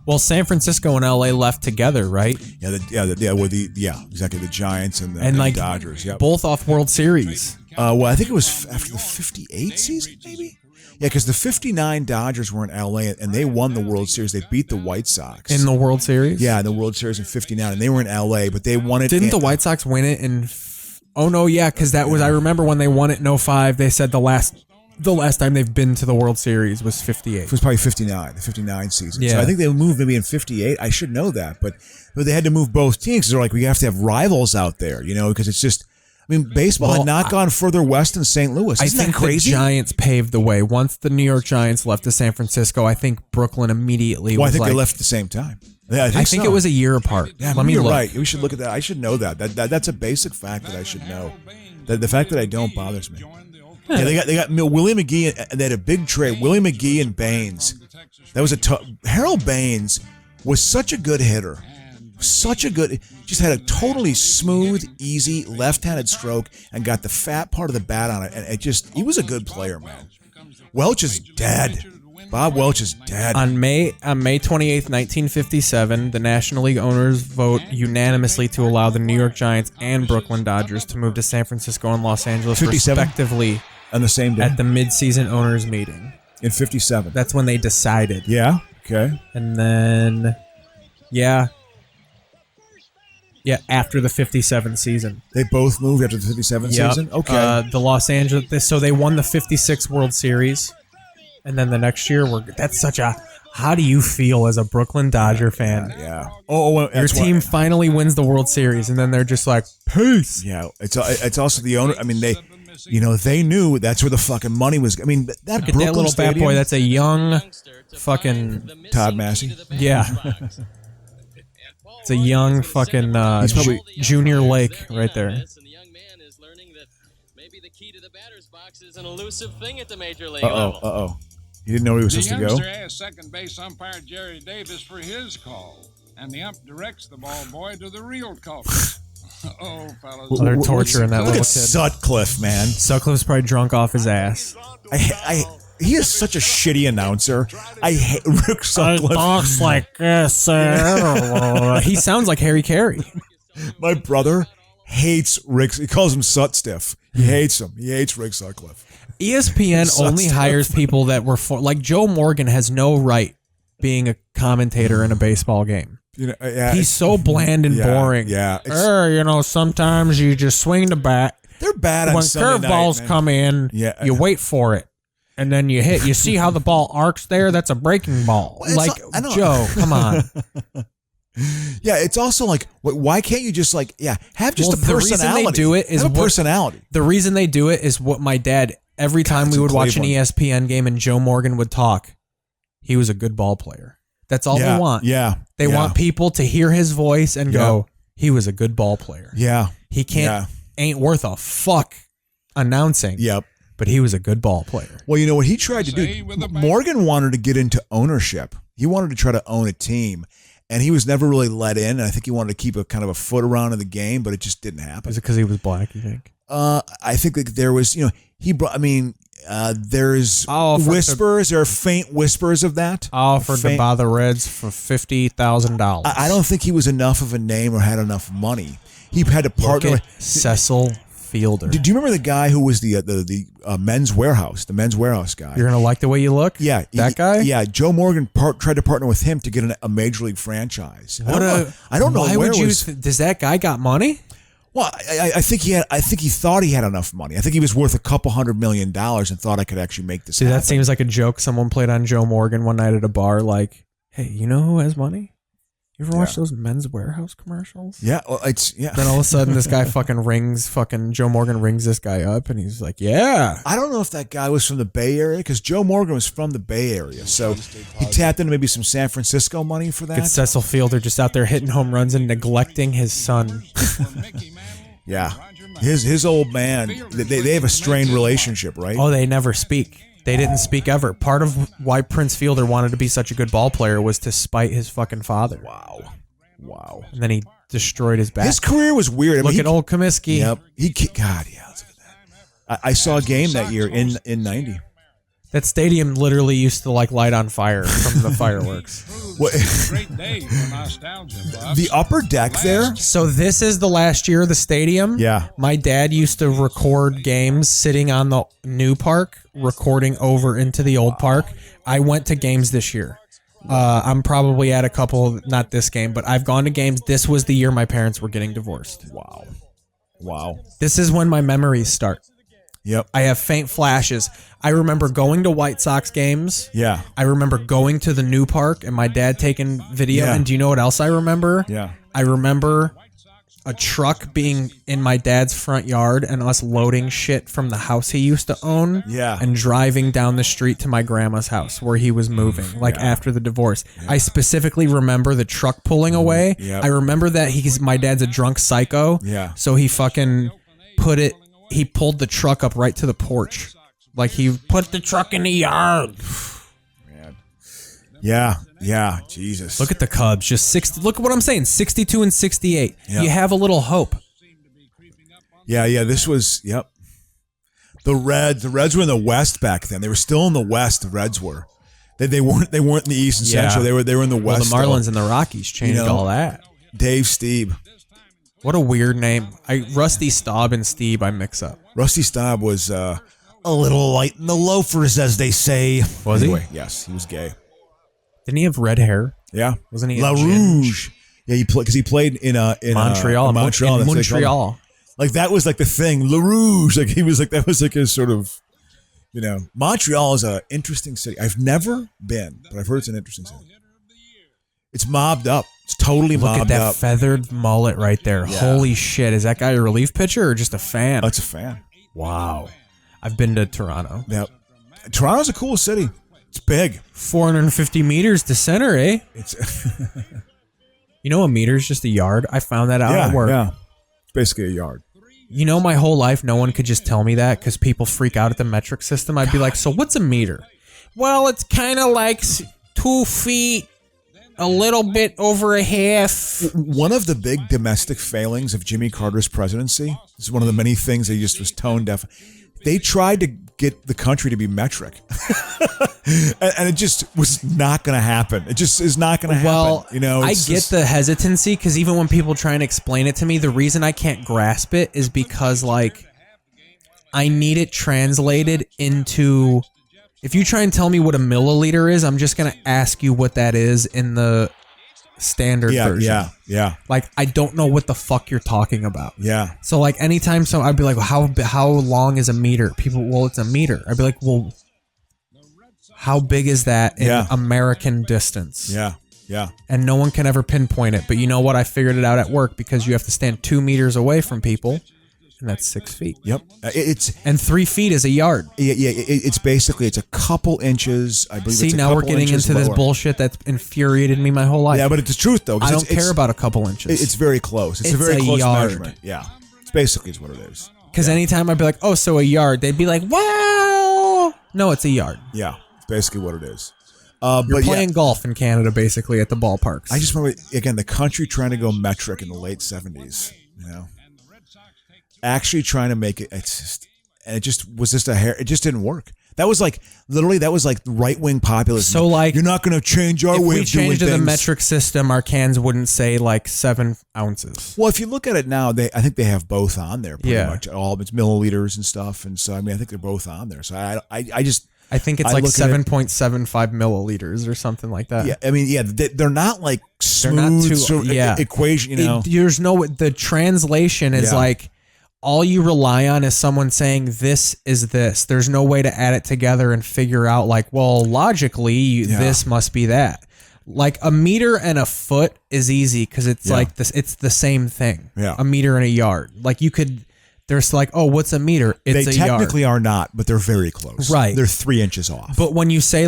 Speaker 1: Well, San Francisco and LA left together, right?
Speaker 2: Yeah, exactly. The Giants and the Dodgers. Yeah,
Speaker 1: both off World Series.
Speaker 2: Well, I think it was after the '58 season, maybe. Yeah, because the '59 Dodgers were in LA and they won the World Series. They beat the White Sox
Speaker 1: in the World Series.
Speaker 2: Yeah, in the World Series in '59, and they were in LA, but they won it.
Speaker 1: Didn't the White Sox win it in? Oh no, yeah, because that was. I remember when they won it in 05, they said the last time they've been to the World Series was 58.
Speaker 2: It was probably 59, the 59 season.
Speaker 1: Yeah.
Speaker 2: So I think they moved maybe in 58. I should know that, but they had to move both teams because they're like, we have to have rivals out there, because it's just, I mean, baseball had not gone further west than St. Louis. Isn't
Speaker 1: I think
Speaker 2: that crazy?
Speaker 1: the Giants paved the way. Once the New York Giants left to San Francisco, I think Brooklyn immediately
Speaker 2: Well, I
Speaker 1: was
Speaker 2: think
Speaker 1: like,
Speaker 2: they left at the same time. Yeah, I think
Speaker 1: it
Speaker 2: so.
Speaker 1: was a year apart.
Speaker 2: Yeah,
Speaker 1: Let me
Speaker 2: you're
Speaker 1: look.
Speaker 2: right. We should look at that. I should know that. That's a basic fact that I should know. The fact that I don't bothers me. Yeah, they got Willie McGee, and they had a big trade. Willie McGee and Baines. That was a tough. Harold Baines was such a good hitter. Just had a totally smooth, easy left-handed stroke and got the fat part of the bat on it. And he was a good player, man. Welch is dead. Bob Welch is dead.
Speaker 1: On May 28th, 1957, the National League owners vote unanimously to allow the New York Giants and Brooklyn Dodgers to move to San Francisco and Los Angeles
Speaker 2: 57?
Speaker 1: respectively
Speaker 2: On the same day.
Speaker 1: at the mid-season owners meeting.
Speaker 2: In 57.
Speaker 1: That's when they decided.
Speaker 2: Yeah. Okay.
Speaker 1: And then, after the 57 season.
Speaker 2: They both moved after the 57 season? Okay.
Speaker 1: The Los Angeles, so they won the 56 World Series. And then the next year, how do you feel as a Brooklyn Dodger fan?
Speaker 2: Yeah.
Speaker 1: Your team finally wins the World Series, and then they're just like, peace.
Speaker 2: Yeah. It's also the owner. I mean, they knew that's where the fucking money was. I mean, that Brooklyn
Speaker 1: that little
Speaker 2: Stadium,
Speaker 1: bad boy, that's a young fucking
Speaker 2: Todd Massey.
Speaker 1: Yeah. It's a young fucking
Speaker 2: He's probably
Speaker 1: Junior Lake right there.
Speaker 18: Maybe the key to the batter's box is an elusive thing at the major league
Speaker 2: Uh-oh. You didn't know he was
Speaker 3: The
Speaker 2: supposed to go?
Speaker 3: youngster asked second base umpire Jerry Davis for his call, and the ump directs the ball boy to the real culprit. Oh, fellas.
Speaker 1: They're torturing that
Speaker 2: Look
Speaker 1: little
Speaker 2: at
Speaker 1: kid.
Speaker 2: Sutcliffe, man.
Speaker 1: Sutcliffe's probably drunk off his ass.
Speaker 2: He is such a shitty announcer. I hate Rick Sutcliffe.
Speaker 1: Talks like this. He sounds like Harry Carey.
Speaker 2: My brother hates Rick. He calls him Sutstiff. He hates him. He hates Rick Sutcliffe.
Speaker 1: ESPN only hires people that were like Joe Morgan has no right being a commentator in a baseball game. He's so bland and boring.
Speaker 2: Yeah.
Speaker 1: Sometimes you just swing the bat.
Speaker 2: They're bad on
Speaker 1: when
Speaker 2: Sunday
Speaker 1: curveballs
Speaker 2: night, man.
Speaker 1: come in.
Speaker 2: Yeah.
Speaker 1: You wait for it, and then you hit. You see how the ball arcs there? That's a breaking ball.
Speaker 2: Well,
Speaker 1: Joe, come on.
Speaker 2: Yeah, it's also like, why can't you just have just a personality?
Speaker 1: The reason they do it is
Speaker 2: have a personality.
Speaker 1: The reason they do it is what my dad. Every time we would watch an ESPN game and Joe Morgan would talk, he was a good ball player. That's all they want.
Speaker 2: Yeah.
Speaker 1: They want people to hear his voice and go, he was a good ball player.
Speaker 2: Yeah.
Speaker 1: He ain't worth a fuck announcing.
Speaker 2: Yep.
Speaker 1: But he was a good ball player.
Speaker 2: Well, you know what he tried to do? Morgan wanted to get into ownership. He wanted to try to own a team. And he was never really let in. And I think he wanted to keep a kind of a foot around in the game, but it just didn't happen.
Speaker 1: Is it because he was black, you think?
Speaker 2: I think that there was, he brought, there's whispers, there are faint whispers of that.
Speaker 1: Offered to buy the Reds for $50,000.
Speaker 2: I don't think he was enough of a name or had enough money. He had to partner with
Speaker 1: Cecil Fielder.
Speaker 2: Do you remember the guy who was the Men's Warehouse, the Men's Warehouse guy?
Speaker 1: You're going to like the way you look?
Speaker 2: Yeah.
Speaker 1: That guy?
Speaker 2: Yeah. Joe Morgan tried to partner with him to get a major league franchise. I don't know.
Speaker 1: Why would you? Does that guy got money?
Speaker 2: Well, I think he thought he had enough money. I think he was worth $200 million and thought I could actually make this happen.
Speaker 1: That seems like a joke someone played on Joe Morgan one night at a bar. Like, hey, you know who has money? You ever watch those Men's Warehouse commercials?
Speaker 2: Yeah, well, Then
Speaker 1: all of a sudden, this guy Joe Morgan rings this guy up, and he's like, yeah.
Speaker 2: I don't know if that guy was from the Bay Area, because Joe Morgan was from the Bay Area, so he tapped into maybe some San Francisco money for that.
Speaker 1: It's Cecil Fielder just out there hitting home runs and neglecting his son.
Speaker 2: Yeah, his old man. They have a strained relationship, right?
Speaker 1: Oh, they never speak. They didn't speak ever. Part of why Prince Fielder wanted to be such a good ball player was to spite his fucking father.
Speaker 2: Wow.
Speaker 1: And then he destroyed his back.
Speaker 2: His career was weird.
Speaker 1: Look at old Comiskey.
Speaker 2: Yep. God, yeah. Let's look at that. I saw a game that year in 90.
Speaker 1: That stadium literally used to light on fire from the fireworks.
Speaker 3: Great day for nostalgia, Bob.
Speaker 2: The upper deck there.
Speaker 1: So this is the last year of the stadium.
Speaker 2: Yeah.
Speaker 1: My dad used to record games sitting on the new park, recording over into the old park. I went to games this year. I'm probably at a couple, not this game, but I've gone to games. This was the year my parents were getting divorced.
Speaker 2: Wow.
Speaker 1: This is when my memories start.
Speaker 2: Yep.
Speaker 1: I have faint flashes. I remember going to White Sox games.
Speaker 2: Yeah.
Speaker 1: I remember going to the new park and my dad taking video.
Speaker 2: Yeah.
Speaker 1: And do you know what else I remember?
Speaker 2: Yeah.
Speaker 1: I remember a truck being in my dad's front yard and us loading shit from the house he used to own.
Speaker 2: Yeah.
Speaker 1: And driving down the street to my grandma's house where he was moving, like after the divorce. I specifically remember the truck pulling away.
Speaker 2: Yep.
Speaker 1: I remember that my dad's a drunk psycho.
Speaker 2: Yeah.
Speaker 1: So he fucking he pulled the truck up right to the porch. Like he put the truck in the yard.
Speaker 2: Man. Yeah, Jesus.
Speaker 1: Look at the Cubs, just 60. Look at what I'm saying, 62 and 68.
Speaker 2: Yeah.
Speaker 1: You have a little hope.
Speaker 2: Yeah, this was, yep. The Reds were in the West back then. They were still in the West, the Reds were. They weren't in the East and Central. They were in the West.
Speaker 1: Well, the Marlins and the Rockies changed all that.
Speaker 2: Dave Steeb.
Speaker 1: What a weird name. Rusty Staub and Steeb I mix up.
Speaker 2: Rusty Staub was a little light in the loafers, as they say.
Speaker 1: Was
Speaker 2: he? Yes, he was gay.
Speaker 1: Didn't he have red hair?
Speaker 2: Yeah.
Speaker 1: Wasn't he?
Speaker 2: La Rouge. Yeah, because he played in
Speaker 1: Montreal.
Speaker 2: in Montreal.
Speaker 1: In
Speaker 2: That's what they called
Speaker 1: Montreal.
Speaker 2: him. Like that was like the thing. La Rouge. Like he was like that was like his sort of, Montreal is an interesting city. I've never been, but I've heard it's an interesting city. It's mobbed up. It's totally mobbed up.
Speaker 1: Look at that feathered mullet right there.
Speaker 2: Yeah.
Speaker 1: Holy shit. Is that guy a relief pitcher or just a fan?
Speaker 2: That's a fan.
Speaker 1: Wow. I've been to Toronto.
Speaker 2: Yep. Toronto's a cool city. It's big.
Speaker 1: 450 meters to center, eh?
Speaker 2: It's
Speaker 1: a meter is just a yard. I found that out at work.
Speaker 2: Yeah. It's basically a yard.
Speaker 1: My whole life, no one could just tell me that because people freak out at the metric system. I'd be like, so what's a meter? Well, it's kind of like 2 feet, a little bit over a half.
Speaker 2: One of the big domestic failings of Jimmy Carter's presidency, this is one of the many things that he just was tone deaf. They tried to get the country to be metric. and it just was not going to happen. It just is not going to happen.
Speaker 1: Well, I get the hesitancy because even when people try and explain it to me, the reason I can't grasp it is because, I need it translated into... If you try and tell me what a milliliter is, I'm just going to ask you what that is in the standard version.
Speaker 2: Yeah.
Speaker 1: I don't know what the fuck you're talking about.
Speaker 2: Yeah.
Speaker 1: So, anytime I'd be like, well, how long is a meter? People, well, it's a meter. I'd be like, well, how big is that in American distance?
Speaker 2: Yeah.
Speaker 1: And no one can ever pinpoint it. But you know what? I figured it out at work because you have to stand 2 meters away from people. And that's 6 feet.
Speaker 2: Yep.
Speaker 1: And 3 feet is a yard.
Speaker 2: Yeah. It's basically a couple inches. I believe.
Speaker 1: See,
Speaker 2: it's a
Speaker 1: now we're
Speaker 2: couple
Speaker 1: getting
Speaker 2: inches
Speaker 1: into this
Speaker 2: lower.
Speaker 1: bullshit that's infuriated me my whole life.
Speaker 2: Yeah, but it's the truth though.
Speaker 1: I don't care about a couple inches.
Speaker 2: It's very close. It's a very close
Speaker 1: yard.
Speaker 2: measurement. Yeah. It's basically what it is.
Speaker 1: Because anytime I'd be like, oh, so a yard, they'd be like, wow. No, it's a yard.
Speaker 2: Yeah. It's basically what it is.
Speaker 1: You're playing golf in Canada, basically, at the ballparks.
Speaker 2: I just remember, again, the country trying to go metric in the late 70s, actually trying to make it, it just didn't work. That was literally right-wing populism.
Speaker 1: So
Speaker 2: you're not going to change our way of doing things.
Speaker 1: If we changed to the metric system, our cans wouldn't say 7 ounces.
Speaker 2: Well, if you look at it now, I think they have both on there pretty much. All of it's milliliters and stuff. And so, I think they're both on there. So I
Speaker 1: think it's 7.75 milliliters or something like that.
Speaker 2: Yeah, they're not smooth equation,
Speaker 1: the translation is all you rely on is someone saying this is this. There's no way to add it together and figure out logically this must be that. A meter and a foot is easy because it's it's the same thing.
Speaker 2: Yeah.
Speaker 1: A meter and a yard. There's what's a meter? It's
Speaker 2: they
Speaker 1: a yard.
Speaker 2: technically are not, but they're very close.
Speaker 1: Right.
Speaker 2: They're 3 inches off.
Speaker 1: But when you say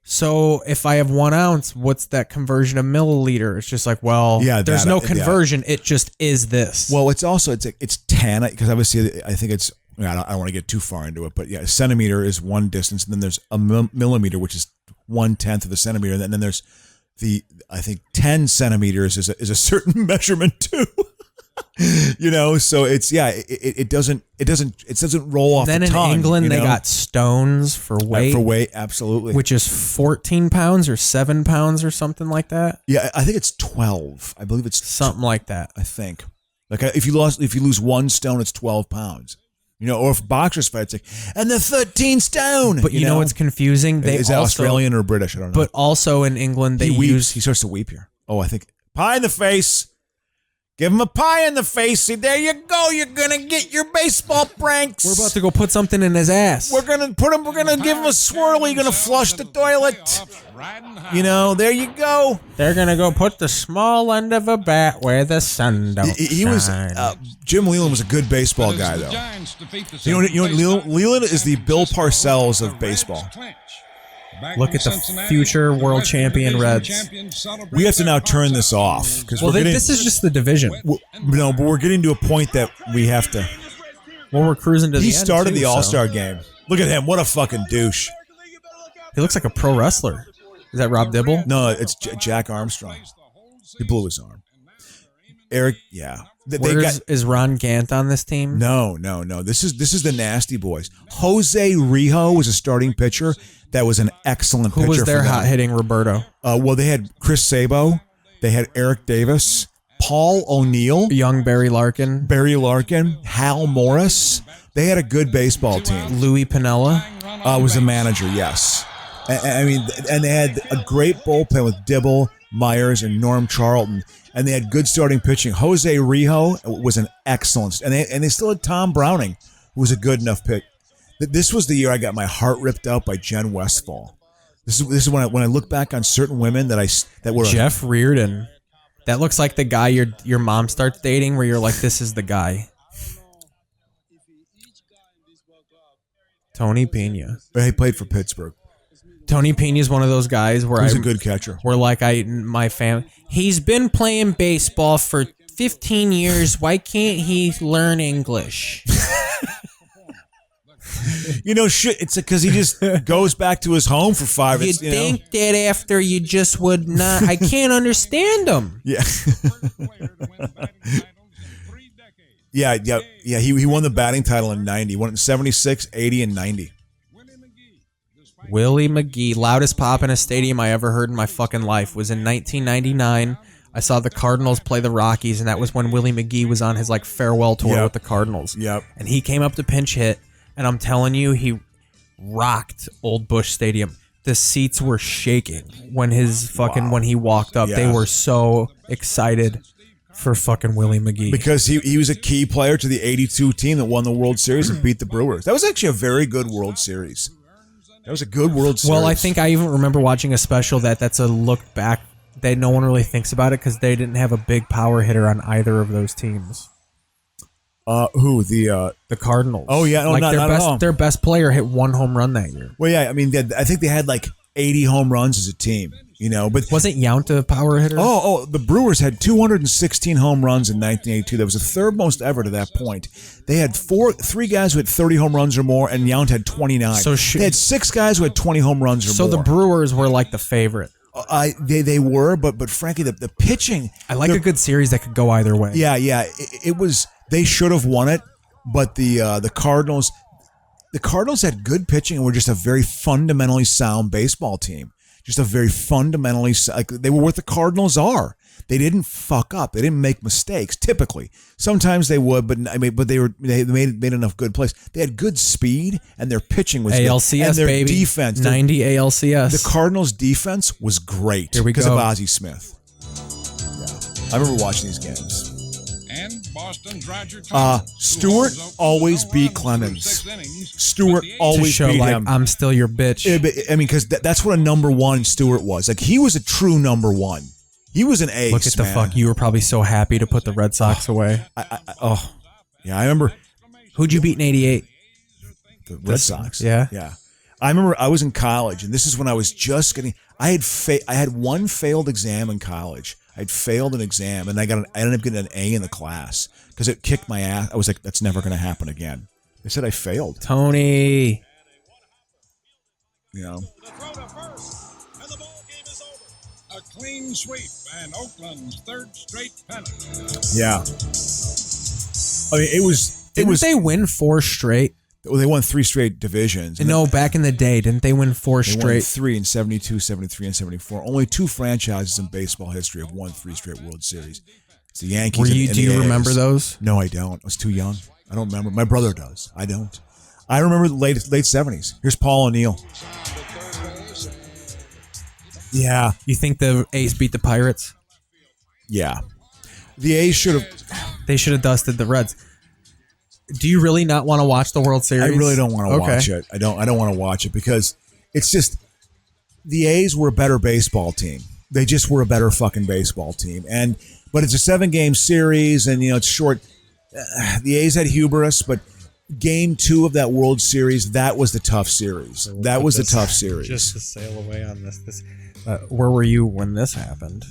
Speaker 1: so if I have 1 ounce, what's that conversion of milliliter? It's just there's no conversion. It just is this.
Speaker 2: Well, it's also, it's 10, because obviously I think it's, I don't want to get too far into it, but a centimeter is one distance, and then there's a millimeter, which is 1/10 of a centimeter, and then there's I think 10 centimeters is a certain measurement too. So it's it doesn't roll off
Speaker 1: then
Speaker 2: the tongue.
Speaker 1: In England they got stones for weight.
Speaker 2: For weight, absolutely.
Speaker 1: Which is 14 pounds or 7 pounds or something like that.
Speaker 2: Yeah, I think it's 12. I believe it's
Speaker 1: something like that.
Speaker 2: I think. If you lose 1 stone, it's 12 pounds. Or if boxers fight, it's and the 13 stone.
Speaker 1: But you know what's confusing?
Speaker 2: Is that Australian or British? I don't know.
Speaker 1: But also in England,
Speaker 2: he starts to weep here. Oh, I think pie in the face. Give him a pie in the face. See, there you go. You're gonna get your baseball pranks.
Speaker 1: We're about to go put something in his ass.
Speaker 2: We're gonna give him a swirl. You're gonna flush the toilet. There you go.
Speaker 1: They're gonna go put the small end of a bat where the sun don't
Speaker 2: He was
Speaker 1: shine.
Speaker 2: Jim Leland was a good baseball guy, though. Leland is the Bill Parcells of baseball.
Speaker 1: Look at the future world champion Reds.
Speaker 2: We have to now turn this off because
Speaker 1: this is just the division.
Speaker 2: No, but we're getting to a point that we have to.
Speaker 1: Well, we're cruising to the end.
Speaker 2: He started
Speaker 1: too,
Speaker 2: the All-Star game. Look at him. What a fucking douche.
Speaker 1: He looks like a pro wrestler. Is that Rob Dibble?
Speaker 2: No, it's Jack Armstrong. He blew his arm. Eric, yeah.
Speaker 1: Is Ron Gant on this team?
Speaker 2: No. This is the Nasty Boys. Jose Rijo was a starting pitcher. That was an excellent pitcher.
Speaker 1: Who was their
Speaker 2: for them.
Speaker 1: hot hitting Roberto?
Speaker 2: Well, they had Chris Sabo. They had Eric Davis, Paul O'Neill,
Speaker 1: young Barry Larkin,
Speaker 2: Hal Morris. They had a good baseball team.
Speaker 1: Louis Piniella
Speaker 2: was the manager. Yes, I mean, and they had a great bullpen with Dibble, Myers, and Norm Charlton. And they had good starting pitching. Jose Rijo was an excellent, and they still had Tom Browning, who was a good enough pick. This was the year I got my heart ripped out by Jen Westfall. This is when I look back on certain women that were
Speaker 1: Jeff Reardon. That looks like the guy your mom starts dating, where you're like, this is the guy. Tony Pena.
Speaker 2: He played for Pittsburgh.
Speaker 1: Tony Pena is one of those guys where
Speaker 2: he's a good catcher.
Speaker 1: Where my family, he's been playing baseball for 15 years. Why can't he learn English?
Speaker 2: Shit. It's because he just goes back to his home for 5
Speaker 1: You'd think that after you just would not. I can't understand him.
Speaker 2: Yeah. Yeah. He won the batting title in 90. He won it in 76, 80, and 90.
Speaker 1: Willie McGee, loudest pop in a stadium I ever heard in my fucking life was in 1999. I saw the Cardinals play the Rockies, and that was when Willie McGee was on his farewell tour with the Cardinals.
Speaker 2: Yep.
Speaker 1: And he came up to pinch hit, and I'm telling you, he rocked Old Busch Stadium. The seats were shaking when when he walked up.
Speaker 2: Yeah.
Speaker 1: They were so excited for fucking Willie McGee.
Speaker 2: Because he was a key player to the 82 team that won the World Series and beat the Brewers. That was actually a very good World Series. That was a good World Series.
Speaker 1: Well, I think I even remember watching a special that's a look back. That no one really thinks about it because they didn't have a big power hitter on either of those teams.
Speaker 2: Who? The
Speaker 1: Cardinals.
Speaker 2: Oh yeah, no, not at all.
Speaker 1: Their best player hit 1 home run that year.
Speaker 2: Well, yeah, I mean, I think they had 80 home runs as a team. But
Speaker 1: wasn't Yount a power hitter?
Speaker 2: Oh, the Brewers had 216 home runs in 1982. That was the third most ever to that point. They had 3 guys who had 30 home runs or more, and Yount had 29. So they had 6 guys who had 20 home runs or more.
Speaker 1: So the Brewers were the favorite.
Speaker 2: They were, but frankly, the pitching.
Speaker 1: I like a good series that could go either way.
Speaker 2: Yeah. It was. They should have won it, but the Cardinals had good pitching and were just a very fundamentally sound baseball team. Just a very fundamentally, they were what the Cardinals are. They didn't fuck up. They didn't make mistakes. Typically, sometimes they would, but they made enough good plays. They had good speed, and their pitching was
Speaker 1: ALCS
Speaker 2: good. And their
Speaker 1: baby.
Speaker 2: defense,
Speaker 1: 90 ALCS.
Speaker 2: The Cardinals' defense was great because of Ozzie Smith. Yeah, I remember watching these games.
Speaker 3: And Boston's Roger
Speaker 2: Stewart always beat Clemens. Stewart always beat him.
Speaker 1: I'm still your bitch.
Speaker 2: I mean, because that's what a number one Stewart was. He was a true number one. He was an ace.
Speaker 1: Look at the fuck. You were probably so happy to put the Red Sox away.
Speaker 2: Yeah, I remember.
Speaker 1: Who'd you beat in '88?
Speaker 2: The Red Sox.
Speaker 1: Yeah.
Speaker 2: I remember I was in college, and this is when I was just getting. I had one failed exam in college. I'd failed an exam, and I ended up getting an A in the class because it kicked my ass. I was like, that's never going to happen again. They said I failed.
Speaker 1: Tony.
Speaker 3: A clean sweep and Oakland's 3rd straight pennant.
Speaker 2: Yeah. I mean, it was.
Speaker 1: Didn't they win 4 straight?
Speaker 2: Well, they won 3 straight divisions.
Speaker 1: No, back in the day, didn't they win 4 straight?
Speaker 2: They won 3 in 72, 73, and 74. Only 2 franchises in baseball history have won 3 straight World Series. It's the Yankees and the
Speaker 1: Do you
Speaker 2: A's.
Speaker 1: remember those?
Speaker 2: No, I don't. I was too young. I don't remember. My brother does. I don't. I remember the late 70s. Here's Paul O'Neill. Yeah.
Speaker 1: You think the A's beat the Pirates?
Speaker 2: Yeah. The A's should have.
Speaker 1: They should have dusted the Reds. Do you really not want to watch the World Series?
Speaker 2: I really don't want to watch it. I don't want to watch it because it's just the A's were a better baseball team. They just were a better fucking baseball team. But it's a 7-game series, and it's short. The A's had hubris, but Game 2 of that World Series, that was the tough series. That was the tough series.
Speaker 1: Just to sail away on this. Where were you when this happened?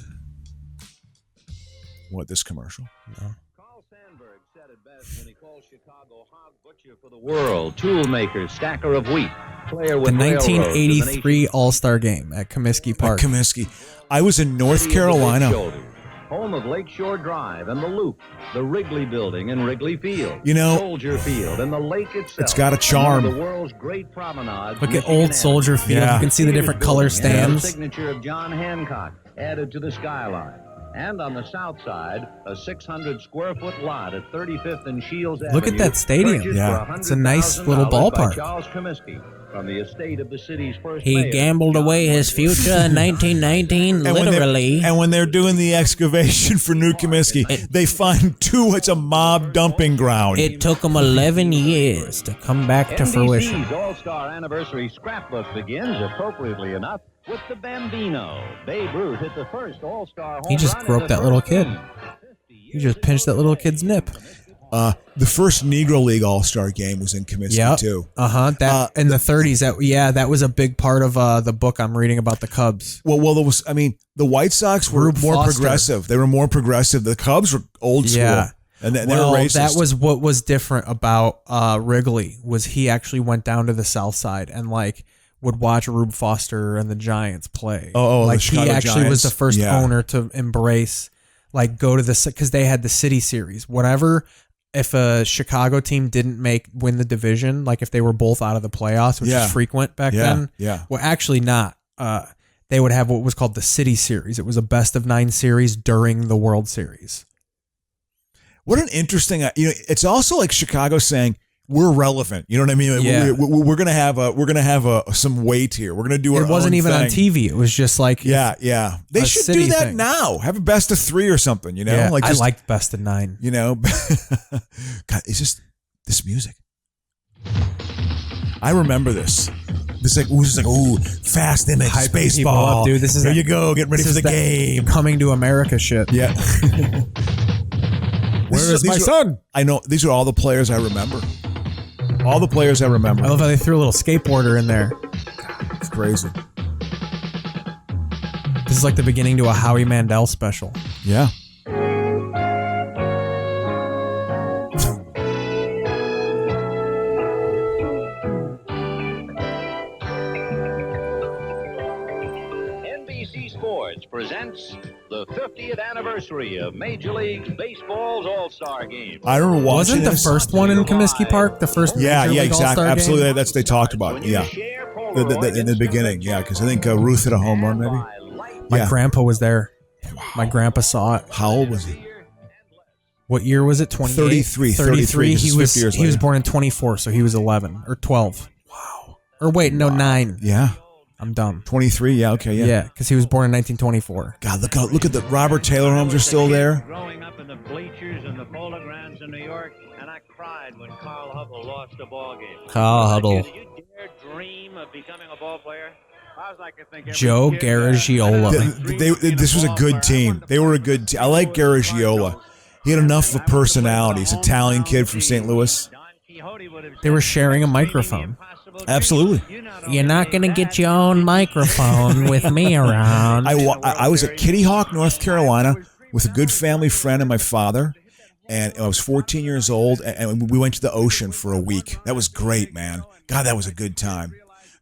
Speaker 2: What, this commercial?
Speaker 1: No.
Speaker 19: Carl Sandburg said it best when he called Chicago hog butcher for the world, tool maker, stacker of wheat, player with
Speaker 1: The 1983 All-Star Game at Comiskey Park.
Speaker 2: At Comiskey. I was in North Carolina.
Speaker 19: Home of Lakeshore Drive and the Loop, the Wrigley Building and Wrigley Field, Soldier Field and the lake itself.
Speaker 2: It's got a charm.
Speaker 19: The world's great promenade.
Speaker 1: Look at old Soldier Field.
Speaker 2: Yeah.
Speaker 1: You can see the different color stands.
Speaker 19: The signature of John Hancock added to the skyline. And on the south side, a 600-square-foot lot at 35th and Shields Avenue.
Speaker 1: Look at that stadium.
Speaker 19: Yeah,
Speaker 1: it's a nice little ballpark.
Speaker 19: Charles Comiskey, from the estate of the city's first
Speaker 20: He
Speaker 19: mayor,
Speaker 20: gambled away his future in 1919, literally.
Speaker 2: And when they're doing the excavation for New Comiskey, they find it's a mob dumping ground.
Speaker 20: It took him 11 years to come back to fruition.
Speaker 19: NBC's All-Star Anniversary scrapbook begins, appropriately enough, with the Bambino. Babe Ruth hit the first All-Star home
Speaker 1: He just
Speaker 19: run
Speaker 1: groped that little kid. He just pinched that little kid's nip.
Speaker 2: The first Negro League All-Star game was in Comiskey, too.
Speaker 1: That in the 30s. That was a big part of the book I'm reading about the Cubs.
Speaker 2: Well, the White Sox were more progressive. They were more progressive. The Cubs were old school.
Speaker 1: Yeah.
Speaker 2: And they were racist.
Speaker 1: That was what was different about Wrigley, was he actually went down to the South Side and would watch Rube Foster and the Giants play.
Speaker 2: The Chicago
Speaker 1: he actually
Speaker 2: Giants.
Speaker 1: was the first owner to embrace, go to the, because they had the City Series. Whatever, if a Chicago team didn't win the division, if they were both out of the playoffs, which is frequent back then.
Speaker 2: Yeah.
Speaker 1: Well, actually not. They would have what was called the City Series. It was a best-of-9 series during the World Series.
Speaker 2: What an interesting, it's also like Chicago saying, we're relevant. You know what I mean?
Speaker 1: Yeah.
Speaker 2: We're gonna have some weight here. We're gonna do our own thing.
Speaker 1: It wasn't even on TV. It was just They
Speaker 2: should do that now. Have a best of 3 or something.
Speaker 1: Yeah, I liked best of 9.
Speaker 2: God, it's just this music. I remember this. This fast image,
Speaker 1: Hype
Speaker 2: baseball,
Speaker 1: dude. This is
Speaker 2: there you go. Get ready for the game.
Speaker 1: Coming to America shit.
Speaker 2: Yeah.
Speaker 1: Where is my son?
Speaker 2: I know these are all the players I remember. All the players I remember.
Speaker 1: I love how they threw a little skateboarder in there.
Speaker 2: It's crazy.
Speaker 1: This is like the beginning to a Howie Mandel special.
Speaker 2: Yeah.
Speaker 19: NBC Sports presents the 50th anniversary of Major League Baseball's All-Star Game.
Speaker 2: I remember watching
Speaker 1: Wasn't the first one in Comiskey Park the first?
Speaker 2: Yeah,
Speaker 1: Major League
Speaker 2: exactly.
Speaker 1: All-Star
Speaker 2: Absolutely.
Speaker 1: game?
Speaker 2: That's what they talked about. Yeah. In the beginning, yeah, because I think Ruth hit a home run, maybe.
Speaker 1: My grandpa was there. My grandpa saw it.
Speaker 2: How old was he?
Speaker 1: What year was it? 28?
Speaker 2: 33. 33.
Speaker 1: He was born in 24, so he was 11 or 12.
Speaker 2: Wow.
Speaker 1: Or wait, no, 9.
Speaker 2: Yeah.
Speaker 1: I'm dumb.
Speaker 2: 23. Yeah. Okay. Yeah.
Speaker 1: Yeah, because he was born in 1924.
Speaker 2: God, look at the Robert Taylor homes are still there.
Speaker 19: Growing up in the bleachers and the Polo Grounds in New York, and I cried when Carl Hubble lost a ball game.
Speaker 20: Carl Hubble.
Speaker 19: Did you dare dream of becoming a ball player? I was like, I think
Speaker 1: Joe Garagiola.
Speaker 2: This was a good team. They were a good team. I like Garagiola. He had enough of a personality. He's an Italian kid from St. Louis.
Speaker 1: They were sharing a microphone.
Speaker 2: Absolutely.
Speaker 20: You're not going to get your own microphone with me around.
Speaker 2: I was at Kitty Hawk, North Carolina, with a good family friend and my father. And I was 14 years old, and we went to the ocean for a week. That was great, man. God, that was a good time.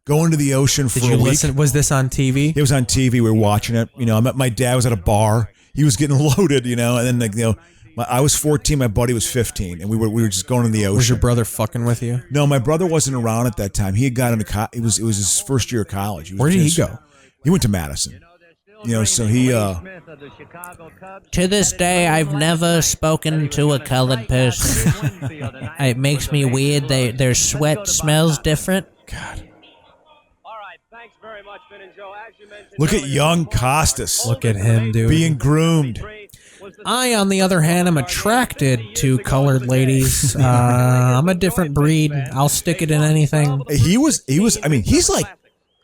Speaker 2: Going to the ocean for a week.
Speaker 1: Listen? Was this on TV?
Speaker 2: It was on TV. We were watching it. My dad was at a bar. He was getting loaded, and then I was 14. My buddy was 15, and we were just going to the ocean.
Speaker 1: Was your brother fucking with you?
Speaker 2: No, my brother wasn't around at that time. He had got into it was his first year of college.
Speaker 1: Where did he go?
Speaker 2: He went to Madison. So he.
Speaker 20: To this day, I've never spoken to a colored person. It makes me weird. Their sweat smells different.
Speaker 2: God.
Speaker 12: Thanks very much, Ben and Joe. As you mentioned,
Speaker 2: Look at young Costas.
Speaker 1: Look at him, dude.
Speaker 2: Being groomed.
Speaker 20: I, on the other hand, am attracted to colored ladies. I'm a different breed. I'll stick it in anything.
Speaker 2: He was. I mean, he's like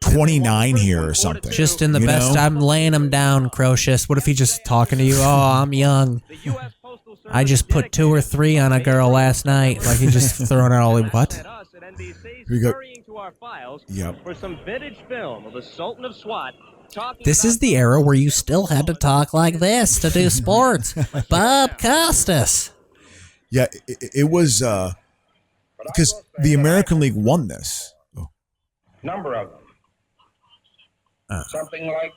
Speaker 2: 29 here or something.
Speaker 20: Just in the
Speaker 2: you
Speaker 20: best.
Speaker 2: know?
Speaker 20: I'm laying him down, Crocious. What if he's just talking to you? Oh, I'm young. I just put 2 or 3 on a girl last night. Like he just throwing out all. What?
Speaker 2: Here we go. Yep.
Speaker 18: For some vintage film of the Sultan of SWAT.
Speaker 20: This is the era where you still had to talk like this to do sports. Bob Costas.
Speaker 2: Yeah, it was because the American League won this.
Speaker 21: Number of them. Something like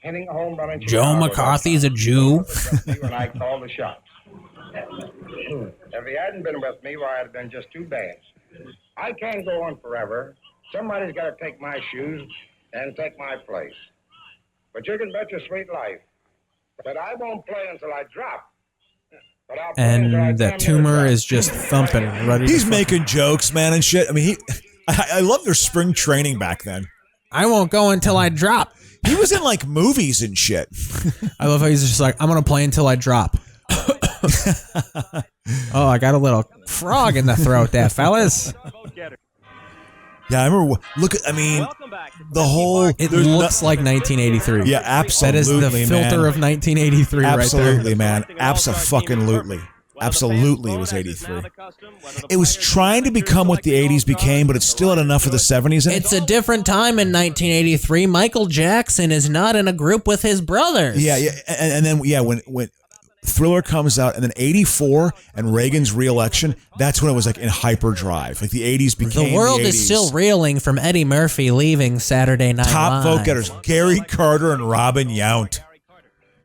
Speaker 21: hitting a home run in
Speaker 20: Joe
Speaker 21: Chicago.
Speaker 20: McCarthy's a Jew.
Speaker 21: When I called the shots. If he hadn't been with me, well, I'd have been just too bad. I can't go on forever. Somebody's got to take my shoes and take my place. But you can bet your sweet life that I won't play until I drop. But I'll play until I
Speaker 1: And the
Speaker 21: damn near
Speaker 1: tumor
Speaker 21: drop.
Speaker 1: is just thumping. Ready
Speaker 2: He's
Speaker 1: to
Speaker 2: making jokes, man, and shit. I mean, I love their spring training back then.
Speaker 20: I won't go until I drop.
Speaker 2: He was in like movies and shit.
Speaker 1: I love how he's just like, I'm going to play until I drop. Oh, I got a little frog in the throat there, fellas.
Speaker 2: Yeah, I remember. Look at, I mean, the whole.
Speaker 1: It looks like 1983.
Speaker 2: Yeah, absolutely.
Speaker 1: That is the filter of 1983
Speaker 2: absolutely,
Speaker 1: right there.
Speaker 2: man. Abso-fucking-lutely. Absolutely, it was 83. It was trying to become what the 80s became, but it still had enough of the 70s in it.
Speaker 20: It's a different time in 1983. Michael Jackson is not in a group with his brothers.
Speaker 2: Yeah, and then when Thriller comes out, and then 84 and Reagan's re-election, that's when it was like in hyperdrive. Like the 80s became
Speaker 20: the world
Speaker 2: the 80s.
Speaker 20: is still reeling from Eddie Murphy leaving Saturday Night
Speaker 2: Top
Speaker 20: Live.
Speaker 2: vote getters, Gary Carter and Robin Yount.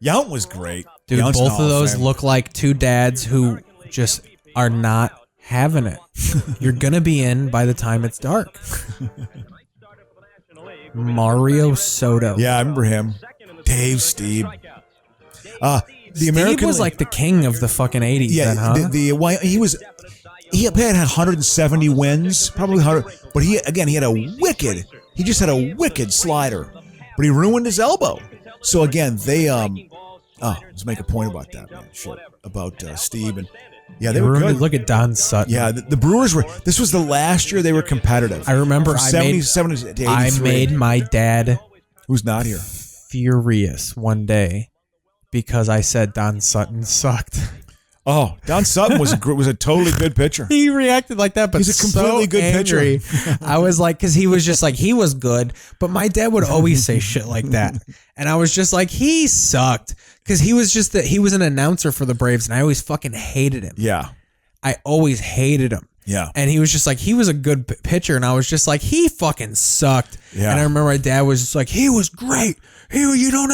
Speaker 2: Yount was great.
Speaker 1: Dude,
Speaker 2: Yount's in
Speaker 1: both
Speaker 2: Hall
Speaker 1: of those
Speaker 2: Fame.
Speaker 1: look like two dads who just are not having it. You're going to be in by the time it's dark. Mario Soto.
Speaker 2: Yeah, I remember him. Dave Steve. The
Speaker 1: Steve
Speaker 2: American
Speaker 1: was
Speaker 2: League-
Speaker 1: like the king of the fucking 80s then, huh?
Speaker 2: He had 170 wins, probably 100, but he just had a wicked slider, but he ruined his elbow. So again, they let's make a point about that, man. Shit, about Steve and yeah, they were good.
Speaker 1: Look at Don Sutton.
Speaker 2: Yeah, the Brewers were. This was the last year they were competitive.
Speaker 1: I remember
Speaker 2: From 77 to 83.
Speaker 1: I made my dad,
Speaker 2: who's not here,
Speaker 1: furious one day because I said Don Sutton sucked.
Speaker 2: Oh, Don Sutton was a totally good pitcher.
Speaker 1: He reacted like that, but
Speaker 2: he's a completely
Speaker 1: so
Speaker 2: good
Speaker 1: angry.
Speaker 2: pitcher.
Speaker 1: I was like, because he was just like, he was good, but my dad would always say shit like that, and I was just like, he sucked, because he was an announcer for the Braves, and I always fucking hated him.
Speaker 2: Yeah,
Speaker 1: I always hated him.
Speaker 2: Yeah,
Speaker 1: and he was just like, he was a good pitcher, and I was just like, he fucking sucked.
Speaker 2: Yeah,
Speaker 1: and I remember my dad was just like, he was great. You don't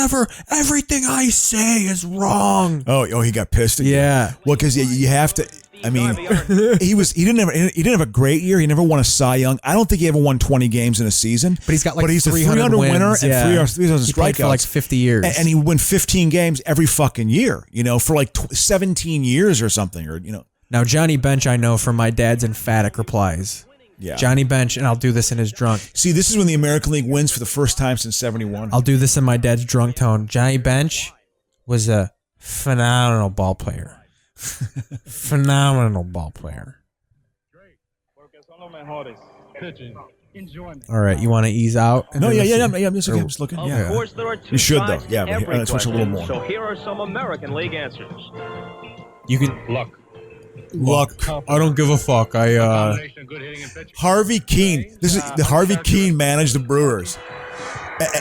Speaker 1: everything I say is wrong.
Speaker 2: Oh, he got pissed at you.
Speaker 1: Yeah.
Speaker 2: Well, because you have to. I mean, he didn't have a great year. He never won a Cy Young. I don't think he ever won 20 games in a season.
Speaker 1: But he's got like
Speaker 2: he's
Speaker 1: 300
Speaker 2: a 300
Speaker 1: wins,
Speaker 2: winner
Speaker 1: yeah.
Speaker 2: and 3,000
Speaker 1: He played
Speaker 2: strikeouts
Speaker 1: for like 50 years,
Speaker 2: and he would win 15 games every fucking year. For like 17 years or something,
Speaker 1: Now Johnny Bench, I know from my dad's emphatic replies.
Speaker 2: Yeah.
Speaker 1: Johnny Bench, and I'll do this in his drunk.
Speaker 2: See, this is when the American League wins for the first time since '71.
Speaker 1: I'll do this in my dad's drunk tone. Johnny Bench was a phenomenal ball player. Phenomenal ball player. All right, you want to ease out?
Speaker 2: No, yeah. I'm just looking.
Speaker 18: Of
Speaker 2: Yeah,
Speaker 18: course, there are two
Speaker 2: you should though.
Speaker 18: sides to
Speaker 2: Yeah, but
Speaker 18: every
Speaker 2: let's watch a little more.
Speaker 18: question. So here are some American League answers.
Speaker 1: You can luck. I don't give a fuck.
Speaker 2: Harvey Keene. This is the Harvey Keene managed the Brewers,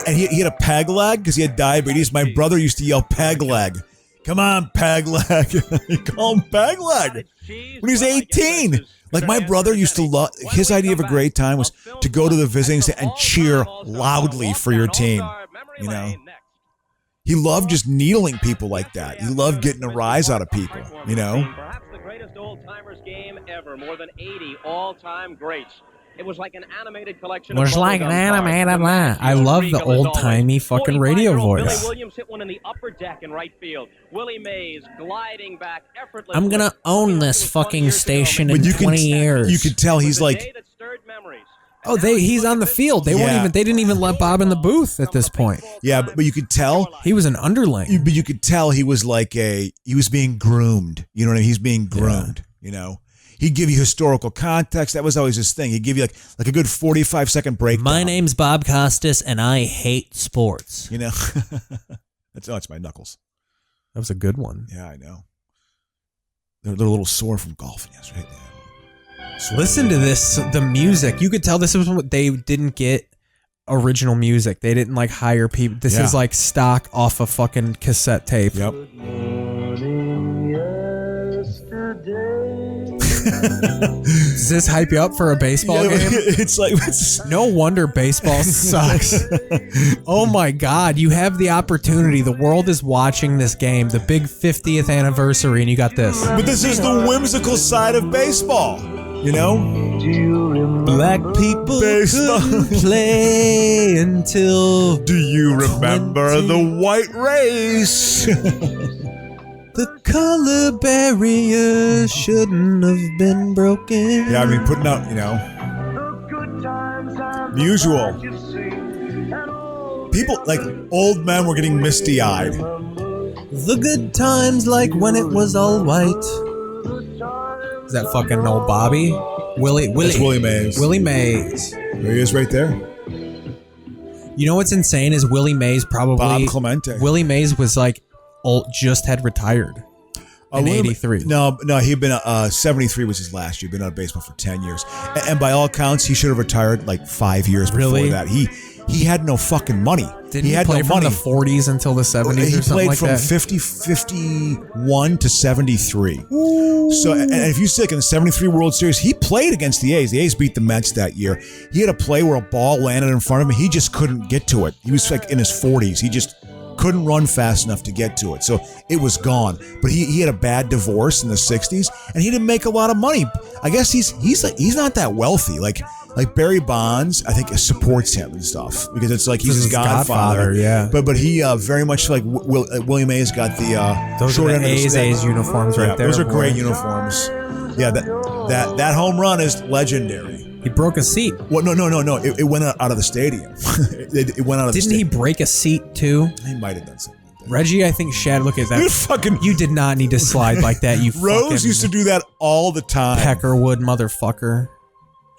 Speaker 2: and he had a peg leg because he had diabetes. My brother used to yell "peg leg." Come on, peg leg. You call him peg leg when he was 18. Like my brother used to love. His idea of a great time was to go to the visiting stand and cheer loudly for your team. He loved just needling people like that. He loved getting a rise out of people.
Speaker 18: Perhaps the greatest old-timers game ever. More than 80 all-time greats. It was like an animated collection.
Speaker 20: Was like an animated line.
Speaker 1: I love the old-timey fucking radio voice.
Speaker 18: Billy Williams hit one in the upper deck in right field. Willie Mays gliding back effortlessly.
Speaker 20: I'm gonna own this fucking station in 20 years.
Speaker 2: You could tell he's like,
Speaker 1: Oh, he's on the field. They didn't even let Bob in the booth at this point.
Speaker 2: Yeah, but you could tell
Speaker 1: he was an underling.
Speaker 2: But you could tell he was he was being groomed. You know what I mean? He's being groomed. You know, he'd give you historical context. That was always his thing. He'd give you like a good 45-second breakdown.
Speaker 20: My name's Bob Costas, and I hate sports.
Speaker 2: You know, it's my knuckles.
Speaker 1: That was a good one.
Speaker 2: Yeah, I know. They're a little sore from golfing yesterday.
Speaker 1: Listen to this, the music. You could tell this was what they didn't get original music. They didn't hire people. This is like stock off a fucking cassette tape.
Speaker 2: Yep.
Speaker 1: Does this hype you up for a baseball game?
Speaker 2: It's
Speaker 1: no wonder baseball sucks. Oh my God, you have the opportunity. The world is watching this game, the big 50th anniversary, and you got this.
Speaker 2: But this is the whimsical side of baseball. You know?
Speaker 1: Black people couldn't play until...
Speaker 2: Do you remember the white race?
Speaker 1: The color barrier shouldn't have been broken.
Speaker 2: Yeah, I mean, putting out, the usual. People, old men were getting misty-eyed.
Speaker 1: The good times like when it was all white. Is that fucking old Bobby?
Speaker 2: That's Willie Mays.
Speaker 1: Willie Mays.
Speaker 2: There he is right there.
Speaker 1: You know what's insane is Willie Mays probably...
Speaker 2: Bob Clemente.
Speaker 1: Willie Mays was just had retired in 83.
Speaker 2: No, he'd been 73 was his last year. He'd been out of baseball for 10 years. And by all accounts, he should have retired 5 years before that. He had no fucking money.
Speaker 1: Didn't he play from the 40s until the 70s or something like that?
Speaker 2: He played from 51 to 73. Ooh. So, and if you stick in the 73 World Series, he played against the A's. The A's beat the Mets that year. He had a play where a ball landed in front of him. He just couldn't get to it. He was in his 40s. He just couldn't run fast enough to get to it. So it was gone. But he had a bad divorce in the 60s, and he didn't make a lot of money. I guess he's not that wealthy. Like Barry Bonds, I think supports him and stuff because it's he's his godfather.
Speaker 1: Yeah.
Speaker 2: But he very much Willie Mays got the
Speaker 1: those
Speaker 2: short
Speaker 1: are
Speaker 2: end
Speaker 1: the
Speaker 2: of the stick.
Speaker 1: A's uniforms right there.
Speaker 2: Those are great uniforms. Yeah, that home run is legendary.
Speaker 1: He broke a seat.
Speaker 2: Well, no. It went out of the stadium. it went out of the stadium.
Speaker 1: Didn't he break a seat too?
Speaker 2: He might have done something like that.
Speaker 1: Reggie, I think look at that.
Speaker 2: You
Speaker 1: you did not need to slide like that. You
Speaker 2: Rose used to do that all the time.
Speaker 1: Peckerwood motherfucker.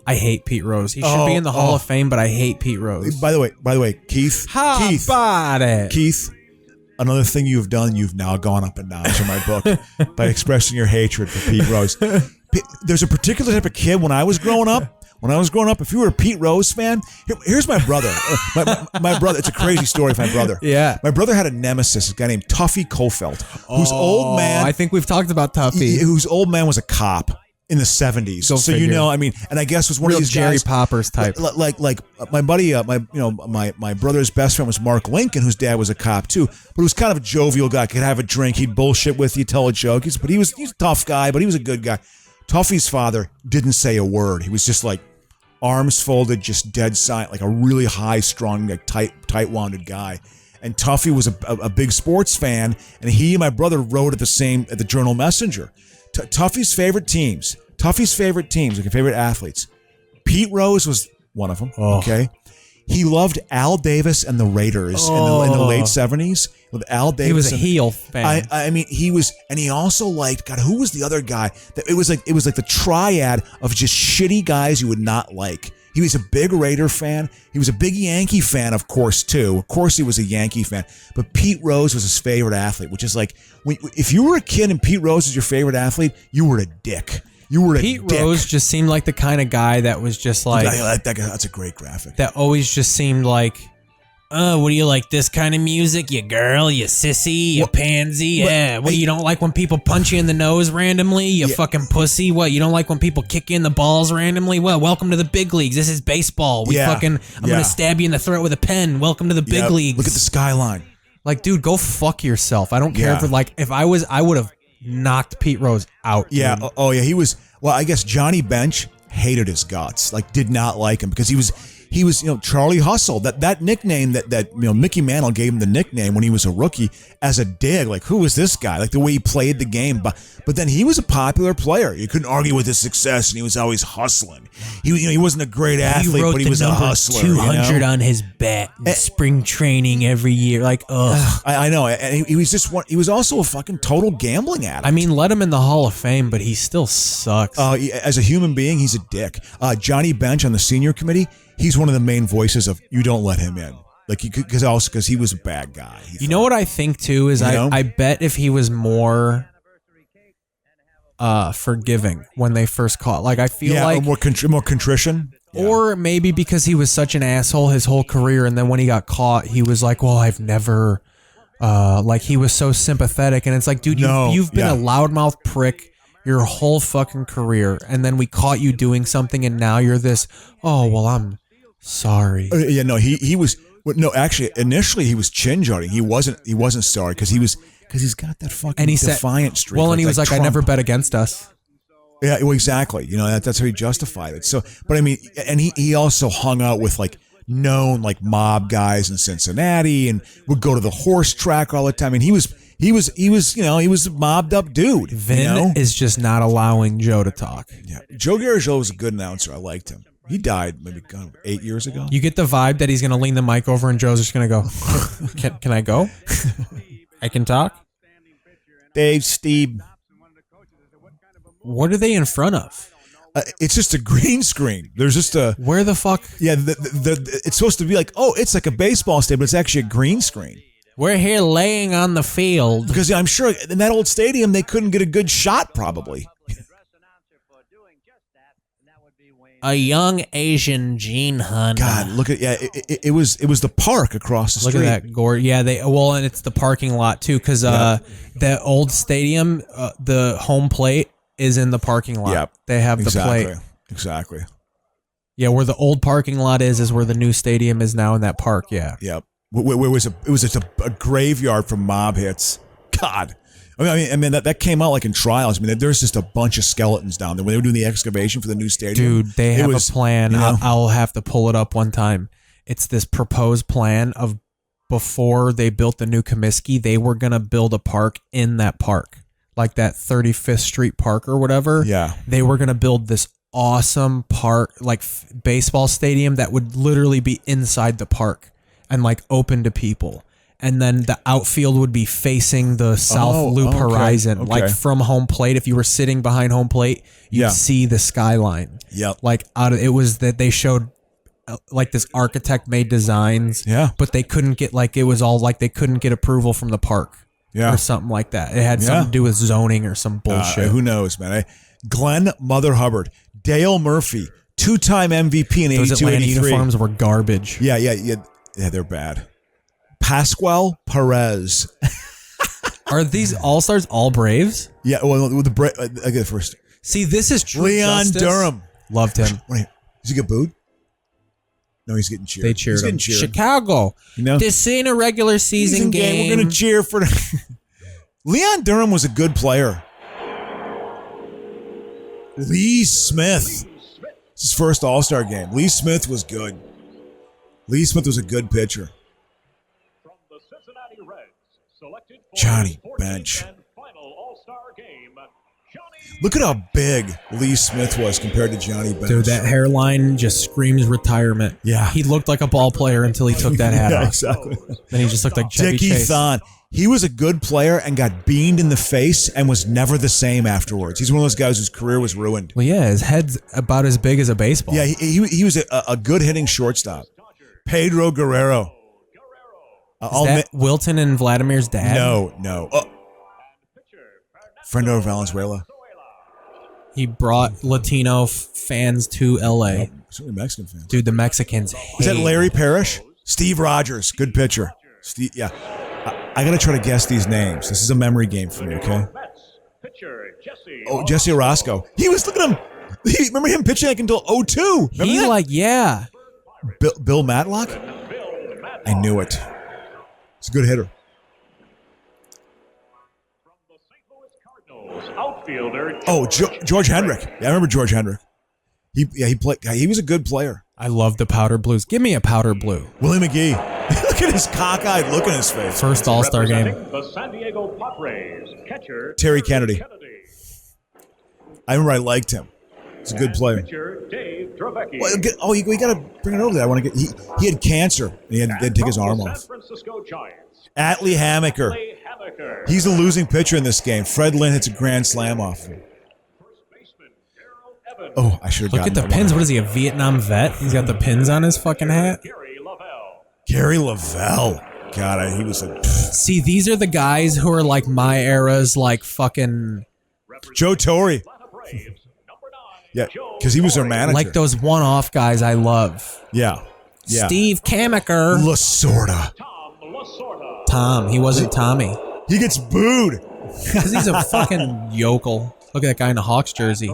Speaker 1: I hate Pete Rose. He should be in the Hall of Fame, but I hate Pete Rose.
Speaker 2: By the way, Keith.
Speaker 1: How about it?
Speaker 2: Keith, another thing you've done, you've now gone up a notch in my book by expressing your hatred for Pete Rose. There's a particular type of kid when I was growing up, if you were a Pete Rose fan, here's my brother. My brother, it's a crazy story for my brother.
Speaker 1: Yeah.
Speaker 2: My brother had a nemesis, a guy named Tuffy Kofeld, whose old man...
Speaker 1: I think we've talked about Tuffy.
Speaker 2: Whose old man was a cop in the 70s.
Speaker 1: Go
Speaker 2: so
Speaker 1: figure.
Speaker 2: and I guess was one
Speaker 1: Real
Speaker 2: of these
Speaker 1: Jerry
Speaker 2: guys,
Speaker 1: Poppers type.
Speaker 2: Like my buddy, my brother's best friend was Mark Lincoln, whose dad was a cop too. But he was kind of a jovial guy. Could have a drink, he'd bullshit with you, tell a joke. He's a tough guy, but he was a good guy. Tuffy's father didn't say a word. He was just arms folded, just dead silent, a really high strung, tight-wounded guy. And Tuffy was a big sports fan, and he and my brother wrote at the Journal Messenger. Tuffy's favorite teams, favorite athletes. Pete Rose was one of them.
Speaker 1: Oh.
Speaker 2: Okay. He loved Al Davis and the Raiders in the late 70s. With Al Davis,
Speaker 1: he was a heel fan.
Speaker 2: I mean, he was, and he also liked. God, who was the other guy? It was like the triad of just shitty guys you would not like. He was a big Raider fan. He was a big Yankee fan, of course, too. Of course, he was a Yankee fan. But Pete Rose was his favorite athlete, which is if you were a kid and Pete Rose was your favorite athlete, you were a dick.
Speaker 1: Pete Rose just seemed like the kind of guy that was just
Speaker 2: that's a great graphic.
Speaker 1: That always just seemed like, what do you like, this kind of music? You girl, you sissy, you pansy? Yeah. What, you don't like when people punch you in the nose randomly? You fucking pussy? What, you don't like when people kick you in the balls randomly? Well, welcome to the big leagues. This is baseball. I'm gonna stab you in the throat with a pen. Welcome to the big leagues.
Speaker 2: Look at the skyline.
Speaker 1: Dude, go fuck yourself. I don't care if I would have knocked Pete Rose out.
Speaker 2: Yeah.
Speaker 1: Dude.
Speaker 2: Oh yeah. He was. Well, I guess Johnny Bench hated his guts. Did not like him because he He was, Charlie Hustle. That nickname that Mickey Mantle gave him the nickname when he was a rookie as a dig. Like, who was this guy? Like the way he played the game. But then he was a popular player. You couldn't argue with his success, and he was always hustling. He wasn't a great athlete, but he was a hustler.
Speaker 1: 200 on his bat in spring training every year. Like, ugh.
Speaker 2: I know. And he was just one. He was also a fucking total gambling addict.
Speaker 1: I mean, let him in the Hall of Fame, but he still sucks.
Speaker 2: As a human being, he's a dick. Johnny Bench on the senior committee, he's one of the main voices of you don't let him in. Like, because he was a bad guy.
Speaker 1: You know what I think too is I bet if he was more forgiving when they first caught, like I feel like
Speaker 2: more contrition.
Speaker 1: Or maybe because he was such an asshole his whole career, and then when he got caught, he was like, well, I've never, like he was so sympathetic, and it's like, dude, you've been a loudmouth prick your whole fucking career, and then we caught you doing something, and now you're this, oh, well, I'm sorry.
Speaker 2: He was, actually, initially he was chin-jarring. He wasn't sorry, because he's got that fucking defiant streak.
Speaker 1: Well, and he was like,
Speaker 2: Trump.
Speaker 1: I never bet against us.
Speaker 2: Yeah, well, exactly. That's how he justified it. So, but I mean, and he also hung out with like known like mob guys in Cincinnati, and would go to the horse track all the time. And he was a mobbed up dude.
Speaker 1: Vin is just not allowing Joe to talk.
Speaker 2: Yeah, Joe Garagiola was a good announcer. I liked him. He died maybe 8 years ago.
Speaker 1: You get the vibe that he's going to lean the mic over and Joe's just going to go, can I go? I can talk?
Speaker 2: Dave, Steve.
Speaker 1: What are they in front of?
Speaker 2: It's just a green screen. There's just a...
Speaker 1: Where the fuck?
Speaker 2: Yeah, it's supposed to be like, it's like a baseball stadium, but it's actually a green screen.
Speaker 20: We're here laying on the field.
Speaker 2: Because I'm sure in that old stadium, they couldn't get a good shot, probably.
Speaker 20: A young Asian gene hunt.
Speaker 2: God, look at it was the park across the street.
Speaker 20: Look at
Speaker 1: that gore. Yeah, and it's the parking lot too, because the old stadium, the home plate is in the parking lot.
Speaker 2: Yep.
Speaker 1: They have the plate.
Speaker 2: Exactly.
Speaker 1: Yeah, where the old parking lot is where the new stadium is now in that park. Yeah.
Speaker 2: Yep. It was just a graveyard for mob hits. God. I mean that came out like in trials. I mean, there's just a bunch of skeletons down there when they were doing the excavation for the new stadium.
Speaker 1: Dude, they have a plan. I'll have to pull it up one time. It's this proposed plan of before they built the new Comiskey, they were gonna build a park in that park, like that 35th Street Park or whatever.
Speaker 2: Yeah,
Speaker 1: they were gonna build this awesome park, like baseball stadium that would literally be inside the park and like open to people. And then the outfield would be facing the south loop horizon.
Speaker 2: Okay.
Speaker 1: Like from home plate, if you were sitting behind home plate, you'd see the skyline.
Speaker 2: Yep.
Speaker 1: Like it was that they showed like this architect made designs.
Speaker 2: Yeah.
Speaker 1: But they couldn't get it was all like they couldn't get approval from the park.
Speaker 2: Yeah.
Speaker 1: Or something like that. It had something to do with zoning or some bullshit.
Speaker 2: Who knows, man? Glenn Mother Hubbard, Dale Murphy, 2-time MVP in 82-83.
Speaker 1: Those Atlanta uniforms were garbage.
Speaker 2: Yeah, they're bad. Pascual Perez.
Speaker 1: Are these All-Stars all Braves?
Speaker 2: Yeah, well, with the I get it first.
Speaker 1: See, this is true
Speaker 2: Leon
Speaker 1: justice.
Speaker 2: Durham.
Speaker 1: Loved him.
Speaker 2: Wait, does he get booed? No, he's getting cheered.
Speaker 1: They cheered
Speaker 2: he's
Speaker 1: him.
Speaker 2: getting cheered.
Speaker 1: Chicago. This ain't a regular season game.
Speaker 2: We're going to cheer for... Leon Durham was a good player. Lee Smith. It's his first All-Star game. Lee Smith was good. Lee Smith was a good pitcher. Johnny Bench. Look at how big Lee Smith was compared to Johnny Bench.
Speaker 1: Dude, that hairline just screams retirement.
Speaker 2: Yeah.
Speaker 1: He looked like a ball player until he took that hat off.
Speaker 2: Exactly.
Speaker 1: Then he just looked like Chevy
Speaker 2: Dickie
Speaker 1: Chase.
Speaker 2: Thon. He was a good player and got beamed in the face and was never the same afterwards. He's one of those guys whose career was ruined.
Speaker 1: Well, yeah, his head's about as big as a baseball.
Speaker 2: Yeah, he was a good hitting shortstop. Pedro Guerrero.
Speaker 1: Is that Wilton and Vladimir's dad?
Speaker 2: No. Fernando Valenzuela.
Speaker 1: He brought Latino fans to L.A.
Speaker 2: Certainly Mexican fans.
Speaker 1: Dude, the Mexicans
Speaker 2: Is that Larry Parrish? Steve Rogers. Good pitcher. Yeah. I got to try to guess these names. This is a memory game for me, okay? Jesse Orozco. He was, look at him. Remember him pitching like until 02?
Speaker 1: Yeah.
Speaker 2: Bill Matlock? I knew it. He's a good hitter.
Speaker 16: Outfielder.
Speaker 2: George Hendrick. Yeah, I remember George Hendrick. He was a good player.
Speaker 1: I love the powder blues. Give me a powder blue.
Speaker 2: Willie McGee. Look at his cockeyed look in his face.
Speaker 1: First All-Star game.
Speaker 4: The San Diego Padres catcher
Speaker 2: Terry Kennedy. I remember I liked him. He's a good player.
Speaker 4: Dave Dravecki.
Speaker 2: Well, you got to bring it over there. I want to get. He had cancer. And he had to take his arm off.
Speaker 4: San Francisco Giants.
Speaker 2: Atlee Hammaker. He's the losing pitcher in this game. Fred Lynn hits a grand slam off of him. Oh, I should have
Speaker 1: Look at the pins. What is he, a Vietnam vet? He's got the pins on his fucking hat.
Speaker 2: Gary Lavelle. God, he was a...
Speaker 1: See, these are the guys who are like my era's like fucking...
Speaker 2: Joe Torre. Yeah, because he was their manager.
Speaker 1: Like those one-off guys I love.
Speaker 2: Yeah.
Speaker 1: Steve Kamaker.
Speaker 2: Lasorda.
Speaker 1: Tom. He wasn't Tommy.
Speaker 2: He gets booed.
Speaker 1: Because he's a fucking yokel. Look at that guy in the Hawks jersey.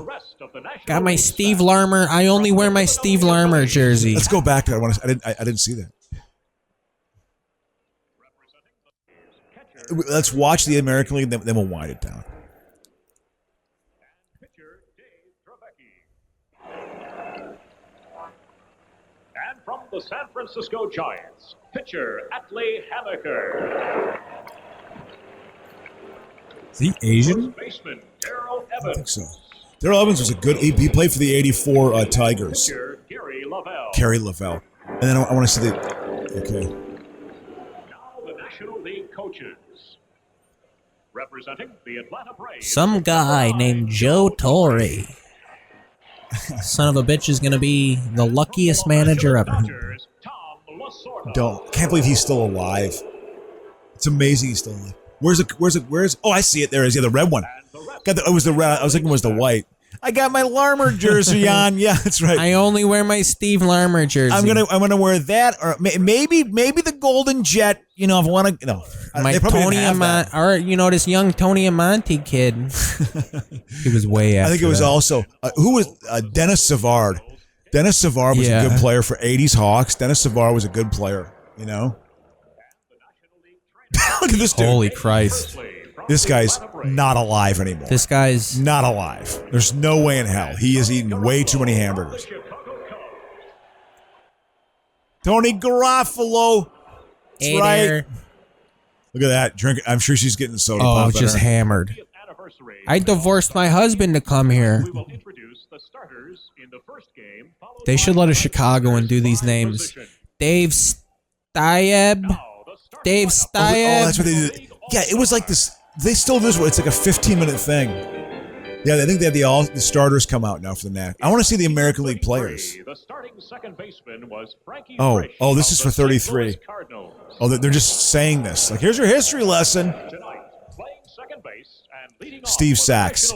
Speaker 1: Got my Steve Larmer. I only wear my Steve Larmer jersey.
Speaker 2: Let's go back to that. I didn't see that. Let's watch the American League, then we'll wind it down.
Speaker 4: And from the San Francisco Giants, pitcher Atlee Hammaker.
Speaker 1: Is he Asian?
Speaker 4: First baseman Darrell Evans.
Speaker 2: I think so. Darrell Evans was a good... He played for the 84 Tigers. Gary Lavelle. And then I want to see the... Okay.
Speaker 4: Now the National League coaches. Representing the Atlanta Braves.
Speaker 20: Some guy named Joe Torre. Son of a bitch is going to be the luckiest manager ever.
Speaker 2: Can't believe he's still alive. It's amazing he's still alive. Where's oh, I see it. There it is. Yeah, the red one. It was the red. I was thinking it was the white. I got my Larmer jersey on. Yeah, that's right.
Speaker 1: I only wear my Steve Larmer jersey.
Speaker 2: I'm gonna wear that, or maybe the Golden Jet. You know, if I want to. No,
Speaker 1: my Tony Amante, or this young Tony Amante kid. He was way after.
Speaker 2: I think it was also who was Dennis Savard. Dennis Savard was a good player for 80s Hawks. Dennis Savard was a good player. You know. Look at this dude.
Speaker 1: Holy Christ.
Speaker 2: This guy's not alive anymore.
Speaker 1: This guy's
Speaker 2: not alive. There's no way in hell. He has eaten way too many hamburgers. Tony Garofalo. That's right. Look at that. Drink. I'm sure she's getting soda pop.
Speaker 1: Oh, just hammered. I divorced my husband to come here. They should let a Chicagoan do these names. Dave Stieb. Dave Stieb.
Speaker 2: Oh, that's what they did. Yeah, it was like this. They still do this. It's like a 15-minute thing. Yeah, I think they have the starters come out now for the Nats. I want to see the American League players.
Speaker 4: The starting second baseman was Frankie
Speaker 2: Oh, this is for 33. Oh, they're just saying this. Like, here's your history lesson. Steve Sachs.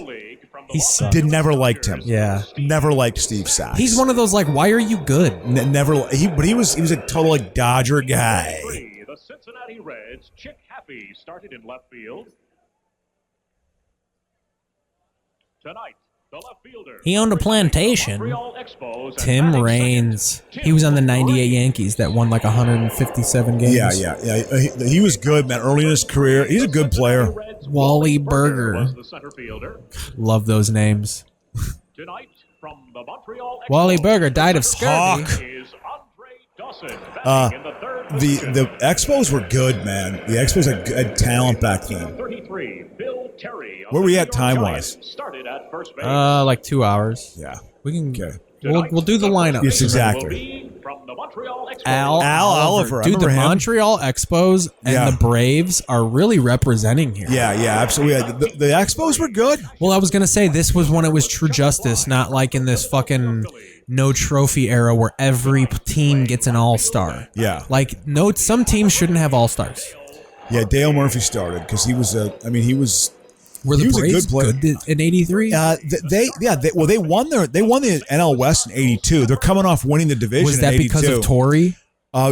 Speaker 1: He
Speaker 2: never liked him.
Speaker 1: Yeah,
Speaker 2: never liked Steve Sachs.
Speaker 1: He's one of those like, why are you good?
Speaker 2: Never. But he was a total like Dodger guy.
Speaker 4: The Cincinnati Reds, Chick Happy started in left field. Tonight, the left fielder.
Speaker 20: He owned a plantation.
Speaker 1: Tim Raines. He was on the 98 Yankees that won like 157 games.
Speaker 2: Yeah. He was good, man. Early in his career, he's a good player.
Speaker 1: Wally Berger. Love those names.
Speaker 4: Tonight, from the Montreal
Speaker 1: Wally Berger died of scurvy.
Speaker 2: The Expos were good, man. The Expos had talent back then. Where were we at time-wise?
Speaker 1: Like 2 hours.
Speaker 2: Yeah.
Speaker 1: We can. Okay. We'll do the lineup.
Speaker 2: Yes, exactly.
Speaker 1: Al Oliver. Dude, the Montreal Expos and the Braves are really representing here.
Speaker 2: Yeah, absolutely. The Expos were good.
Speaker 1: Well, I was going to say this was when it was true justice, not like in this fucking no trophy era where every team gets an all-star.
Speaker 2: Yeah.
Speaker 1: Like, some teams shouldn't have all-stars.
Speaker 2: Yeah, Dale Murphy started because he was
Speaker 1: Were the Braves good in '83?
Speaker 2: They won the NL West in '82. They're coming off winning the division.
Speaker 1: Was that
Speaker 2: in '82.
Speaker 1: because of Torre?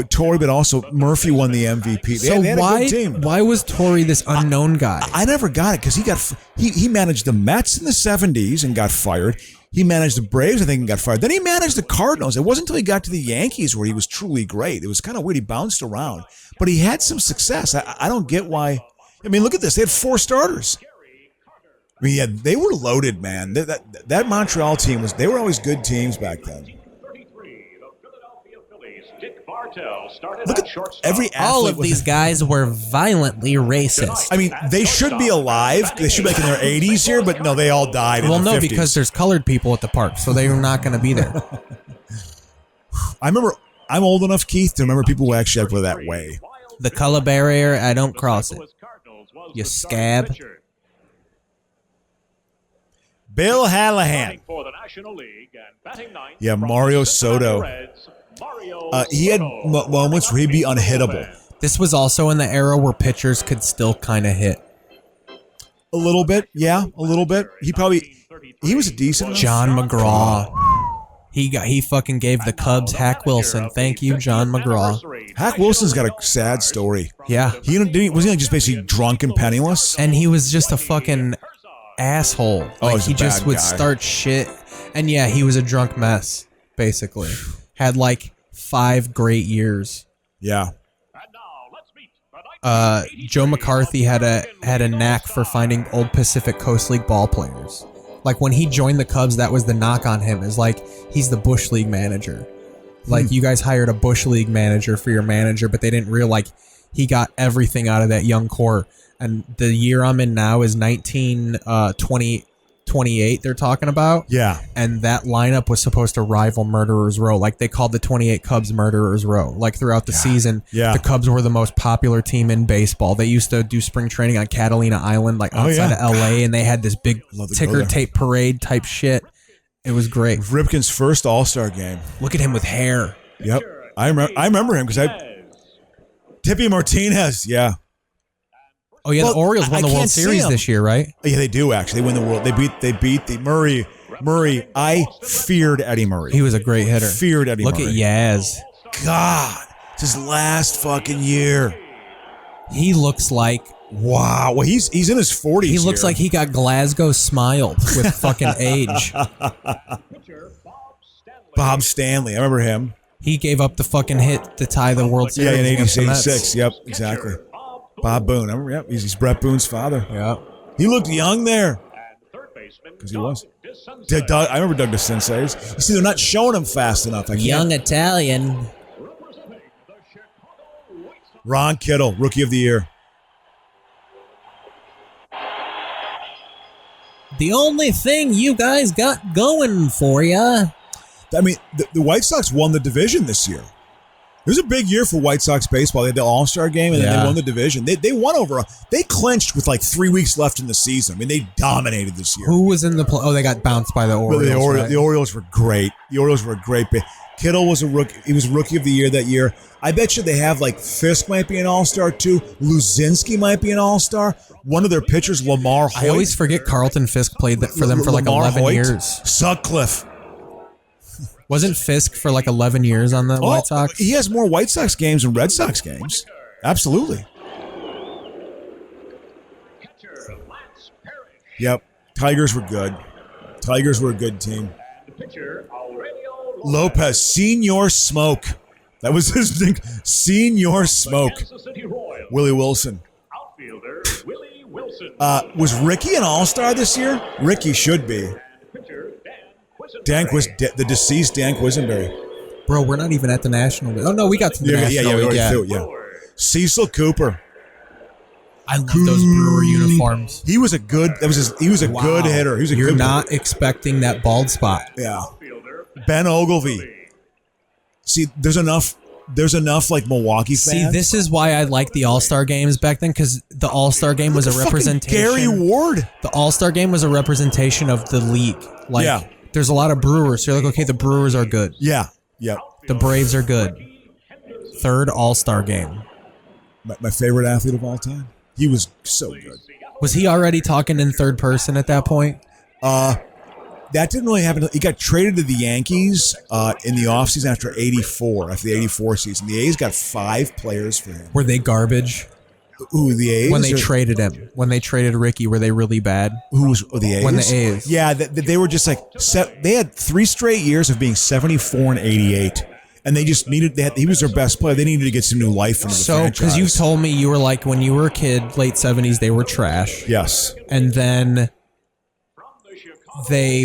Speaker 2: Torre, but also Murphy won the MVP.
Speaker 1: So
Speaker 2: they had a good team.
Speaker 1: Why was Torre this unknown guy?
Speaker 2: I never got it because he managed the Mets in the '70s and got fired. He managed the Braves, I think, and got fired. Then he managed the Cardinals. It wasn't until he got to the Yankees where he was truly great. It was kind of weird. He bounced around, but he had some success. I don't get why. I mean, look at this. They had 4 starters. I mean, yeah, they were loaded, man. That Montreal team they were always good teams back then. Look at every athlete.
Speaker 20: All of these guys were violently racist.
Speaker 2: I mean, they should be alive. They should be like in their 80s here, but no, they all died in the 50s.
Speaker 1: Because there's colored people at the park, so they're not going to be there.
Speaker 2: I'm old enough, Keith, to remember people who actually had to go that way.
Speaker 1: The color barrier, I don't cross it. You scab.
Speaker 2: Bill Hallahan. Yeah, Mario Soto. He had moments where he'd be unhittable.
Speaker 1: This was also in the era where pitchers could still kind of hit.
Speaker 2: A little bit, yeah, a little bit. He was a decent.
Speaker 1: John McGraw. He fucking gave the Cubs Hack Wilson. Thank you, John McGraw.
Speaker 2: Hack Wilson's got a sad story.
Speaker 1: Yeah.
Speaker 2: Wasn't he like just basically drunk and penniless?
Speaker 1: And he was just a fucking asshole. Like, he just would
Speaker 2: guy.
Speaker 1: start shit. And yeah, he was a drunk mess, basically. Had like 5 great years.
Speaker 2: Yeah.
Speaker 1: Joe McCarthy had a knack for finding old Pacific Coast League ball players. Like when he joined the Cubs, that was the knock on him, is like he's the Bush League manager. Like you guys hired a Bush League manager for your manager, but they didn't realize he got everything out of that young core. And the year I'm in now is 1928 they're talking about.
Speaker 2: Yeah.
Speaker 1: And that lineup was supposed to rival Murderers Row. Like they called the 28 Cubs Murderers Row. Like throughout the season, the Cubs were the most popular team in baseball. They used to do spring training on Catalina Island, like outside of LA, and they had this big ticker tape parade type shit. It was great.
Speaker 2: Ripken's first All-Star game.
Speaker 1: Look at him with hair.
Speaker 2: Yep. I remember him because Tippy Martinez, yeah.
Speaker 1: Oh yeah, the Orioles won the World Series this year, right?
Speaker 2: Yeah, they do actually. They win the World. They beat the Murray. I feared Eddie Murray.
Speaker 1: He was a great hitter.
Speaker 2: Feared Eddie Murray.
Speaker 1: Look at Yaz.
Speaker 2: God, it's his last fucking year.
Speaker 1: He looks like
Speaker 2: wow. Well, he's in his 40s.
Speaker 1: He looks like he got Glasgow smiled with fucking age.
Speaker 2: Bob Stanley, I remember him.
Speaker 1: He gave up the fucking hit to tie the World Series.
Speaker 2: Yeah, in
Speaker 1: against the Mets.
Speaker 2: 86. Yep, exactly. Bob Boone. I remember, yep, he's Brett Boone's father.
Speaker 1: Yeah.
Speaker 2: He looked young there. Because he was. I remember Doug DeCinces. You see, they're not showing him fast enough.
Speaker 20: Young Italian.
Speaker 2: Ron Kittle, Rookie of the Year.
Speaker 20: The only thing you guys got going for ya.
Speaker 2: I mean, the White Sox won the division this year. It was a big year for White Sox baseball. They had the All-Star game, and then they won the division. They won they clinched with like 3 weeks left in the season. I mean, they dominated this year.
Speaker 1: Who was in the play? Oh, they got bounced by the Orioles.
Speaker 2: The Orioles were great. The Orioles were a great. Kittle was a rookie. He was Rookie of the Year that year. I bet you they have like Fisk might be an All-Star too. Luzinski might be an All-Star. One of their pitchers, Lamar Hoyt.
Speaker 1: I always forget Carlton Fisk played for them for like
Speaker 2: Lamar
Speaker 1: 11
Speaker 2: Hoyt,
Speaker 1: years.
Speaker 2: Sutcliffe.
Speaker 1: Wasn't Fisk for like 11 years on the White Sox?
Speaker 2: He has more White Sox games than Red Sox games. Absolutely. Yep. Tigers were good. Tigers were a good team. Lopez, Senior Smoke. That was his name. Senior Smoke. Willie Wilson. Was Ricky an All-Star this year? Ricky should be. The deceased Dan Quisenberry.
Speaker 1: Bro, we're not even at the National League. Oh, no, we got to the National League.
Speaker 2: Yeah. Cecil Cooper.
Speaker 1: I love those Brewer uniforms.
Speaker 2: He was a good. He was a good hitter. He was a
Speaker 1: You're
Speaker 2: good
Speaker 1: not expecting that bald spot.
Speaker 2: Yeah. Ben Ogilvy. See, there's enough like Milwaukee fans.
Speaker 1: See, this is why I like the All-Star games back then, because the All-Star game was a representation.
Speaker 2: Gary Ward.
Speaker 1: The All-Star game was a representation of the league. Like, there's a lot of Brewers. So you're like, okay, the Brewers are good.
Speaker 2: Yeah.
Speaker 1: The Braves are good. Third All-Star game.
Speaker 2: My favorite athlete of all time. He was so good.
Speaker 1: Was he already talking in third person at that point?
Speaker 2: That didn't really happen. He got traded to the Yankees in the offseason after the 84 season. The A's got 5 players for him.
Speaker 1: Were they garbage?
Speaker 2: Who, the A's?
Speaker 1: When they traded him. When they traded Ricky, were they really bad?
Speaker 2: Who was the A's?
Speaker 1: When the A's.
Speaker 2: Yeah, they were just like, they had 3 straight years of being 74 and 88. And they just needed that. He was their best player. They needed to get some new life into the franchise.
Speaker 1: So, because you told me you were like, when you were a kid, late 70s, they were trash.
Speaker 2: Yes.
Speaker 1: And then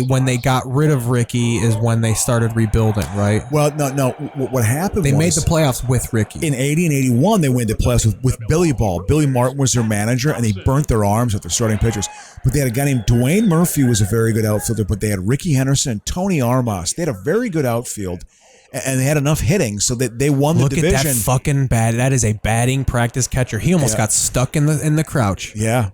Speaker 1: when they got rid of Ricky is when they started rebuilding, right?
Speaker 2: Well, no. What happened
Speaker 1: They
Speaker 2: was
Speaker 1: made the playoffs with Ricky.
Speaker 2: in 80 and 81. They went to playoffs with Billy Ball. Billy Martin was their manager, and they burnt their arms with their starting pitchers. But they had a guy named Dwayne Murphy was a very good outfielder, but they had Ricky Henderson and Tony Armas. They had a very good outfield, and they had enough hitting so that they won the division.
Speaker 1: Look at that fucking bat. That is a batting practice catcher. He almost got stuck in the crouch.
Speaker 2: Yeah.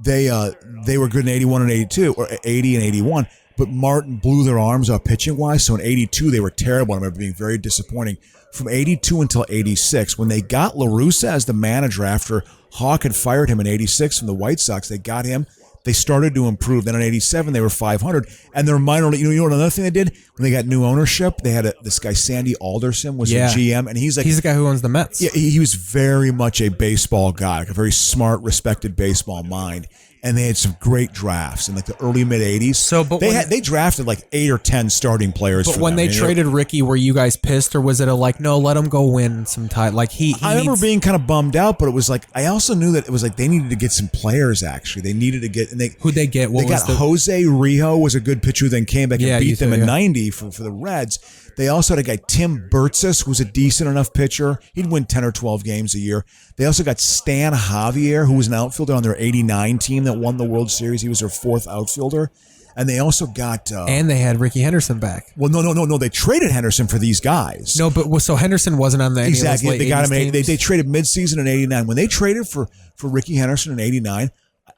Speaker 2: They were good in 81 and 82, or 80 and 81, but Martin blew their arms out pitching-wise, so in 82 they were terrible. I remember being very disappointing. From 82 until 86, when they got La Russa as the manager after Hawk had fired him in 86 from the White Sox, they got him. They started to improve. Then in 87, they were 500. And their minor league, you know what another thing they did? When they got new ownership, they had this guy, Sandy Alderson, was the GM. And he's the
Speaker 1: guy who owns the Mets.
Speaker 2: Yeah, he was very much a baseball guy, like a very smart, respected baseball mind. And they had some great drafts in like the early mid 80s.
Speaker 1: So, but
Speaker 2: they drafted like 8 or 10 starting players.
Speaker 1: But
Speaker 2: for
Speaker 1: when
Speaker 2: them.
Speaker 1: they traded Ricky, were you guys pissed, or was it no, let him go win some time? Like
Speaker 2: I remember being kind of bummed out, but it was like I also knew that it was like they needed to get some players. Actually, they needed to get
Speaker 1: who'd they get?
Speaker 2: They got Jose Rijo was a good pitcher, who then came back and beat them in 90 for the Reds. They also had a guy, Tim Burtsis, who was a decent enough pitcher. He'd win 10 or 12 games a year. They also got Stan Javier, who was an outfielder on their 89 team that won the World Series. He was their 4th outfielder. And they also got...
Speaker 1: and they had Ricky Henderson back.
Speaker 2: Well, no. They traded Henderson for these guys.
Speaker 1: No, but so Henderson wasn't on the
Speaker 2: exactly. They got him.
Speaker 1: Teams?
Speaker 2: They traded midseason in 89. When they traded for Ricky Henderson in 89,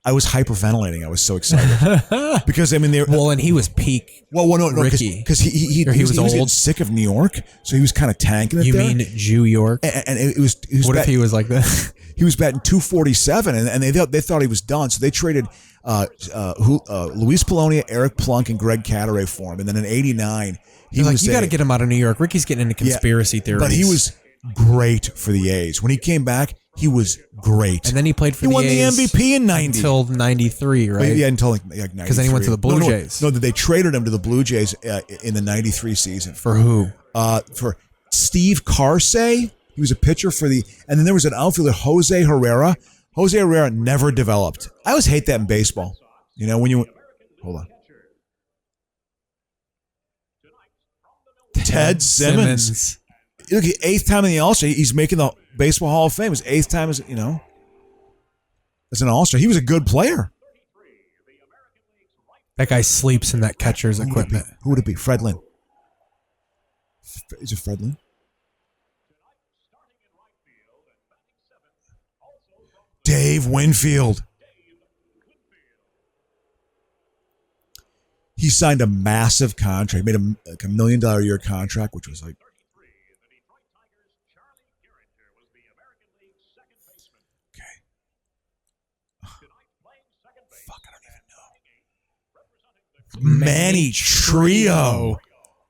Speaker 2: I was hyperventilating. I was so excited because I mean,
Speaker 1: and he was peak.
Speaker 2: No,
Speaker 1: Ricky,
Speaker 2: because he was getting sick of New York, so he was kind of tanking it.
Speaker 1: You mean New York?
Speaker 2: And it was.
Speaker 1: What if he was like that?
Speaker 2: He was batting 247, and they thought he was done, so they traded Luis Polonia, Eric Plunk, and Greg Cadaret for him. And then in '89,
Speaker 1: he was like, you got to get him out of New York. Ricky's getting into conspiracy theories,
Speaker 2: but he was great for the A's when he came back. He was great.
Speaker 1: And then he played for
Speaker 2: the A's.
Speaker 1: He
Speaker 2: won the MVP in 90.
Speaker 1: Until 93, right?
Speaker 2: But yeah, until like 93.
Speaker 1: Because then he went to the Blue Jays.
Speaker 2: No, they traded him to the Blue Jays in the 93 season.
Speaker 1: For who?
Speaker 2: For Steve Carsey. He was a pitcher for and then there was an outfielder, Jose Herrera. Jose Herrera never developed. I always hate that in baseball. You know, when you... Hold on. Ted Simmons. Look, 8th time in the All-Star. He's making the Baseball Hall of Fame. His 8th time as an All-Star. He was a good player.
Speaker 1: That guy sleeps in that catcher's equipment.
Speaker 2: Who would it be? Fred Lynn. Is it Fred Lynn? Dave Winfield. He signed a massive contract. Made a $1 million a year contract, which was like... Manny Trio.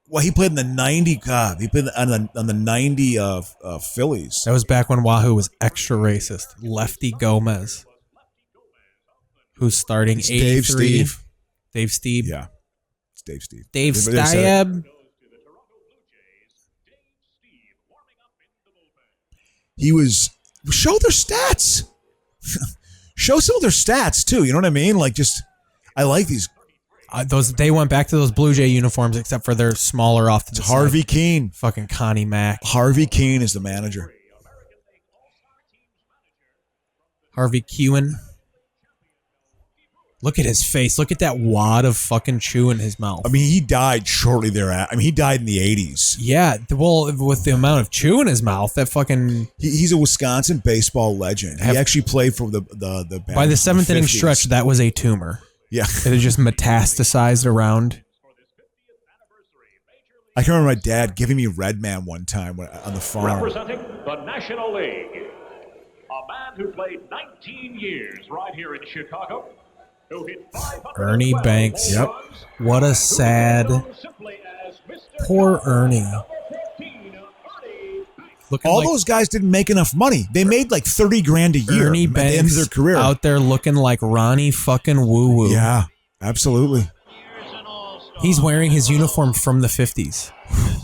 Speaker 2: Well, he played in the 90. God, he played on the 90 Phillies.
Speaker 1: That was back when Wahoo was extra racist. Lefty Gomez, who's starting 83. Dave Steve.
Speaker 2: Yeah, it's Dave Steve.
Speaker 1: Dave Stieb.
Speaker 2: He was... Show their stats. Show some of their stats, too. You know what I mean? Like, just... I like these...
Speaker 1: They went back to those Blue Jay uniforms, except for their smaller off to the side.
Speaker 2: Harvey Keene.
Speaker 1: Fucking Connie Mack.
Speaker 2: Harvey Keene is the manager.
Speaker 1: Harvey Kewen. Look at his face. Look at that wad of fucking chew in his mouth.
Speaker 2: I mean, he died shortly thereafter. I mean, he died in the 80s.
Speaker 1: Yeah, well, with the amount of chew in his mouth, that fucking...
Speaker 2: He's a Wisconsin baseball legend. He actually played for the band.
Speaker 1: By the 7th inning stretch, that was a tumor.
Speaker 2: Yeah.
Speaker 1: It had just metastasized around.
Speaker 2: I can remember my dad giving me Red Man one time on the farm.
Speaker 4: Representing the National League, a man who played 19 years right here in Chicago, who hit 500
Speaker 1: Ernie Banks.
Speaker 2: Yep.
Speaker 1: What a sad... Poor Ernie.
Speaker 2: All those guys didn't make enough money. They made like $30,000 a year
Speaker 1: Ernie
Speaker 2: at
Speaker 1: Banks
Speaker 2: the end of their career.
Speaker 1: Out there looking like Ronnie fucking Woo Woo.
Speaker 2: Yeah, absolutely.
Speaker 1: He's wearing his uniform from the 50s.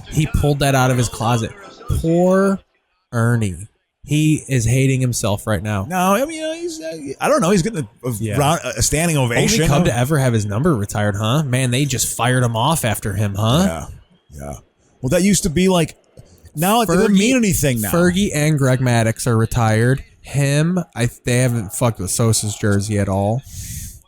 Speaker 1: He pulled that out of his closet. Poor Ernie. He is hating himself right now.
Speaker 2: No, I mean, he's. I don't know. He's getting a standing ovation.
Speaker 1: Only Cub to ever have his number retired, huh? Man, they just fired him off after him, huh?
Speaker 2: Yeah. Well, that used to be like. Now it doesn't mean anything now.
Speaker 1: Fergie and Greg Maddux are retired. They haven't fucked with Sosa's jersey at all.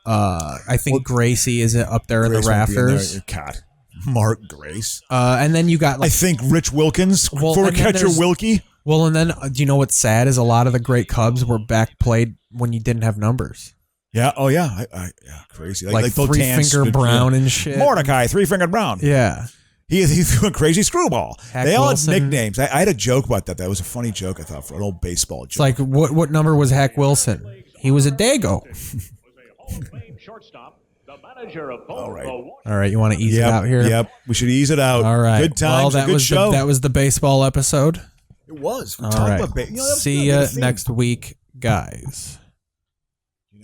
Speaker 1: I think Gracie is up there in the rafters.
Speaker 2: God, Mark Grace.
Speaker 1: And then you got
Speaker 2: I think Rich Wilkins for catcher Wilkie.
Speaker 1: Well, and then do you know what's sad is a lot of the great Cubs were back played when you didn't have numbers.
Speaker 2: Yeah. Oh yeah. Yeah. Crazy.
Speaker 1: Like Three Finger Brown and shit.
Speaker 2: Mordecai 3-Fingered Brown.
Speaker 1: Yeah.
Speaker 2: He threw a crazy screwball. They all
Speaker 1: Wilson.
Speaker 2: had nicknames. I had a joke about that. That was a funny joke, I thought, for an old baseball joke.
Speaker 1: It's like, what number was Hack Wilson? He was a Dago.
Speaker 2: All
Speaker 1: right, you want to ease it out here?
Speaker 2: Yep, we should ease it out.
Speaker 1: All right.
Speaker 2: Good times,
Speaker 1: well,
Speaker 2: good show.
Speaker 1: That was the baseball episode.
Speaker 2: It was.
Speaker 1: All right. See you next week, guys.